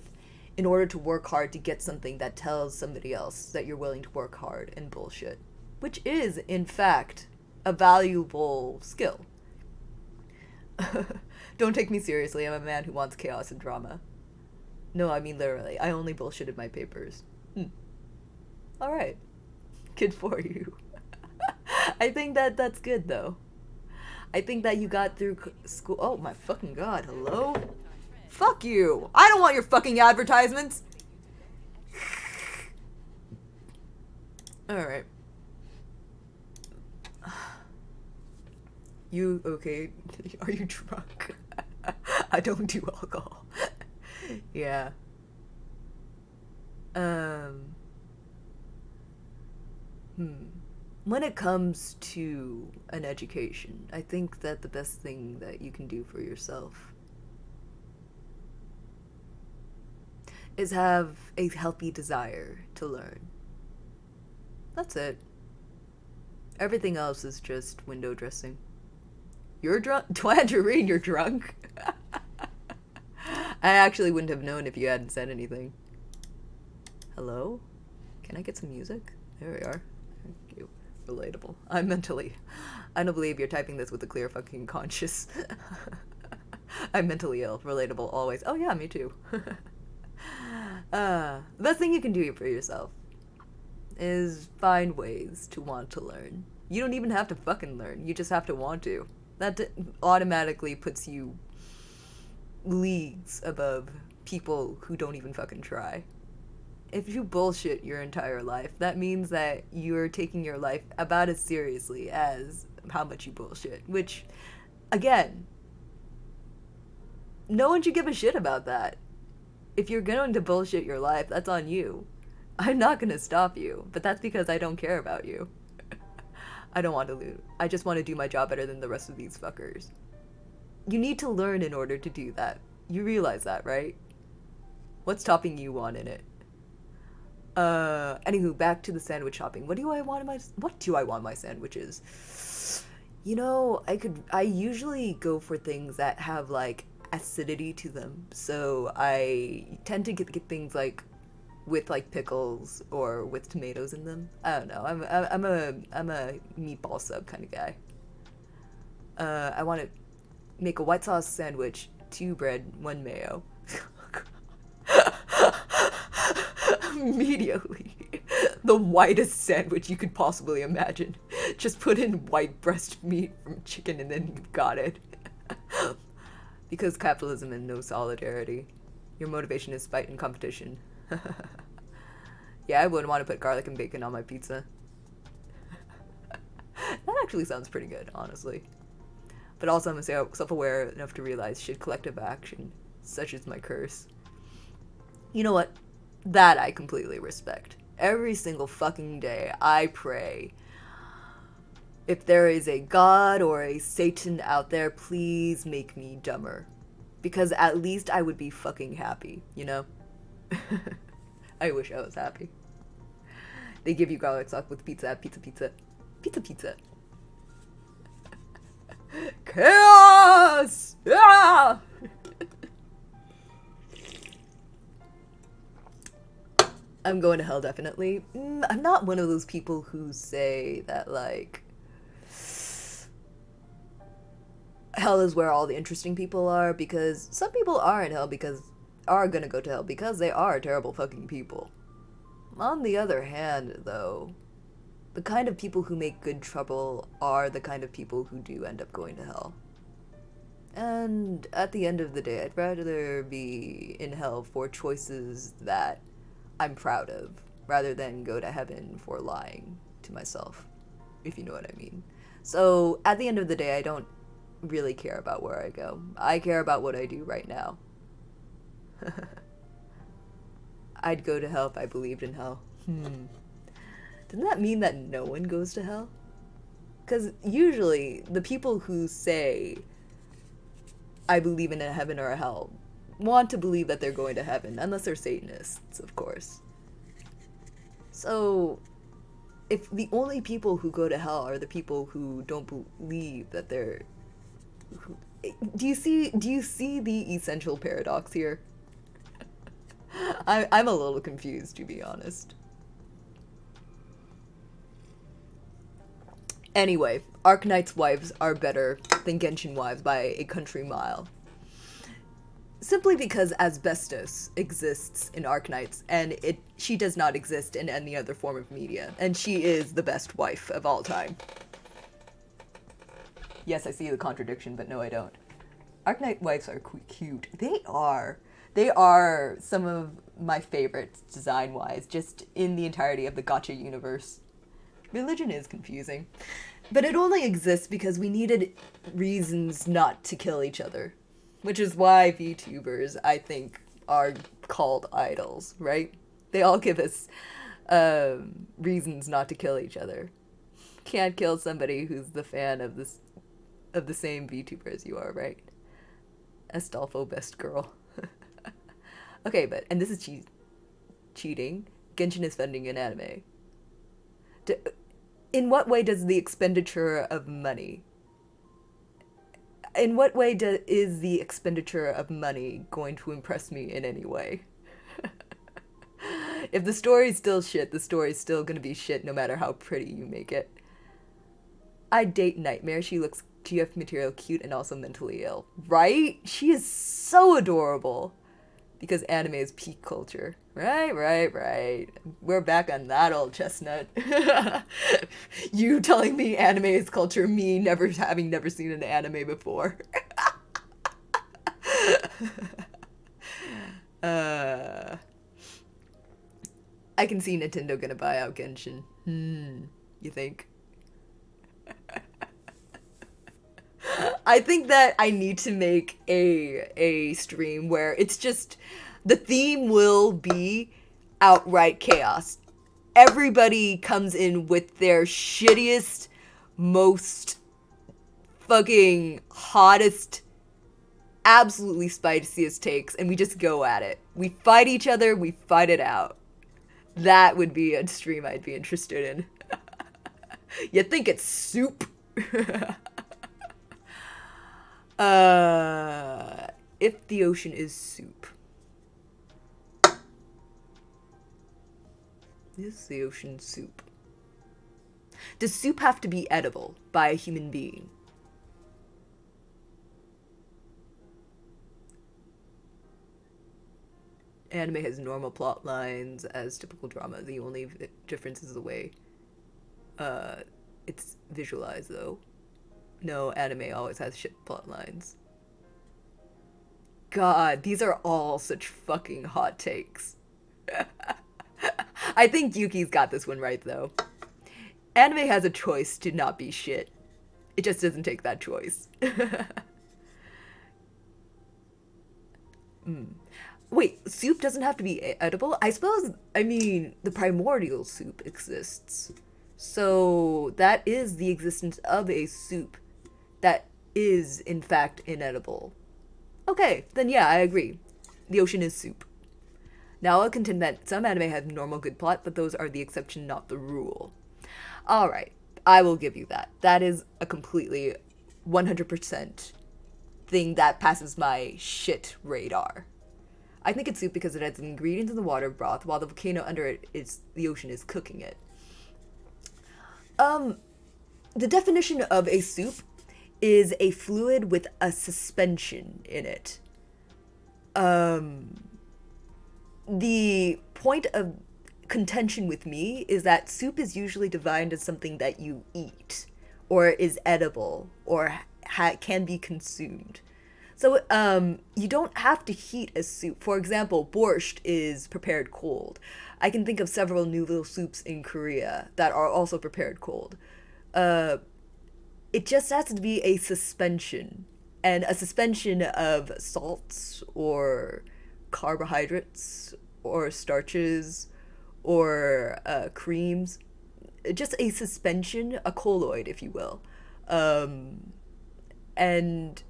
Speaker 1: in order to work hard to get something that tells somebody else that you're willing to work hard and bullshit. Which is, in fact, a valuable skill. Don't take me seriously, I'm a man who wants chaos and drama. No, I mean literally, I only bullshitted my papers. Alright. Good for you. I think that's good, though. I think that you got through school. Oh my fucking god, hello? Fuck you! I don't want your fucking advertisements! Alright. You okay? Are you drunk? I don't do alcohol. Yeah. When it comes to an education, I think that the best thing that you can do for yourself is have a healthy desire to learn. That's it. Everything else is just window dressing. You're drunk? Tangerine, you're drunk? I actually wouldn't have known if you hadn't said anything. Hello? Can I get some music? There we are. Thank you. Relatable. I don't believe you're typing this with a clear fucking conscience. I'm mentally ill. Relatable always. Oh yeah, me too. The best thing you can do for yourself is find ways to want to learn. You don't even have to fucking learn. You just have to want to. That automatically puts you leagues above people who don't even fucking try. If you bullshit your entire life, that means that you're taking your life about as seriously as how much you bullshit. Which, again, no one should give a shit about that. If you're going to bullshit your life, that's on you. I'm not gonna stop you, but that's because I don't care about you. I don't want to lose. I just want to do my job better than the rest of these fuckers. You need to learn in order to do that. You realize that, right? What's stopping you on in it? Anywho, back to the sandwich shopping. What do I want in my sandwiches? You know, I usually go for things that have like acidity to them. So I tend to get things like with like pickles or with tomatoes in them. I don't know. I'm a meatball sub kind of guy. I want to make a white sauce sandwich, 2 bread, 1 mayo. Immediately, the whitest sandwich you could possibly imagine. Just put in white breast meat from chicken and then you've got it. Because capitalism and no solidarity. Your motivation is spite and competition. Yeah, I wouldn't want to put garlic and bacon on my pizza. That actually sounds pretty good, honestly. But also I'm self-aware enough to realize should collective action, such as my curse. You know what? That I completely respect. Every single fucking day I pray, if there is a god or a Satan out there, please make me dumber. Because at least I would be fucking happy, you know? I wish I was happy. They give you garlic sauce with pizza. Chaos! Ah! I'm going to hell, definitely. I'm not one of those people who say that, like, hell is where all the interesting people are, because some people are in hell are gonna go to hell because they are terrible fucking people. On the other hand, though, the kind of people who make good trouble are the kind of people who do end up going to hell. And at the end of the day, I'd rather be in hell for choices that I'm proud of, rather than go to heaven for lying to myself, if you know what I mean. So, at the end of the day, I don't really care about where I go. I care about what I do right now. I'd go to hell if I believed in hell. Doesn't that mean that no one goes to hell? Because usually, the people who say, I believe in a heaven or a hell, want to believe that they're going to heaven, unless they're Satanists, of course. So, if the only people who go to hell are the people who don't believe that they're... Do you see the essential paradox here? I'm a little confused, to be honest. Anyway, Arknight's wives are better than Genshin wives by a country mile. Simply because asbestos exists in Arknights, and she does not exist in any other form of media, and she is the best wife of all time. Yes, I see the contradiction, but no, I don't. Arknight wives are cute. They are. They are some of my favorites design-wise, just in the entirety of the gacha universe. Religion is confusing, but it only exists because we needed reasons not to kill each other. Which is why VTubers, I think, are called idols, right? They all give us reasons not to kill each other. Can't kill somebody who's the fan of the same VTuber as you are, right? Astolfo, best girl. Okay, and this is cheating. Genshin is funding an anime. In what way does the expenditure of money... In what way is the expenditure of money going to impress me in any way? If the story's still shit, the story's still gonna be shit no matter how pretty you make it. I'd date Nightmare. She looks GF material cute and also mentally ill. Right? She is so adorable. Because anime is peak culture. Right. We're back on that old chestnut. You telling me anime is culture, me having never seen an anime before. uh, I can see Nintendo gonna buy out Genshin. You think? I think that I need to make a stream where it's just the theme will be outright chaos. Everybody comes in with their shittiest, most fucking hottest, absolutely spiciest takes, and we just go at it. We fight each other, we fight it out. That would be a stream I'd be interested in. You think it's soup? If the ocean is soup. Is the ocean soup? Does soup have to be edible by a human being? Anime has normal plot lines as typical drama. The only difference is the way it's visualized, though. No, anime always has shit plot lines. God, these are all such fucking hot takes. I think Yuki's got this one right, though. Anime has a choice to not be shit. It just doesn't take that choice. Wait, soup doesn't have to be edible? I suppose, I mean, the primordial soup exists. So that is the existence of a soup that is, in fact, inedible. Okay, then yeah, I agree. The ocean is soup. Now I'll contend that some anime have normal good plot, but those are the exception, not the rule. Alright, I will give you that. That is a completely 100% thing that passes my shit radar. I think it's soup because it has ingredients in the water broth, while the volcano under it is the ocean is cooking it. The definition of a soup is a fluid with a suspension in it. The point of contention with me is that soup is usually defined as something that you eat, or is edible, or can be consumed. So, you don't have to heat a soup. For example, borscht is prepared cold. I can think of several noodle soups in Korea that are also prepared cold. It just has to be a suspension. And a suspension of salts, or carbohydrates, or starches, or creams. Just a suspension, a colloid, if you will. And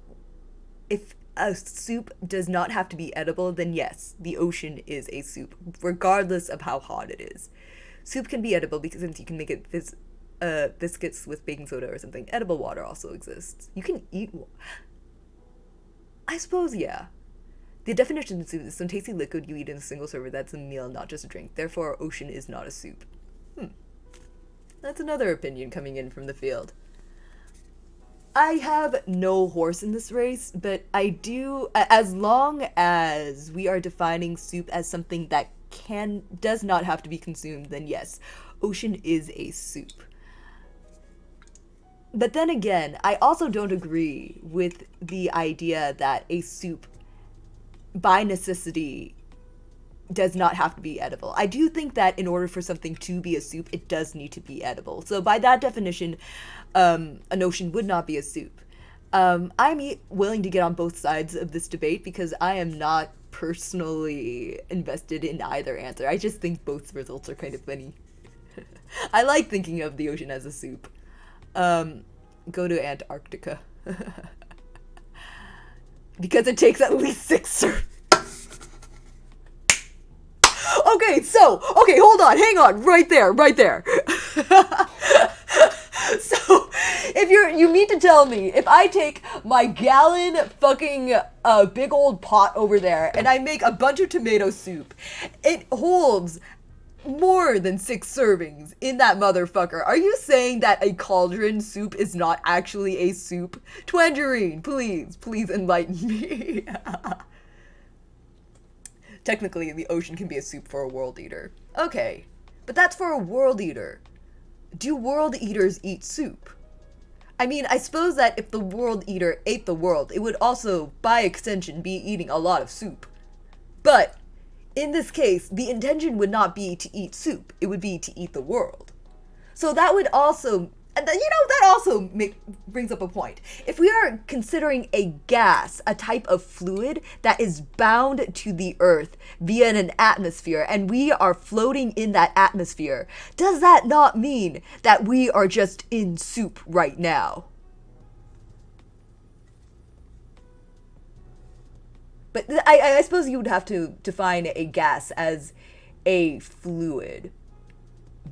Speaker 1: if a soup does not have to be edible, then yes, the ocean is a soup, regardless of how hot it is. Soup can be edible because you can make it biscuits with baking soda or something. Edible water also exists. You can eat I suppose, yeah. The definition of soup is some tasty liquid you eat in a single server that's a meal, not just a drink. Therefore, ocean is not a soup. That's another opinion coming in from the field. I have no horse in this race, but I do, as long as we are defining soup as something that does not have to be consumed, then yes, ocean is a soup. But then again, I also don't agree with the idea that a soup, by necessity, does not have to be edible. I do think that in order for something to be a soup, it does need to be edible. So by that definition, an ocean would not be a soup. I'm willing to get on both sides of this debate because I am not personally invested in either answer. I just think both results are kind of funny. I like thinking of the ocean as a soup. Go to Antarctica. Because it takes at least 6 servings. Okay, hold on, hang on, right there. So, if you mean to tell me, if I take my gallon fucking big old pot over there and I make a bunch of tomato soup, it holds more than 6 servings in that motherfucker. Are you saying that a cauldron soup is not actually a soup? Twangerine, please enlighten me. Technically, the ocean can be a soup for a world eater. Okay, but that's for a world eater. Do world eaters eat soup? I mean, I suppose that if the world eater ate the world, it would also, by extension, be eating a lot of soup. But in this case, the intention would not be to eat soup, it would be to eat the world. So that would also, and that also brings up a point. If we are considering a gas, a type of fluid that is bound to the earth via an atmosphere, and we are floating in that atmosphere, does that not mean that we are just in soup right now? But I suppose you would have to define a gas as a fluid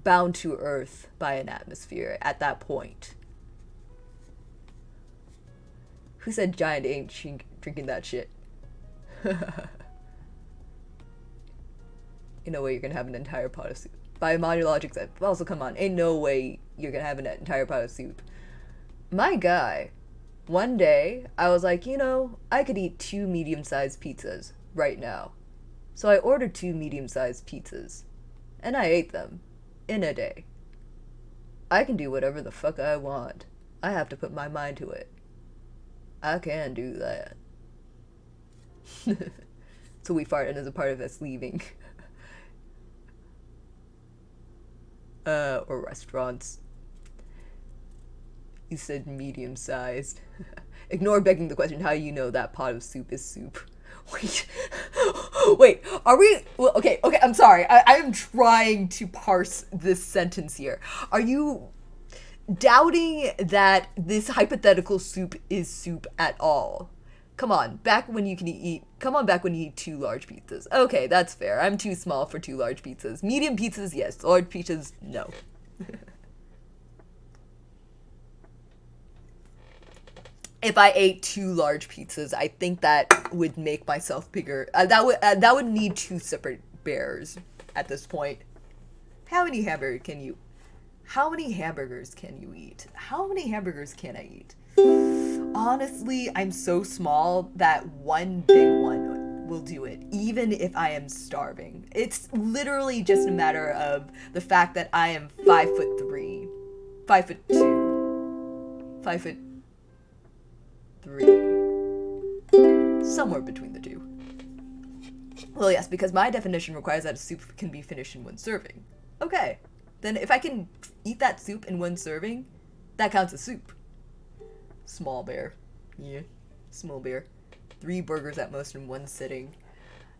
Speaker 1: bound to Earth by an atmosphere at that point. Who said giant ain't drinking that shit? In no way you're gonna have an entire pot of soup. By modern logic, also come on, ain't no way you're gonna have an entire pot of soup. My guy, one day I was like, I could eat 2 medium-sized pizzas right now. So I ordered 2 medium-sized pizzas, and I ate them in a day. I can do whatever the fuck I want. I have to put my mind to it. I can do that. So we fart and as a part of us leaving. Or restaurants. You said medium-sized. Ignore begging the question how you know that pot of soup is soup. Wait, are we, well, okay, I'm sorry. I am trying to parse this sentence here. Are you doubting that this hypothetical soup is soup at all? Come on, back when you eat 2 large pizzas. Okay, that's fair. I'm too small for 2 large pizzas. Medium pizzas, yes. Large pizzas, no. If I ate 2 large pizzas, I think that would make myself bigger. That would need 2 separate bears at this point. How many hamburgers can you eat? How many hamburgers can I eat? Honestly, I'm so small that one big one will do it, even if I am starving. It's literally just a matter of the fact that I am 5'3", 5'2", 5'3", somewhere between the two. Well, yes, because my definition requires that a soup can be finished in 1 serving. Okay, then if I can eat that soup in 1 serving, that counts as soup. Small bear. Yeah, small bear. 3 burgers at most in 1 sitting.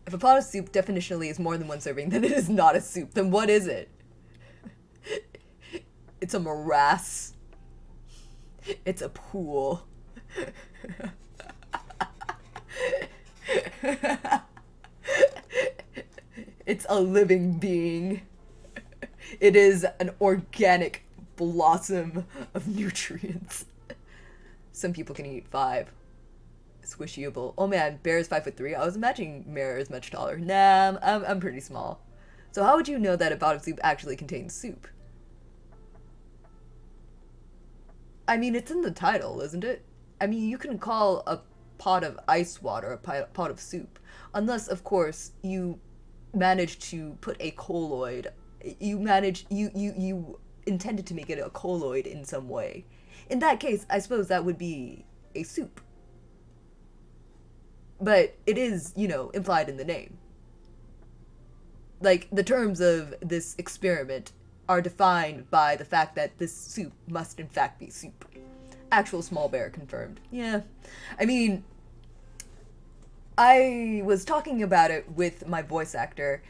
Speaker 1: If a pot of soup definitionally is more than 1 serving, then it is not a soup. Then what is it? It's a morass. It's a pool. It's a living being. It is an organic blossom of nutrients. Some people can eat 5. Squishyable. Oh man, Bear is 5'3". I was imagining Mare is much taller. Nah, I'm pretty small. So how would you know that a pot of soup actually contains soup? I mean, it's in the title, isn't it? I mean, you can call a pot of ice water a pot of soup, unless, of course, you manage to put a colloid. You intended to make it a colloid in some way. In that case, I suppose that would be a soup. But it is, implied in the name. Like, the terms of this experiment are defined by the fact that this soup must in fact be soup. Actual small bear confirmed. Yeah. I mean, I was talking about it with my voice actor,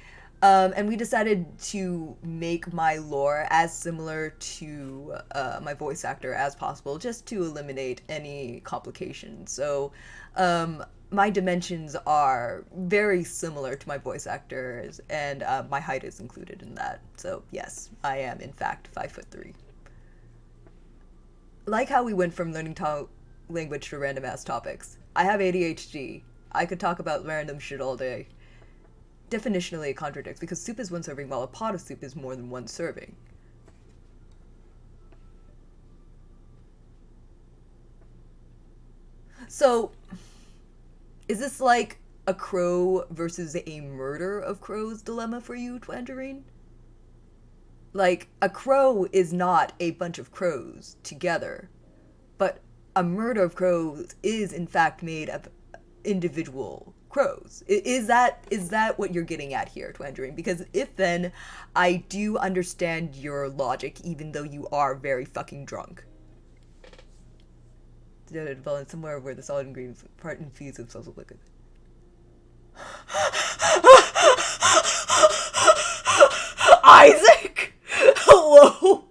Speaker 1: and we decided to make my lore as similar to my voice actor as possible, just to eliminate any complications. So, my dimensions are very similar to my voice actors, and my height is included in that. So, yes, I am, in fact, 5'3". Like how we went from learning language to random-ass topics. I have ADHD. I could talk about random shit all day. Definitionally, it contradicts, because soup is 1 serving, while a pot of soup is more than 1 serving. So, is this like a crow versus a murder of crows dilemma for you, Twangerine? Like, a crow is not a bunch of crows together. But a murder of crows is in fact made of individual crows. Is that what you're getting at here, Twandering? Because if then, I do understand your logic, even though you are very fucking drunk. Developed somewhere where the solid ingredients part infused with subtle liquid. Isaac! Hello?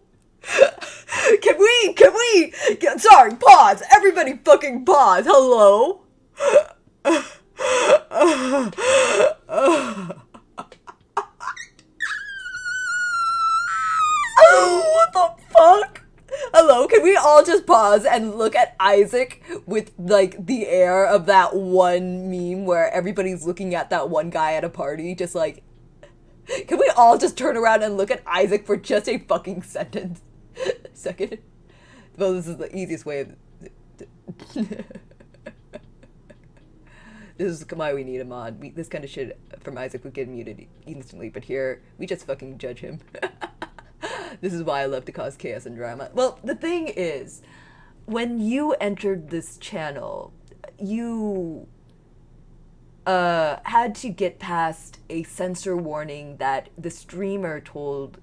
Speaker 1: Sorry, pause. Everybody fucking pause. Hello? What the fuck? Hello, can we all just pause and look at Isaac with, like, the air of that one meme where everybody's looking at that one guy at a party, just like... Can we all just turn around and look at Isaac for just a fucking second? Well, this is the easiest way of... This is why we need a mod. This kind of shit from Isaac would get muted instantly, but here, we just fucking judge him. This is why I love to cause chaos and drama. Well, the thing is, when you entered this channel, you had to get past a censor warning that the streamer told,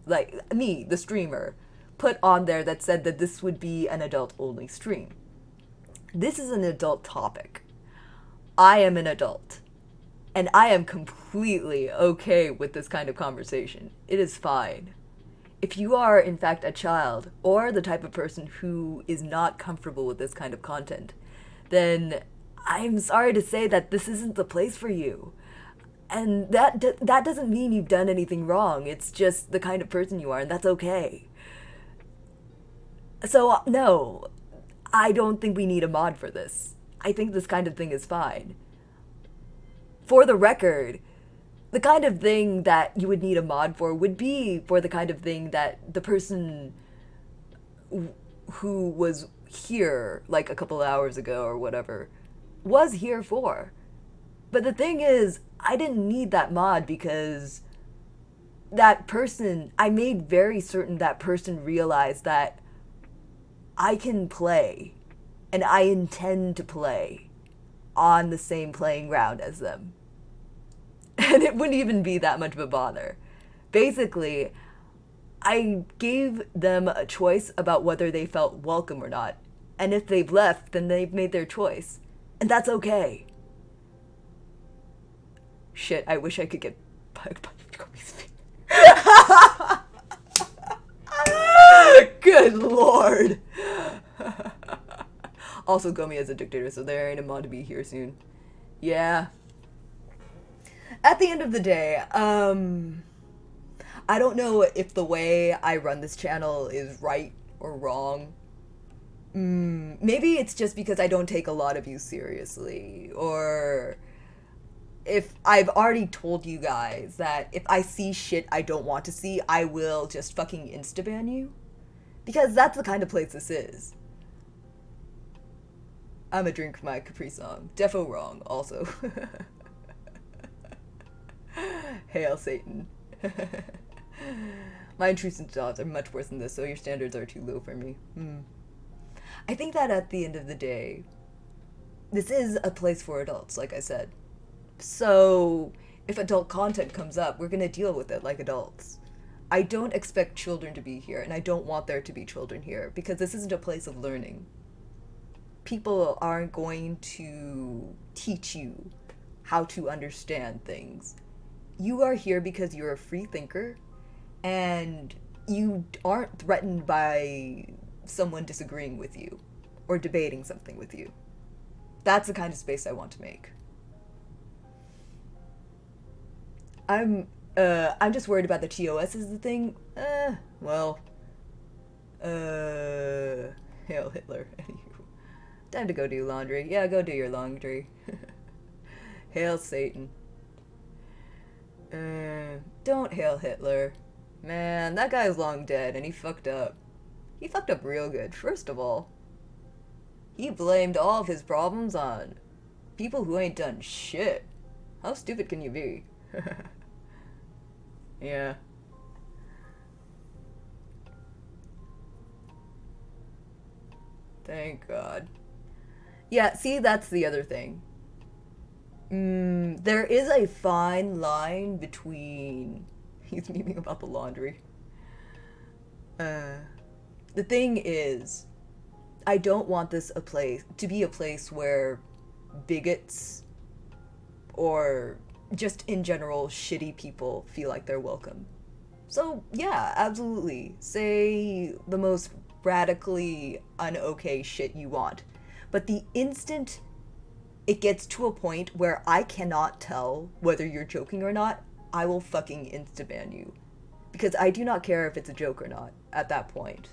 Speaker 1: like, me, the streamer, put on there that said that this would be an adult-only stream. This is an adult topic. I am an adult. And I am completely okay with this kind of conversation. It is fine. If you are, in fact, a child, or the type of person who is not comfortable with this kind of content, then I'm sorry to say that this isn't the place for you. And that doesn't mean you've done anything wrong. It's just the kind of person you are, and that's okay. So, no, I don't think we need a mod for this. I think this kind of thing is fine. For the record, the kind of thing that you would need a mod for would be for the kind of thing that the person who was here, like a couple hours ago or whatever, was here for. But the thing is, I didn't need that mod because that person, I made very certain that person realized that I can play, and I intend to play on the same playing ground as them. And it wouldn't even be that much of a bother. Basically, I gave them a choice about whether they felt welcome or not. And if they've left, then they've made their choice. And that's okay. Shit, I wish I could get bugged by Gomiya's feet. Good lord. Also, Gomiya is a dictator, so there ain't a mod to be here soon. Yeah. At the end of the day, I don't know if the way I run this channel is right or wrong. Maybe it's just because I don't take a lot of you seriously, or if I've already told you guys that if I see shit I don't want to see, I will just fucking insta-ban you. Because that's the kind of place this is. I'ma drink my Capri Sun. Defo wrong, also. Hail Satan. My intrusive thoughts are much worse than this, so your standards are too low for me. I think that at the end of the day, this is a place for adults, like I said. So, if adult content comes up, we're gonna deal with it like adults. I don't expect children to be here, and I don't want there to be children here, because this isn't a place of learning. People aren't going to teach you how to understand things. You are here because you're a free thinker, and you aren't threatened by someone disagreeing with you, or debating something with you. That's the kind of space I want to make. I'm just worried about the TOS is the thing. Well. Hail Hitler. Time to go do laundry. Yeah, go do your laundry. Hail Satan. Don't hail Hitler. Man, that guy's long dead, and he fucked up. He fucked up real good. First of all, he blamed all of his problems on people who ain't done shit. How stupid can you be? Yeah. Thank God. Yeah, see, that's the other thing. There is a fine line between. He's memeing about the laundry. Uh, the thing is, I don't want this a place to be a place where bigots or just in general shitty people feel like they're welcome. So, yeah, absolutely. Say the most radically unokay shit you want. But the instant it gets to a point where I cannot tell whether you're joking or not, I will fucking insta-ban you. Because I do not care if it's a joke or not at that point.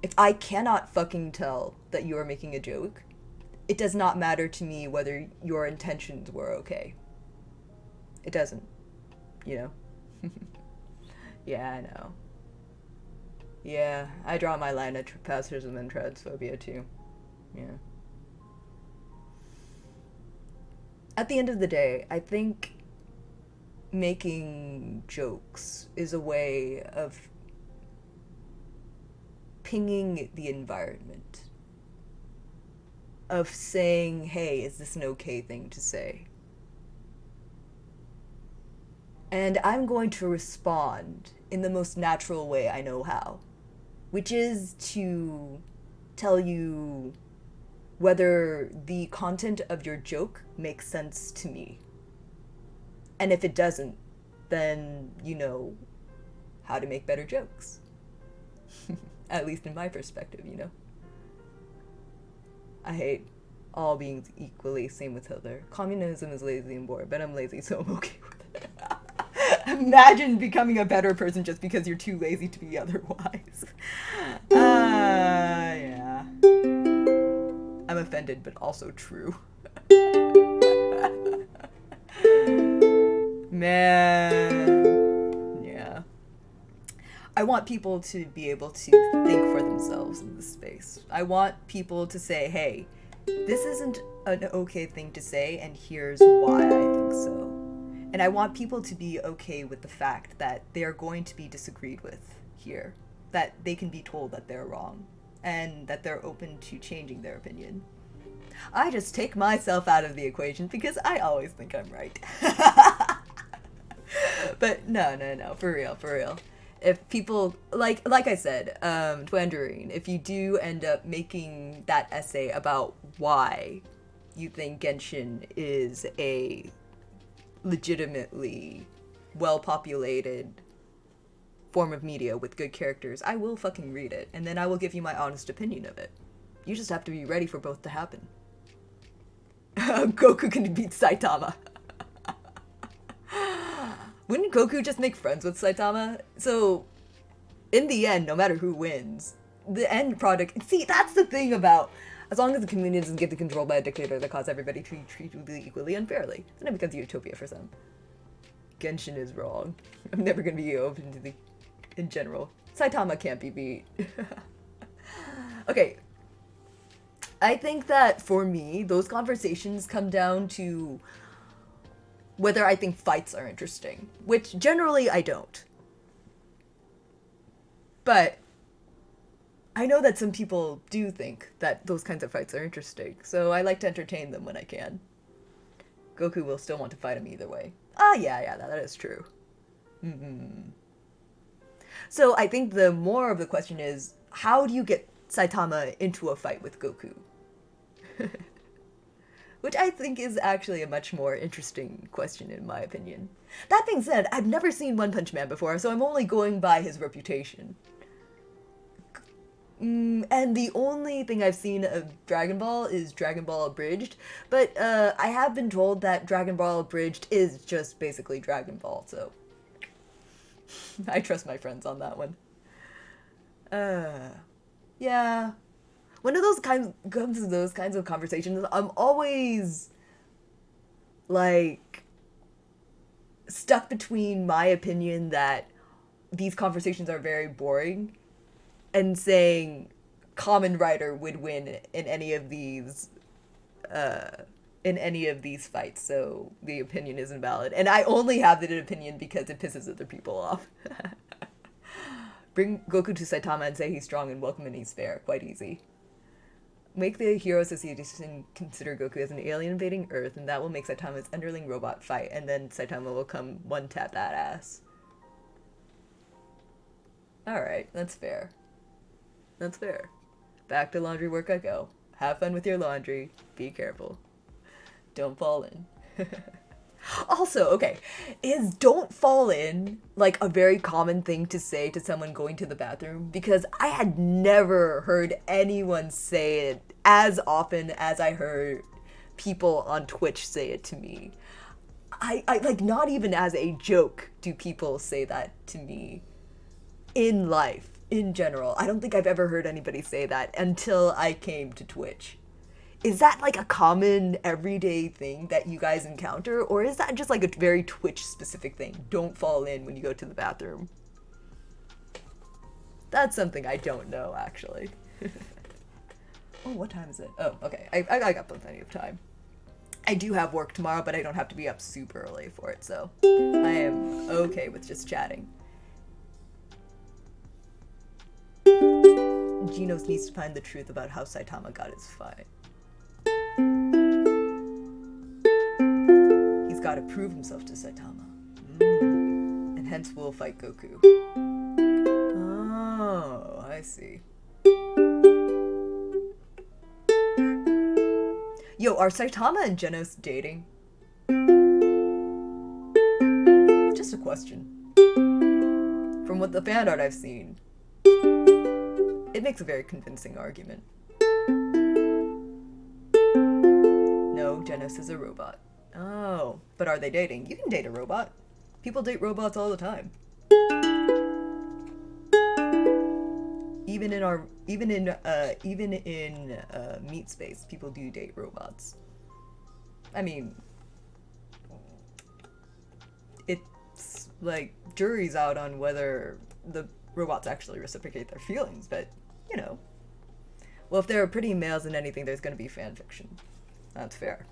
Speaker 1: If I cannot fucking tell that you are making a joke, it does not matter to me whether your intentions were okay. It doesn't. You know? Yeah, I know. Yeah, I draw my line at trespassism and transphobia too. Yeah. At the end of the day, I think making jokes is a way of pinging the environment. Of saying, hey, is this an okay thing to say? And I'm going to respond in the most natural way I know how, which is to tell you whether the content of your joke makes sense to me. And if it doesn't, then you know how to make better jokes. At least in my perspective, you know. I hate all beings equally, same with Hitler. Communism is lazy and boring, but I'm lazy, so I'm okay with it. Imagine becoming a better person just because you're too lazy to be otherwise. Yeah. I'm offended, but also true. Man. Yeah. I want people to be able to think for themselves in this space. I want people to say, hey, this isn't an okay thing to say, and here's why I think so. And I want people to be okay with the fact that they are going to be disagreed with here, that they can be told that they're wrong, and that they're open to changing their opinion. I just take myself out of the equation because I always think I'm right. But no, for real. If people, like I said, Twandarine, if you do end up making that essay about why you think Genshin is a legitimately well-populated form of media with good characters, I will fucking read it, and then I will give you my honest opinion of it. You just have to be ready for both to happen. Goku can beat Saitama. Wouldn't Goku just make friends with Saitama? So, in the end, no matter who wins, the end product... See, that's the thing about... As long as the community doesn't get controlled by a dictator that causes everybody to be treated equally unfairly, then it becomes a utopia for some. Genshin is wrong. I'm never gonna be open to the... In general. Saitama can't be beat. Okay. I think that, for me, those conversations come down to whether I think fights are interesting, which generally I don't. But I know that some people do think that those kinds of fights are interesting, so I like to entertain them when I can. Goku will still want to fight him either way. Yeah, that is true. So I think the more of the question is, how do you get Saitama into a fight with Goku? Which I think is actually a much more interesting question in my opinion. That being said, I've never seen One Punch Man before, so I'm only going by his reputation. And the only thing I've seen of Dragon Ball is Dragon Ball Abridged, but I have been told that Dragon Ball Abridged is just basically Dragon Ball, so I trust my friends on that one. Yeah. When those kinds comes to those kinds of conversations, I'm always like stuck between my opinion that these conversations are very boring and saying Kamen Rider would win in any of these fights, so the opinion isn't valid. And I only have that opinion because it pisses other people off. Bring Goku to Saitama and say he's strong and welcome and he's fair. Quite easy. Make the Hero Association consider Goku as an alien invading Earth, and that will make Saitama's underling robot fight, and then Saitama will come one tap that ass. Alright, that's fair. That's fair. Back to laundry work I go. Have fun with your laundry. Be careful. Don't fall in. Also, okay, is don't fall in like a very common thing to say to someone going to the bathroom? Because I had never heard anyone say it as often as I heard people on Twitch say it to me. I like, not even as a joke do people say that to me in life, in general. I don't think I've ever heard anybody say that until I came to Twitch. Is that like a common everyday thing that you guys encounter, or is that just like a very Twitch specific thing? Don't fall in when you go to the bathroom. That's something I don't know, actually. Oh, what time is it? Oh, okay. I got plenty of time. I do have work tomorrow, but I don't have to be up super early for it, so I am okay with just chatting. Genos needs to find the truth about how Saitama got his fight. He's got to prove himself to Saitama. And hence will fight Goku. Oh, I see. Yo, are Saitama and Genos dating? Just a question. From what the fan art I've seen, it makes a very convincing argument. No, Genos is a robot. Oh, but are they dating? You can date a robot. People date robots all the time. Even in meat space, people do date robots. I mean, it's like jury's out on whether the robots actually reciprocate their feelings, but you know. Well, if there are pretty males in anything, there's going to be fan fiction. That's fair.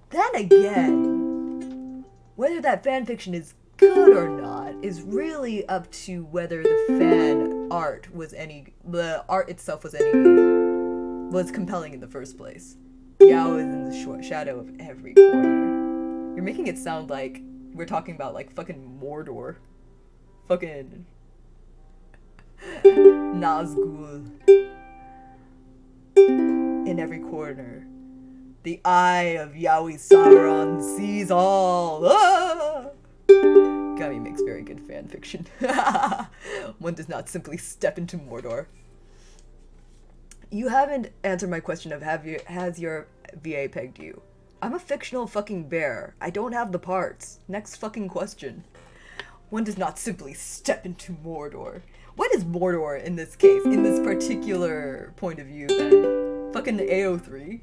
Speaker 1: Then again, whether that fan fiction is good or not is really up to whether the fan art the art itself was compelling in the first place. Yao is in the shadow of every corner. You're making it sound like we're talking about like fucking Mordor. Fucking Nazgul. In every corner. The eye of Yaoi Sauron sees all. Ah! Gummy makes very good fan fiction. One does not simply step into Mordor. You haven't answered my question of has your VA pegged you? I'm a fictional fucking bear. I don't have the parts. Next fucking question. One does not simply step into Mordor. What is Mordor in this case? In this particular point of view, then? Fucking AO3.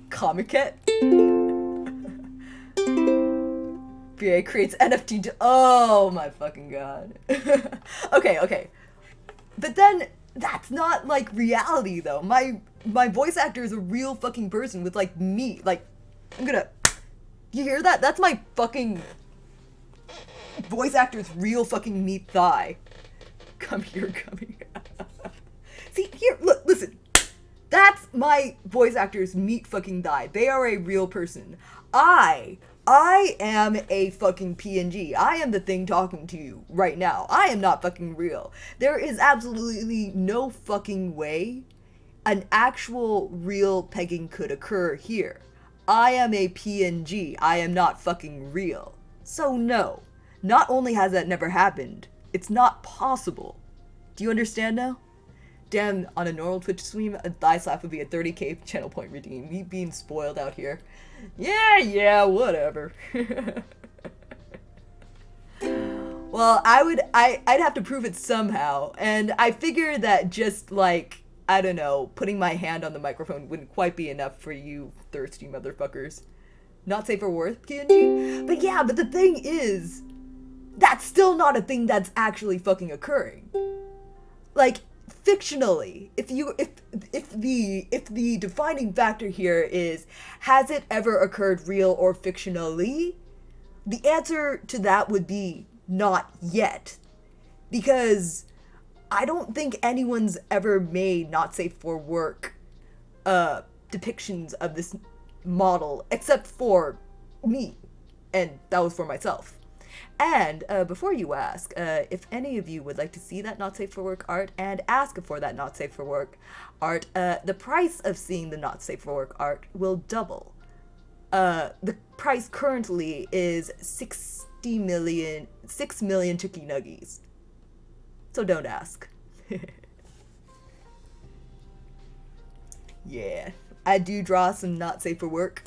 Speaker 1: Comiket. VA creates NFT. Oh my fucking god. Okay. But then that's not like reality though. My voice actor is a real fucking person with like meat. Like, you hear that? That's my fucking voice actor's real fucking meat thigh. Come here. See, here, look, listen. That's my voice actor's meat fucking thigh. They are a real person. I am a fucking PNG. I am the thing talking to you right now. I am not fucking real. There is absolutely no fucking way an actual real pegging could occur here. I am a PNG. I am not fucking real. So no. Not only has that never happened, it's not possible. Do you understand now? Damn, on a normal Twitch stream, a thigh slap would be a 30k channel point redeem. Me being spoiled out here. Yeah, whatever. Well, I'd have to prove it somehow, and I figure that just like, I don't know, putting my hand on the microphone wouldn't quite be enough for you thirsty motherfuckers. Not safe for work, PNG? But yeah, but the thing is, that's still not a thing that's actually fucking occurring. Like, fictionally, if the defining factor here is, has it ever occurred real or fictionally? The answer to that would be not yet. Because I don't think anyone's ever made not safe for work depictions of this model except for me, and that was for myself. And before you ask, if any of you would like to see that not safe for work art and ask for that not safe for work art, the price of seeing the not safe for work art will double. The price currently is 6 million chicky nuggies. So don't ask. Yeah, I do draw some not safe for work,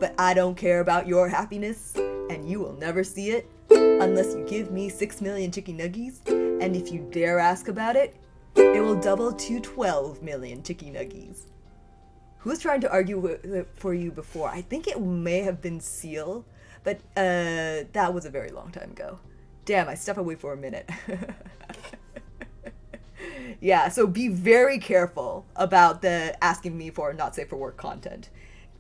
Speaker 1: but I don't care about your happiness, and you will never see it unless you give me 6 million chicky nuggies, and if you dare ask about it, it will double to 12 million chicky nuggies. Who was trying to argue for you before? I think it may have been Seal, but that was a very long time ago. Damn, I stepped away for a minute. Yeah, so be very careful about the asking me for not safe for work content.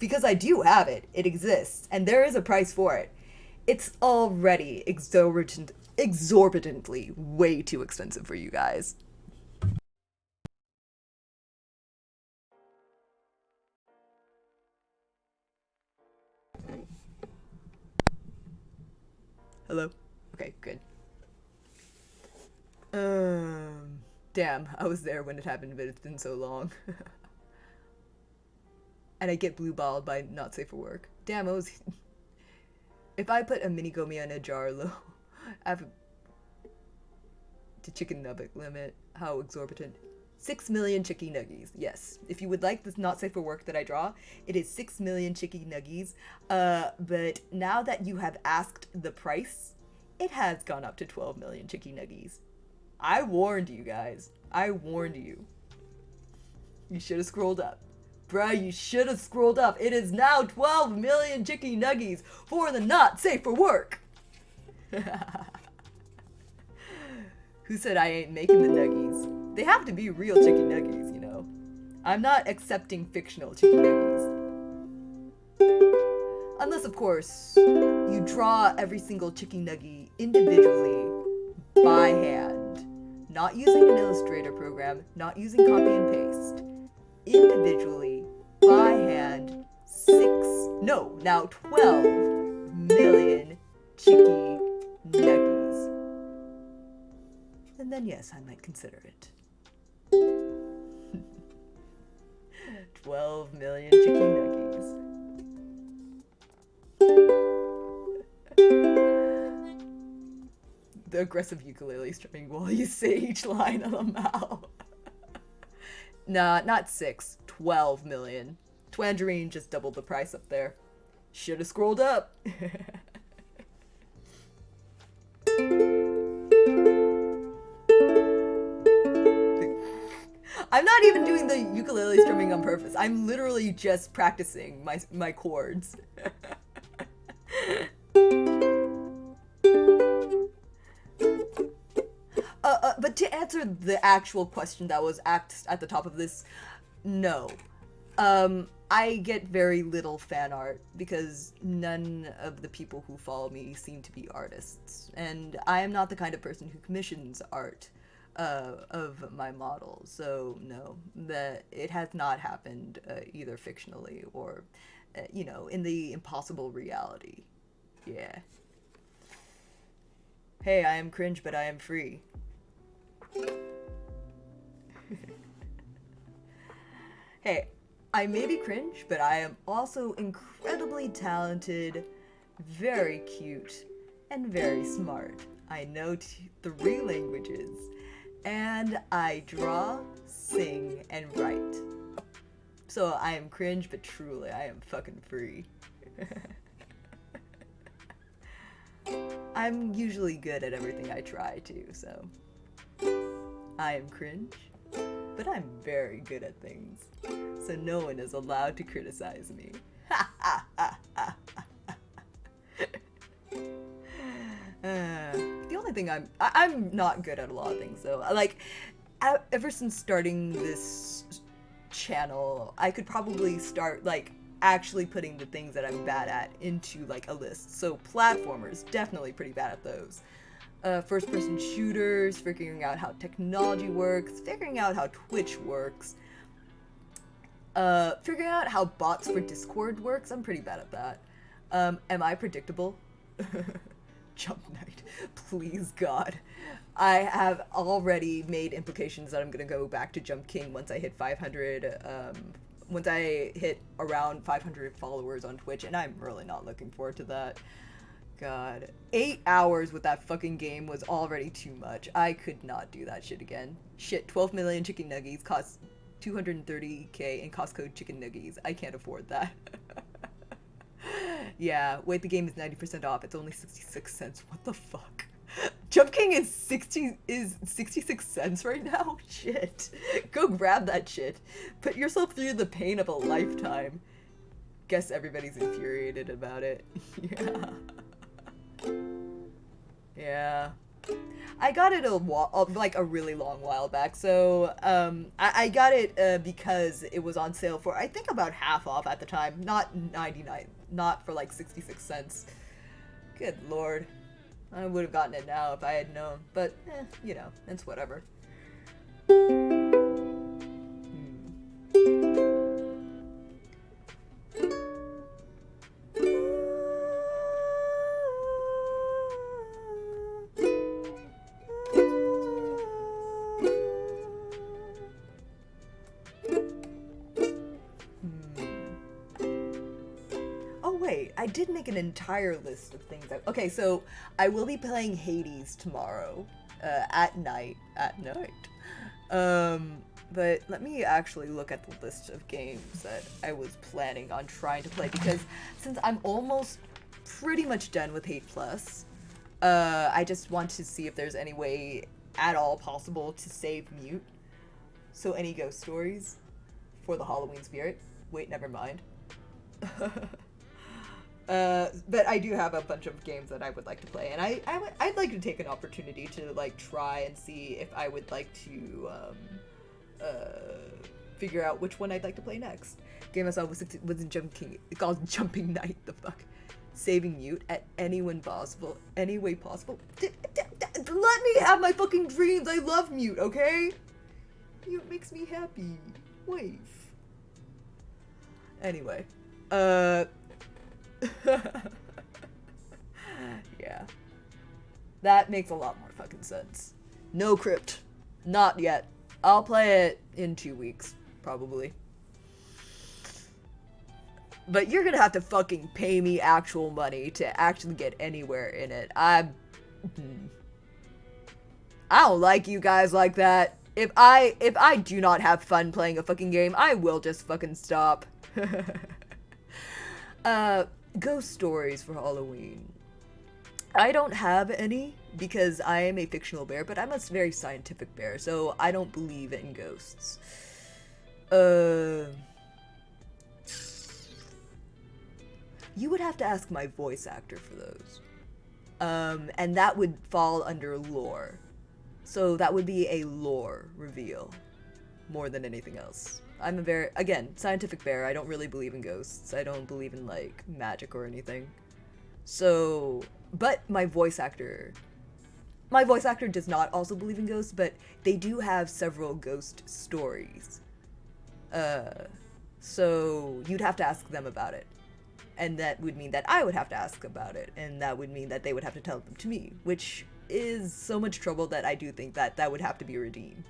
Speaker 1: Because I do have it. It exists. And there is a price for it. It's already exorbitantly way too expensive for you guys. Hello? Okay, good. Damn, I was there when it happened, but it's been so long. And I get blue balled by not safe for work. Damn, I was... If I put a mini Gomiya in a jar low, I have to chicken nugget limit. How exorbitant. 6 million chicky nuggies. Yes. If you would like this not safe for work that I draw, it is 6 million chicky nuggies. But now that you have asked the price, it has gone up to 12 million chicky nuggies. I warned you guys. I warned you. You should have scrolled up. Bruh, you should have scrolled up. It is now 12 million chicky nuggies for the not safe for work. Who said I ain't making the nuggies? They have to be real chicky nuggies, you know. I'm not accepting fictional chicky nuggies. Unless, of course, you draw every single chicky nuggie individually by hand. Not using an Illustrator program, not using copy and paste. Individually, by hand, 12 million chicky nuggies. And then yes, I might consider it. 12 million chicky nuggies. The aggressive ukulele strumming while you say each line of the mouth. Nah, not 6. 12 million. Twangerine just doubled the price up there. Should've scrolled up. I'm not even doing the ukulele strumming on purpose. I'm literally just practicing my chords. But to answer the actual question that was asked at the top of this, no. I get very little fan art because none of the people who follow me seem to be artists. And I am not the kind of person who commissions art of my model. So no, it has not happened either fictionally or, in the impossible reality. Yeah. Hey, I am cringe, but I am free. Hey, I may be cringe, but I am also incredibly talented, very cute, and very smart. I know 3 languages, and I draw, sing, and write. So I am cringe, but truly, I am fucking free. I'm usually good at everything I try to, so... I am cringe, but I'm very good at things, so no one is allowed to criticize me. The only thing I'm not good at a lot of things, though. Like, ever since starting this channel, I could probably start, like, actually putting the things that I'm bad at into, like, a list. So platformers, definitely pretty bad at those. first-person shooters, figuring out how technology works, figuring out how Twitch works, figuring out how bots for Discord works. I'm pretty bad at that. Am I predictable? Jump Knight. Please, God. I have already made implications that I'm gonna go back to Jump King once I hit 500, once I hit around 500 followers on Twitch, and I'm really not looking forward to that. God. 8 hours with that fucking game was already too much. I could not do that shit again. Shit, 12 million chicken nuggies cost 230k in Costco chicken nuggies. I can't afford that. Yeah, wait, the game is 90% off. It's only 66 cents. What the fuck? Jump King is 66 cents right now? Shit. Go grab that shit. Put yourself through the pain of a lifetime. Guess everybody's infuriated about it. Yeah. Yeah. I got it like a really long while back, so I got it because it was on sale for I think about half off at the time, not 99, not for like 66 cents. Good lord, I would have gotten it now if I had known, but you know, it's whatever. I did make an entire list of things. Okay, so I will be playing Hades tomorrow, at night. But let me actually look at the list of games that I was planning on trying to play, because since I'm almost pretty much done with Hate Plus, I just want to see if there's any way at all possible to save mute. So any ghost stories for the Halloween spirit? Wait, never mind. But I do have a bunch of games that I would like to play, and I'd like to take an opportunity to like try and see if I would like to figure out which one I'd like to play next. Game I saw was Jumping Knight. The fuck, saving mute at any way possible. Let me have my fucking dreams. I love mute. Okay, mute makes me happy. Wave. Anyway, yeah. That makes a lot more fucking sense. No Crypt. Not yet. I'll play it in 2 weeks, probably. But you're gonna have to fucking pay me actual money to actually get anywhere in it. I don't like you guys like that. If I do not have fun playing a fucking game, I will just fucking stop. Ghost stories for Halloween. I don't have any because I am a fictional bear, but I'm a very scientific bear, so I don't believe in ghosts. You would have to ask my voice actor for those. And that would fall under lore. So that would be a lore reveal more than anything else. I'm a very, again, scientific bear. I don't really believe in ghosts. I don't believe in, like, magic or anything. So, but my voice actor does not also believe in ghosts, but they do have several ghost stories. So you'd have to ask them about it. And that would mean that I would have to ask about it. And that would mean that they would have to tell them to me, which is so much trouble that I do think that that would have to be redeemed.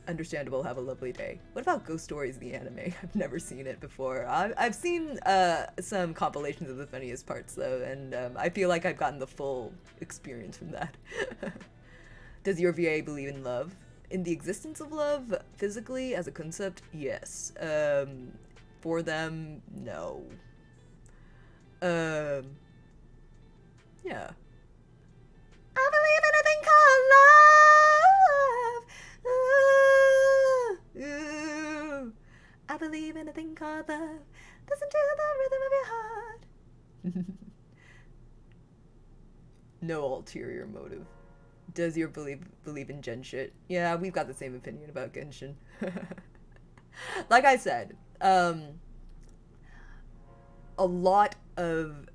Speaker 1: Understandable. Have a lovely day. What about Ghost Stories, the anime? I've never seen it before. I've seen some compilations of the funniest parts, though, and I feel like I've gotten the full experience from that. Does your VA believe in love? In the existence of love, physically, as a concept, yes. For them, no. Yeah. I believe in a thing called love. Ooh. I believe in a thing called love. Listen to the rhythm of your heart. No ulterior motive. Does your believe in gen shit? Yeah, we've got the same opinion about Genshin. Like I said, a lot of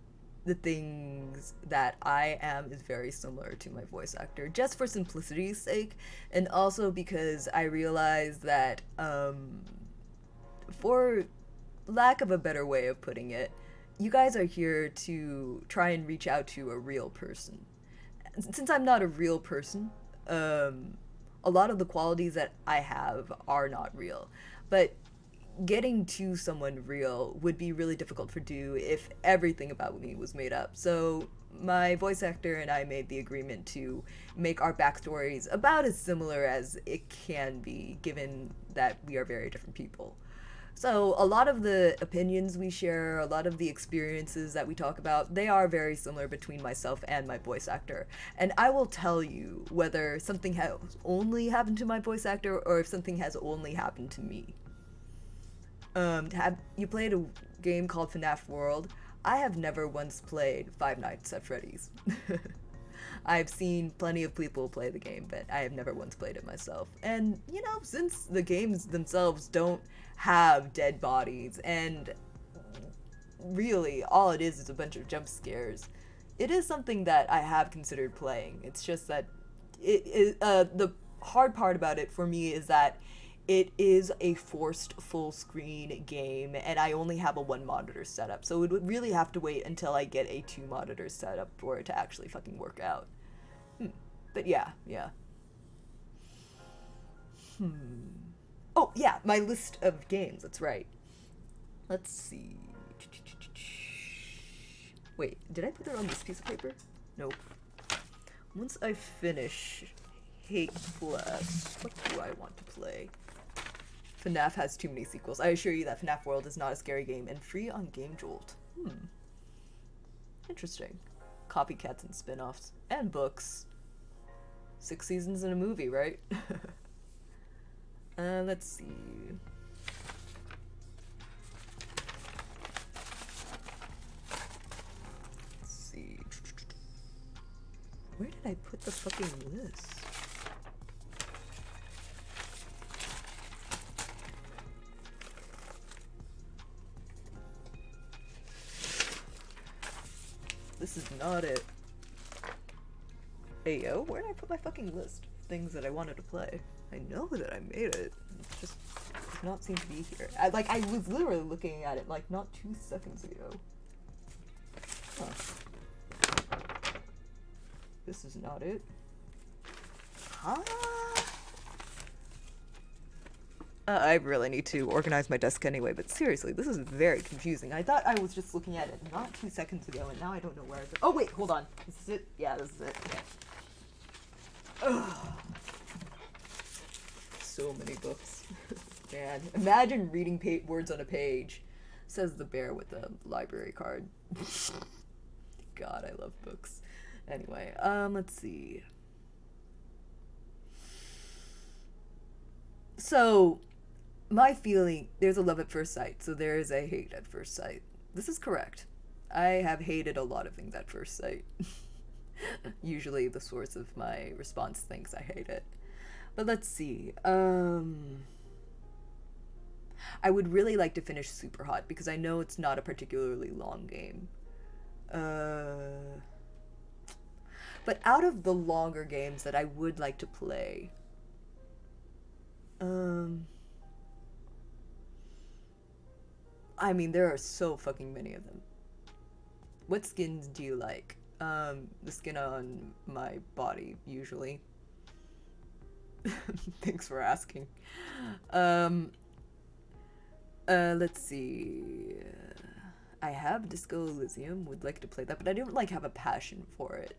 Speaker 1: the things that I am is very similar to my voice actor, just for simplicity's sake, and also because I realize that, for lack of a better way of putting it, you guys are here to try and reach out to a real person. Since I'm not a real person, a lot of the qualities that I have are not real. But getting to someone real would be really difficult to do if everything about me was made up. So my voice actor and I made the agreement to make our backstories about as similar as it can be, given that we are very different people. So a lot of the opinions we share, a lot of the experiences that we talk about, they are very similar between myself and my voice actor. And I will tell you whether something has only happened to my voice actor or if something has only happened to me. Have you played a game called FNAF World? I have never once played Five Nights at Freddy's. I've seen plenty of people play the game, but I have never once played it myself. And, you know, since the games themselves don't have dead bodies, and really all it is a bunch of jump scares, it is something that I have considered playing. It's just that the hard part about it for me is that it is a forced full screen game and I only have a one monitor setup. So it would really have to wait until I get a two monitor setup for it to actually fucking work out. But yeah, yeah. Oh, yeah, my list of games, that's right. Let's see. Wait, did I put it on this piece of paper? Nope. Once I finish Hate Plus, what do I want to play? FNAF has too many sequels. I assure you that FNAF World is not a scary game and free on Game Jolt. Interesting. Copycats and spin-offs. And books. 6 seasons in a movie, right? Let's see. Let's see. Where did I put the fucking list? This is not it. Hey yo, where did I put my fucking list of things that I wanted to play? I know that I made it. It just does not seem to be here. I was literally looking at it like not 2 seconds ago. Huh. This is not it. Huh? I really need to organize my desk anyway, but seriously, this is very confusing. I thought I was just looking at it not 2 seconds ago, and now I don't know where it's... Oh, wait, hold on. Is this it? Yeah, this is it. Okay. Ugh. So many books. Man, imagine reading words on a page, says the bear with the library card. God, I love books. Anyway, let's see. So, my feeling, there's a love at first sight, so there is a hate at first sight. This is correct. I have hated a lot of things at first sight. Usually the source of my response thinks I hate it. But let's see. I would really like to finish Super Hot because I know it's not a particularly long game. But out of the longer games that I would like to play, I mean, there are so fucking many of them. What skins do you like? The skin on my body, usually. Thanks for asking. Let's see. I have Disco Elysium, would like to play that, but I don't have a passion for it.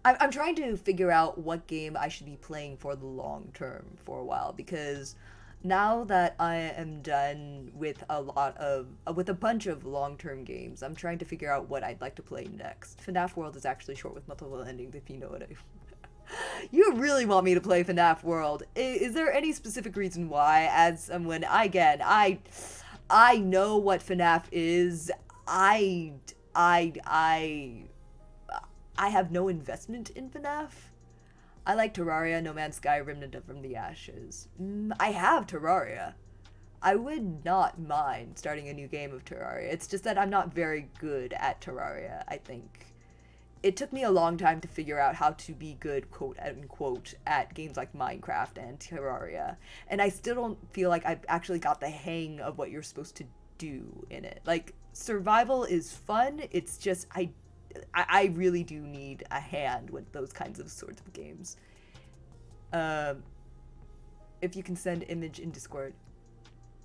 Speaker 1: I'm trying to figure out what game I should be playing for the long term for a while, because now that I am done with with a bunch of long-term games, I'm trying to figure out what I'd like to play next. FNAF World is actually short with multiple endings, if you know what I... You really want me to play FNAF World. Is there any specific reason why? As someone, again, I know what FNAF is. I have no investment in FNAF. I like Terraria, No Man's Sky, Remnant from the Ashes. I have Terraria. I would not mind starting a new game of Terraria. It's just that I'm not very good at Terraria, I think. It took me a long time to figure out how to be good, quote unquote, at games like Minecraft and Terraria. And I still don't feel like I've actually got the hang of what you're supposed to do in it. Like, survival is fun, it's just, I really do need a hand with those kinds of sorts of games. Um, if you can send image in Discord.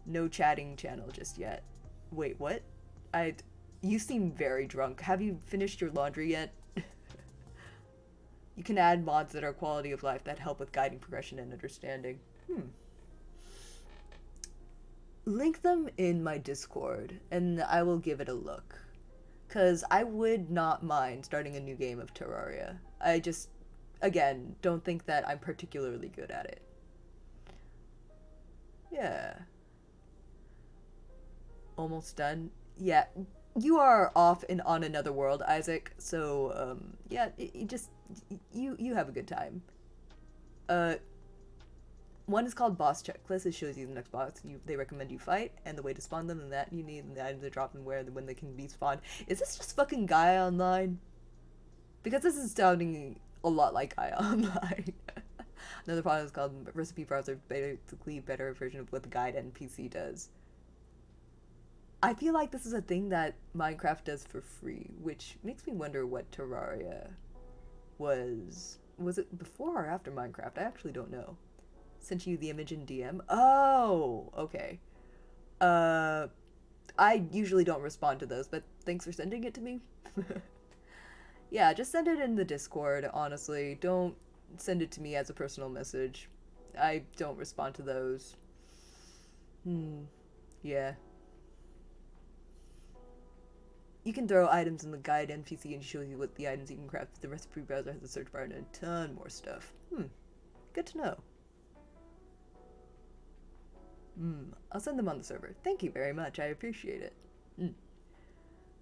Speaker 1: No chatting channel just yet. Wait, what? You seem very drunk. Have you finished your laundry yet? You can add mods that are quality of life that help with guiding progression and understanding. Link them in my Discord, and I will give it a look. Because I would not mind starting a new game of Terraria. I just, again, don't think that I'm particularly good at it. Yeah. Almost done. Yeah, you are off and on another world, Isaac. So, yeah, you have a good time. Uh, One is called Boss Checklist. It shows you the next boss they recommend you fight, and the way to spawn them, and that you need, and the items to drop, and where, when they can be spawned. Is this just fucking Gaia Online? Because this is sounding a lot like Gaia Online. Another product is called Recipe Browser, basically better version of what the guide NPC does. I feel like this is a thing that Minecraft does for free, which makes me wonder what Terraria was. Was it before or after Minecraft? I actually don't know. Sent you the image in DM. Oh, okay. I usually don't respond to those, but thanks for sending it to me. Yeah, just send it in the Discord, honestly. Don't send it to me as a personal message. I don't respond to those. Yeah. You can throw items in the guide NPC and show you what the items you can craft. The recipe browser has a search bar and a ton more stuff. Good to know. I'll send them on the server. Thank you very much. I appreciate it.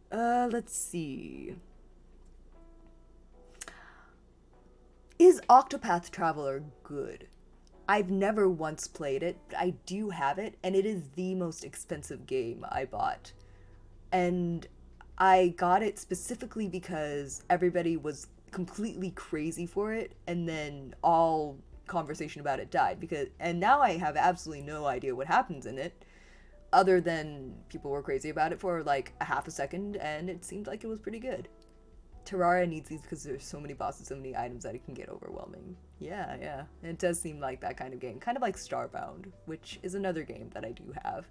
Speaker 1: Let's see. Is Octopath Traveler good? I've never once played it. I do have it, and it is the most expensive game I bought. And I got it specifically because everybody was completely crazy for it, and then all conversation about it died. And now I have absolutely no idea what happens in it, other than people were crazy about it for like a half a second, and it seemed like it was pretty good. Terraria needs these because there's so many bosses, so many items that it can get overwhelming. Yeah. It does seem like that kind of game. Kind of like Starbound, which is another game that I do have.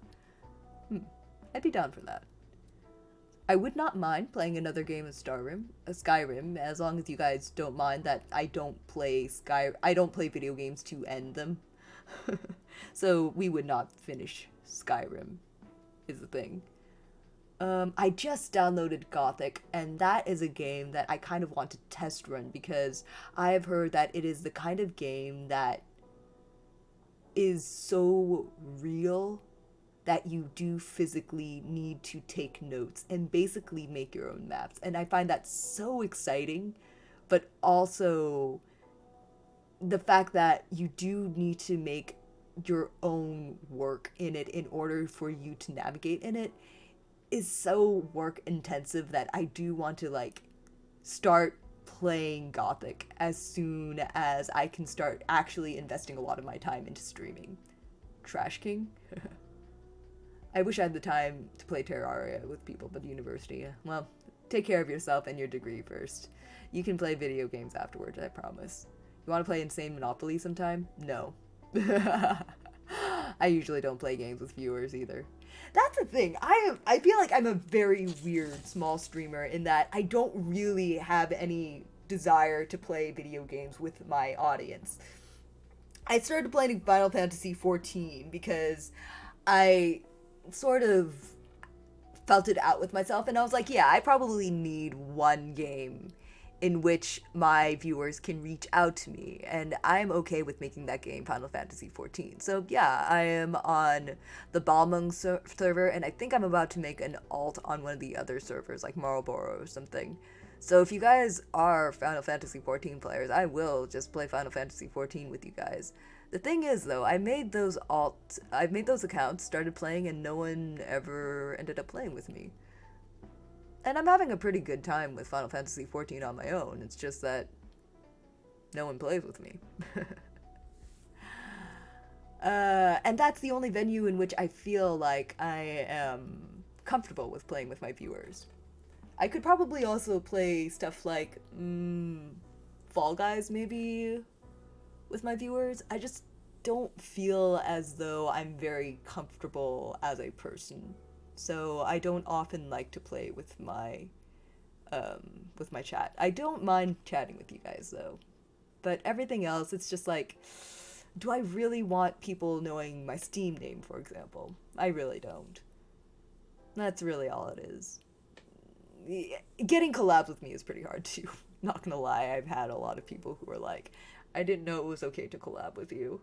Speaker 1: I'd be down for that. I would not mind playing another game of Skyrim, as long as you guys don't mind that I don't play video games to end them. So we would not finish Skyrim, is the thing. I just downloaded Gothic, and that is a game that I kind of want to test run because I have heard that it is the kind of game that is so real that you do physically need to take notes and basically make your own maps. And I find that so exciting, but also the fact that you do need to make your own work in it in order for you to navigate in it is so work intensive that I do want to like start playing Gothic as soon as I can start actually investing a lot of my time into streaming. Trash King? I wish I had the time to play Terraria with people, but university, well, take care of yourself and your degree first. You can play video games afterwards, I promise. You want to play Insane Monopoly sometime? No. I usually don't play games with viewers either. That's the thing. I feel like I'm a very weird small streamer in that I don't really have any desire to play video games with my audience. I started playing Final Fantasy XIV because I sort of felt it out with myself, and I was like, yeah, I probably need one game in which my viewers can reach out to me, and I'm okay with making that game Final Fantasy XIV. So yeah, I am on the Balmung server, and I think I'm about to make an alt on one of the other servers, like Marlboro or something. So if you guys are Final Fantasy XIV players, I will just play Final Fantasy XIV with you guys. The thing is, though, I made those accounts, started playing, and no one ever ended up playing with me. And I'm having a pretty good time with Final Fantasy XIV on my own. It's just that no one plays with me. And that's the only venue in which I feel like I am comfortable with playing with my viewers. I could probably also play stuff like Fall Guys, maybe, with my viewers. I just don't feel as though I'm very comfortable as a person. So I don't often like to play with my chat. I don't mind chatting with you guys though. But everything else, it's just like, do I really want people knowing my Steam name, for example? I really don't. That's really all it is. Getting collabs with me is pretty hard too. Not gonna lie, I've had a lot of people who are like, I didn't know it was okay to collab with you.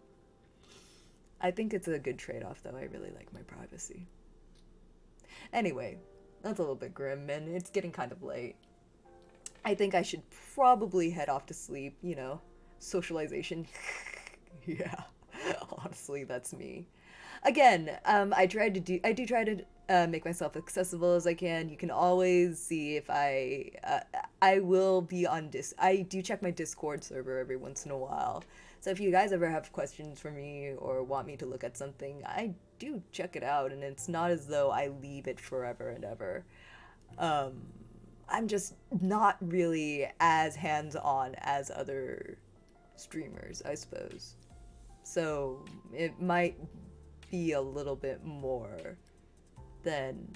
Speaker 1: I think it's a good trade-off though. I really like my privacy. Anyway, that's a little bit grim and it's getting kind of late. I think I should probably head off to sleep, you know, socialization. Yeah, honestly, that's me. Again, I do try to make myself accessible as I can. You can always see if I will be on I do check my Discord server every once in a while. So if you guys ever have questions for me or want me to look at something, I do check it out, and it's not as though I leave it forever and ever. I'm just not really as hands-on as other streamers, I suppose. So it might be a little bit more than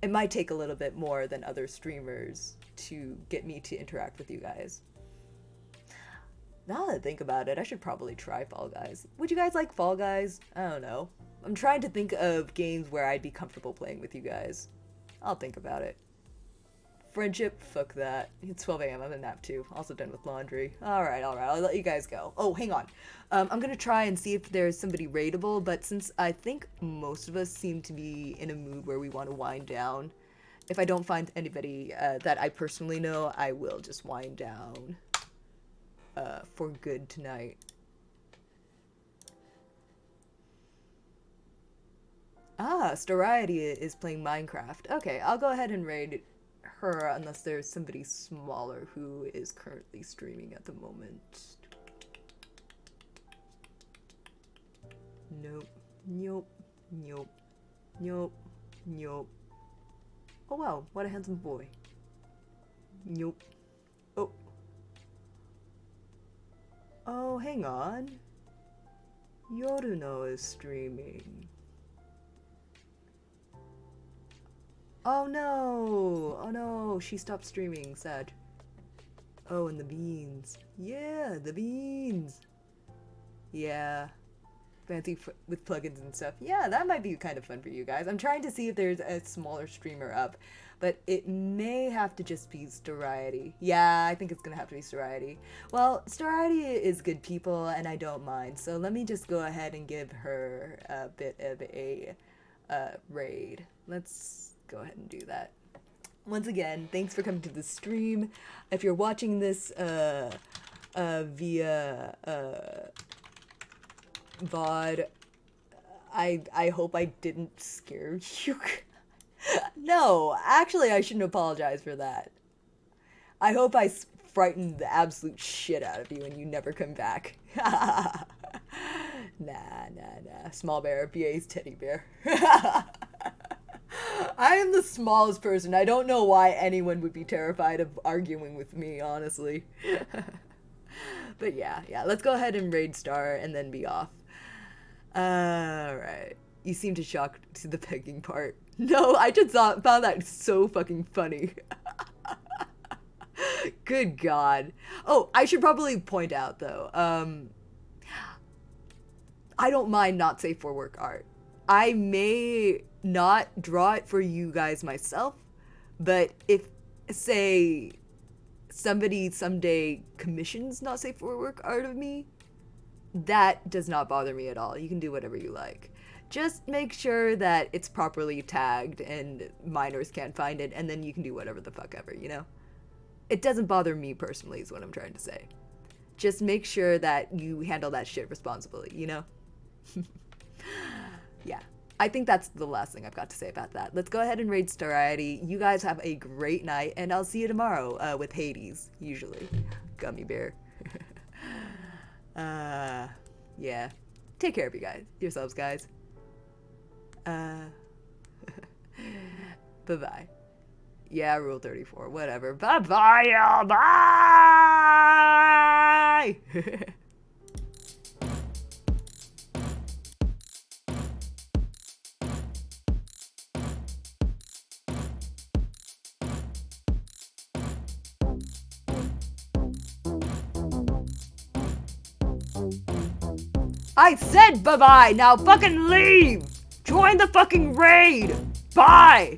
Speaker 1: it might take a little bit more than other streamers to get me to interact with you guys. Now that I think about it, I should probably try Fall Guys. Would you guys like Fall Guys? I don't know. I'm trying to think of games where I'd be comfortable playing with you guys. I'll think about it. Friendship? Fuck that. It's 12 a.m. I'm in nap too. Also done with laundry. Alright. I'll let you guys go. Oh, hang on. I'm gonna try and see if there's somebody raidable, but since I think most of us seem to be in a mood where we want to wind down, if I don't find anybody that I personally know, I will just wind down for good tonight. Ah, Storiety is playing Minecraft. Okay, I'll go ahead and raid her unless there's somebody smaller who is currently streaming at the moment. Nope. Nope. Nope. Nope. Nope. Oh wow, what a handsome boy. Nope. Oh. Oh, hang on. Yoruno is streaming. Oh no! Oh no, she stopped streaming, sad. Oh, and the beans. Yeah, the beans! Yeah. Fancy with plugins and stuff. Yeah, that might be kind of fun for you guys. I'm trying to see if there's a smaller streamer up, but it may have to just be Storiety. Yeah, I think it's gonna have to be Storiety. Well, Storiety is good people, and I don't mind, so let me just go ahead and give her a bit of a raid. Let's go ahead and do that. Once again, thanks for coming to the stream. If you're watching this via VOD, I hope I didn't scare you. No, actually I shouldn't apologize for that. I hope I frightened the absolute shit out of you and you never come back. Nah. Small bear, BA's teddy bear. I am the smallest person. I don't know why anyone would be terrified of arguing with me, honestly. But yeah, let's go ahead and raid Star and then be off. Alright. You seem to shock to the pegging part. No, I just found that so fucking funny. Good God. Oh, I should probably point out, though, I don't mind not safe for work art. I may not draw it for you guys myself, but if, say, somebody someday commissions not safe for work art of me, that does not bother me at all. You can do whatever you like. Just make sure that it's properly tagged and minors can't find it, and then you can do whatever the fuck ever, you know? It doesn't bother me personally is what I'm trying to say. just make sure that you handle that shit responsibly, you know? Yeah. I think that's the last thing I've got to say about that. Let's go ahead and raid Storiety. You guys have a great night, and I'll see you tomorrow with Hades, usually. Gummy bear. Yeah. Take care of yourselves, guys. Bye-bye. Yeah, Rule 34. Whatever. Bye-bye, y'all. Bye! I said bye-bye! Now fucking leave! Join the fucking raid! Bye!